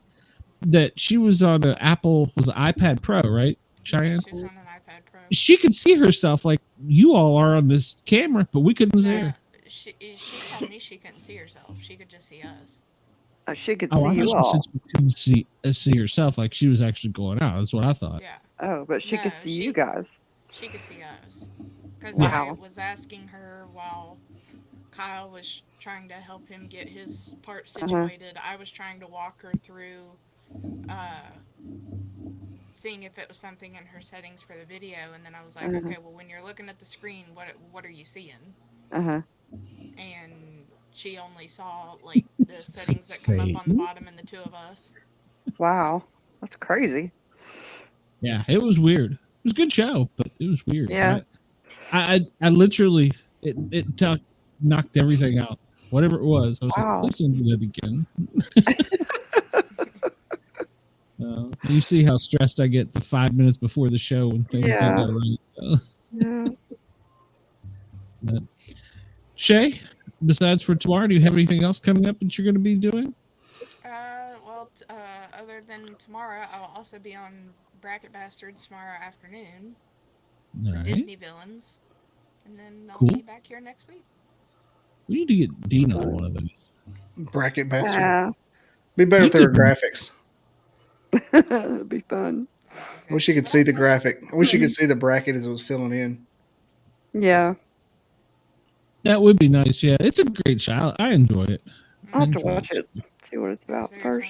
that she was on an iPad Pro, right, Cheyenne? She was on an iPad Pro. She could see herself like you all are on this camera, but we couldn't see her. She told me she couldn't see herself. She could just see us. She could I see you thought all. she said she couldn't see herself, like she was actually going out. That's what I thought. Yeah. Oh, but she could see you guys. She could see us. Because Wow. I was asking her while Kyle was trying to help him get his part situated. I was trying to walk her through seeing if it was something in her settings for the video, and then I was like, okay, well, when you're looking at the screen, what are you seeing? And she only saw like the settings that come up on the bottom and the two of us. Wow, that's crazy. Yeah, it was weird. It was a good show, but it was weird. Yeah. I literally it knocked everything out. Whatever it was, I was like, please don't do that again. You see how stressed I get the 5 minutes before the show when things don't go right. So. Yeah. Chey, besides for tomorrow, do you have anything else coming up that you're going to be doing? Other than tomorrow, I'll also be on Bracket Bastards tomorrow afternoon. All right. Disney Villains. And then I'll be back here next week. We need to get Dean on one of those. Bracket Bastards. Be better if there were graphics. That'd be fun. I wish you could see the graphic. I wish you could see the bracket as it was filling in. Yeah. That would be nice. Yeah, it's a great show. I enjoy it. I'll have to watch it. See what it's about first.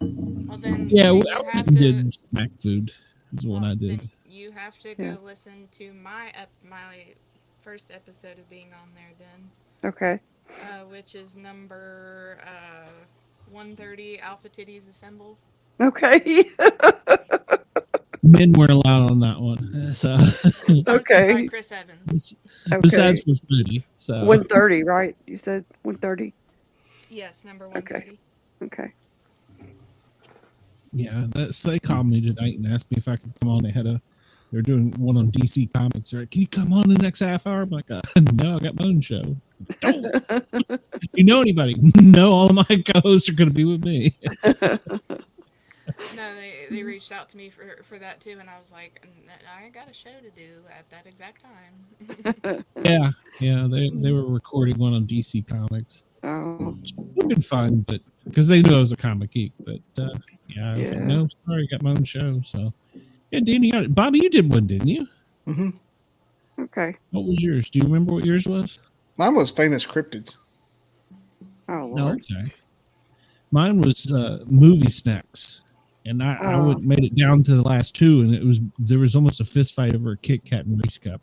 Well, then, yeah, then I went and did snack food. Is what I did. You have to go listen to my first episode of being on there then. Okay. Which is number 130, Alpha Titties Assemble. Okay. Men weren't allowed on that one. So okay. By Chris Evans. Besides for Foodie. So 130, right? You said 130? Yes, number 130. Okay. Yeah, they called me tonight and asked me if I could come on. They're doing one on DC Comics. Right? Can you come on the next half hour? I'm like, no, I got my own show. You know anybody? No, all of my co-hosts are going to be with me. No, they reached out to me for that too, and I was like, I got a show to do at that exact time. Yeah, they were recording one on DC Comics. Oh, it would have been fun, but because they knew I was a comic geek. But I was like, no, sorry, I got my own show. So yeah, Danny, Bobby, you did one, didn't you? Mm-hmm. Okay. What was yours? Do you remember what yours was? Mine was Famous Cryptids. Oh, no, okay. Mine was movie snacks. And I made it down to the last two, and there was almost a fist fight over a Kit Kat and Reese cup.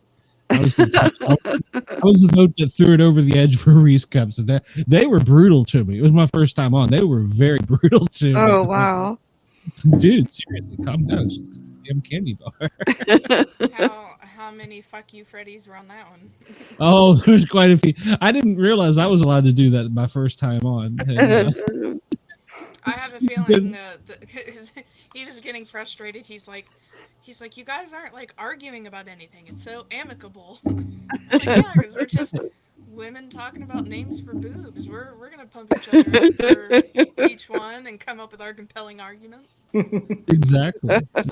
I was the vote that threw it over the edge for Reese cups, and they were brutal to me. It was my first time on. They were very brutal to me. Oh wow, dude, seriously, calm down. It's just a damn candy bar. How many fuck you Freddies were on that one? Oh, there was quite a few. I didn't realize I was allowed to do that my first time on. And, I have a feeling he was getting frustrated. He's like, you guys aren't like arguing about anything. It's so amicable. Like, yeah, because we're just women talking about names for boobs. We're gonna pump each other up for each one and come up with our compelling arguments. Exactly. There's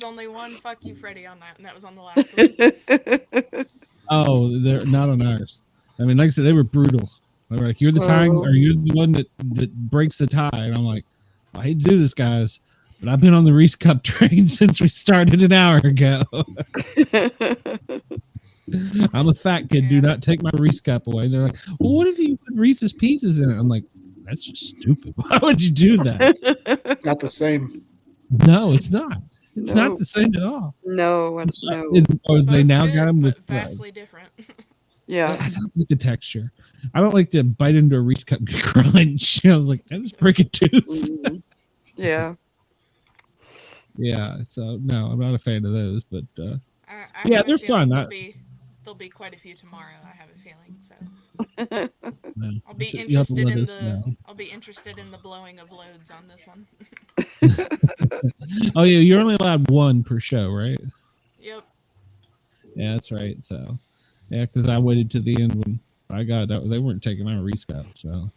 only one fuck you Freddy on that, and that was on the last one. Oh, they're not on ours. I mean, like I said, they were brutal. They were like, you're the tying, or you're the one that breaks the tie. And I'm like, I hate to do this, guys, but I've been on the Reese Cup train since we started an hour ago. I'm a fat kid. Do not take my Reese Cup away. They're like, well, what if you put Reese's Pieces in it? I'm like, that's just stupid. Why would you do that? Not the same. No, it's not. It's not the same at all. No, no. Or they now got them with vastly different. Yeah, I don't like the texture. I don't like to bite into a Reese Cup and crunch. I was like, I just break a tooth. Mm-hmm. Yeah. Yeah. So no, I'm not a fan of those, but yeah, they're fun. There'll be quite a few tomorrow. I have a feeling. So no, I'll be you have to interested let in us know. I'll be interested in the blowing of loads on this one. Oh yeah, you're only allowed one per show, right? Yep. Yeah, that's right. So yeah, because I waited to the end when I got that they weren't taking my Reese Cup. So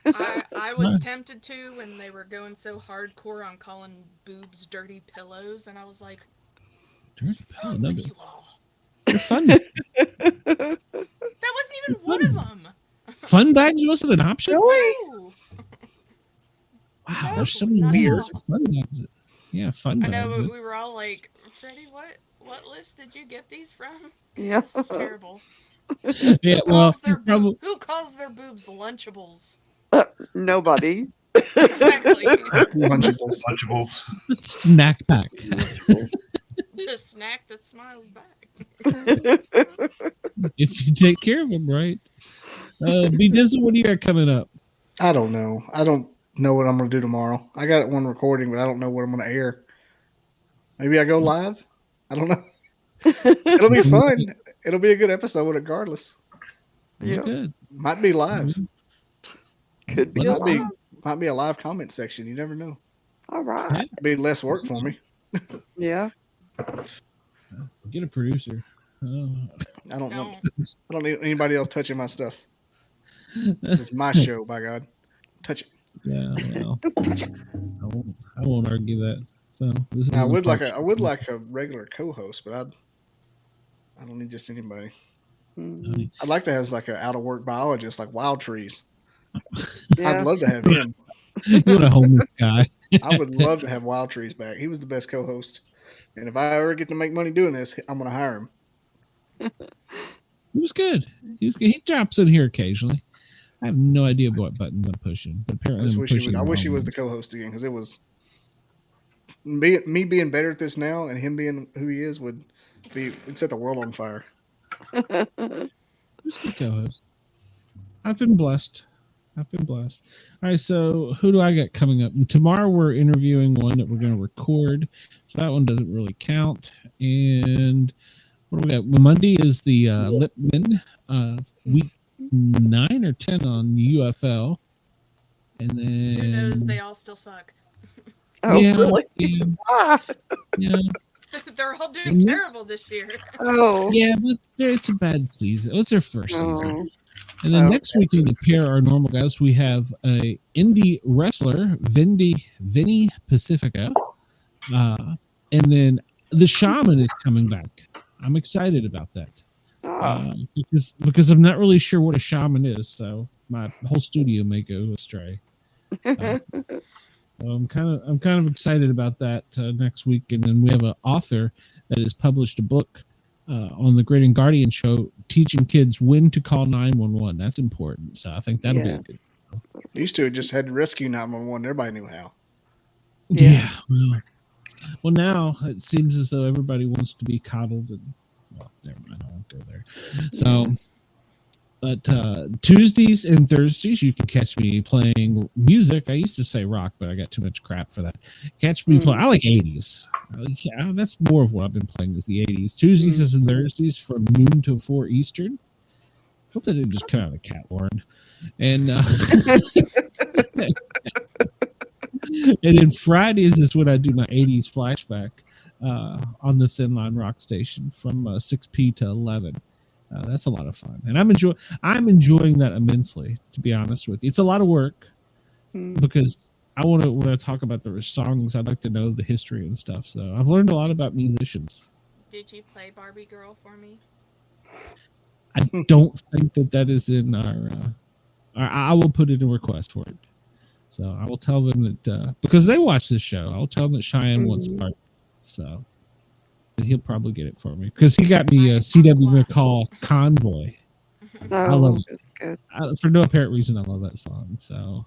I was tempted to when they were going so hardcore on calling boobs dirty pillows, and I was like, dirty pillow, no, you all? They're fun. That wasn't even one of them. Fun bags wasn't an option. No. Wow, there's so many weird fun bags. Yeah, fun bags. I know, but we were all like, Freddie, what list did you get these from? Yeah. This is terrible. Yeah, well, who calls their boobs Lunchables? Nobody. Exactly. Lunchables. Snack pack. The snack that smiles back. If you take care of them right. B Dizzle, what do you got coming up? I don't know. I don't know what I'm going to do tomorrow. I got one recording, but I don't know what I'm going to air. Maybe I go live. I don't know. It'll be fun. It'll be a good episode regardless. Yeah. Good. Might be live. Could be live. Might be a live comment section. You never know. All right. It'd be less work for me. Yeah. Get a producer. I don't know. I don't need anybody else touching my stuff. This is my show, by God. Touch it. Yeah, well, I won't argue that. So I would like a regular co-host, but I don't need just anybody. Mm-hmm. I'd like to have like an out of work biologist, like Wild Trees. Yeah. I'd love to have him. You're a homeless guy. I would love to have Wild Trees back. He was the best co-host, and if I ever get to make money doing this, I'm going to hire him. He was good. He drops in here occasionally. I have no idea what buttons I'm pushing, but apparently I wish he was the co-host again, because it was me being better at this now and him being who he is would set the world on fire. Who's good co-host? I've been blessed. All right, so who do I got coming up? And tomorrow we're interviewing one that we're going to record, so that one doesn't really count. And what do we got? Well, Monday is the Lipman week 9 or 10 on UFL, and then who knows? They all still suck. Oh, yeah, really? Yeah. They're all doing terrible this year. Oh, yeah, it's a bad season. It's their first season. And then next week, to pair our normal guys, we have a indie wrestler, Vinny Pacifica, and then the Shaman is coming back. I'm excited about that because I'm not really sure what a shaman is, so my whole studio may go astray. So I'm kind of excited about that next week, and then we have an author that has published a book on the Great and Guardian show, teaching kids when to call 911. That's important. So I think that'll be a good. Used to just had to rescue 911. Everybody knew how. Yeah. Well, now it seems as though everybody wants to be coddled, and never mind. I won't go there. So. But Tuesdays and Thursdays, you can catch me playing music. I used to say rock, but I got too much crap for that. Catch me playing. I like 80s. That's more of what I've been playing is the 80s. Tuesdays and Thursdays from noon to 4 Eastern. Hope that didn't just come out of the cat, Lauren. And and then Fridays is when I do my 80s flashback on the Thin Line Rock Station from 6 p to 11. That's a lot of fun, and I'm enjoying that immensely. To be honest with you, it's a lot of work because when I talk about the songs, I'd like to know the history and stuff. So I've learned a lot about musicians. Did you play Barbie Girl for me? I don't think that is in our. I will put in a request for it. So I will tell them that because they watch this show, I'll tell them that Cheyenne wants part. So he'll probably get it for me because he got me a C.W. McCall Convoy. I love it. Good. For no apparent reason, I love that song. So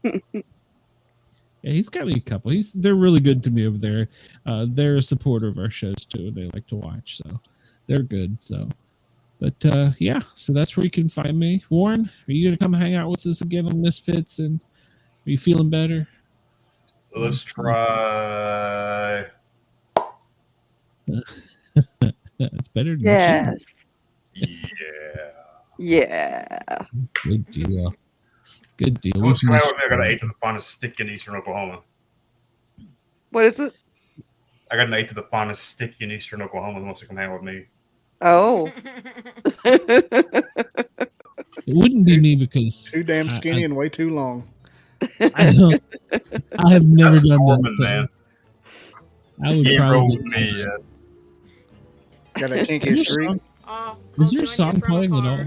yeah, he's got me a couple. They're really good to me over there. They're a supporter of our shows too. They like to watch, so they're good. So. But yeah, so that's where you can find me. Warren, are you gonna come hang out with us again on Misfits? And are you feeling better? Let's try. That's better than yes. Yeah. Good deal. Good deal. What's going on? I got an 8 to the finest stick in Eastern Oklahoma. What is it? I got an 8 to the finest stick in Eastern Oklahoma. Who wants to come hang with me? Oh. It wouldn't be me because too damn skinny and way too long. I have never That's done Corbin, that. So man. I would roll probably with me yet. Got a kinky streak. Is there a song playing at all?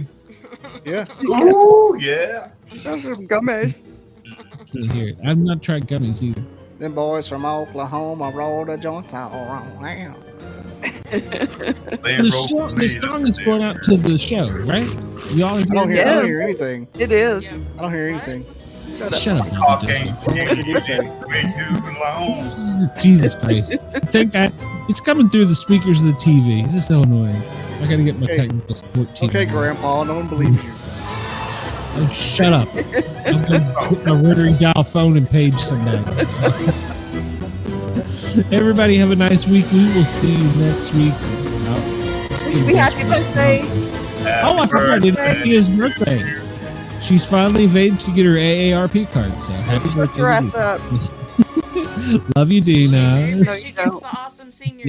Yeah. Oh yeah. Those are gummies. Can't hear it. I've not tried gummies either. Them boys from Oklahoma roll the joints all around. The song is going out to the show, right? Y'all I don't hear anything. It is. I don't hear anything. Shut up. Way too long. Jesus Christ. It's coming through the speakers of the TV. This is so annoying. I gotta get my technical support team. Okay, Grandpa, no one believes you. Oh, shut up. I'm gonna put my rotary dial phone and page somebody. Everybody have a nice week. We will see you next week. Happy birthday. Oh, I forgot it. It's his birthday. She's finally evaded to get her AARP card. So happy birthday. Wrap up. Love you, Dina. She gets the awesome senior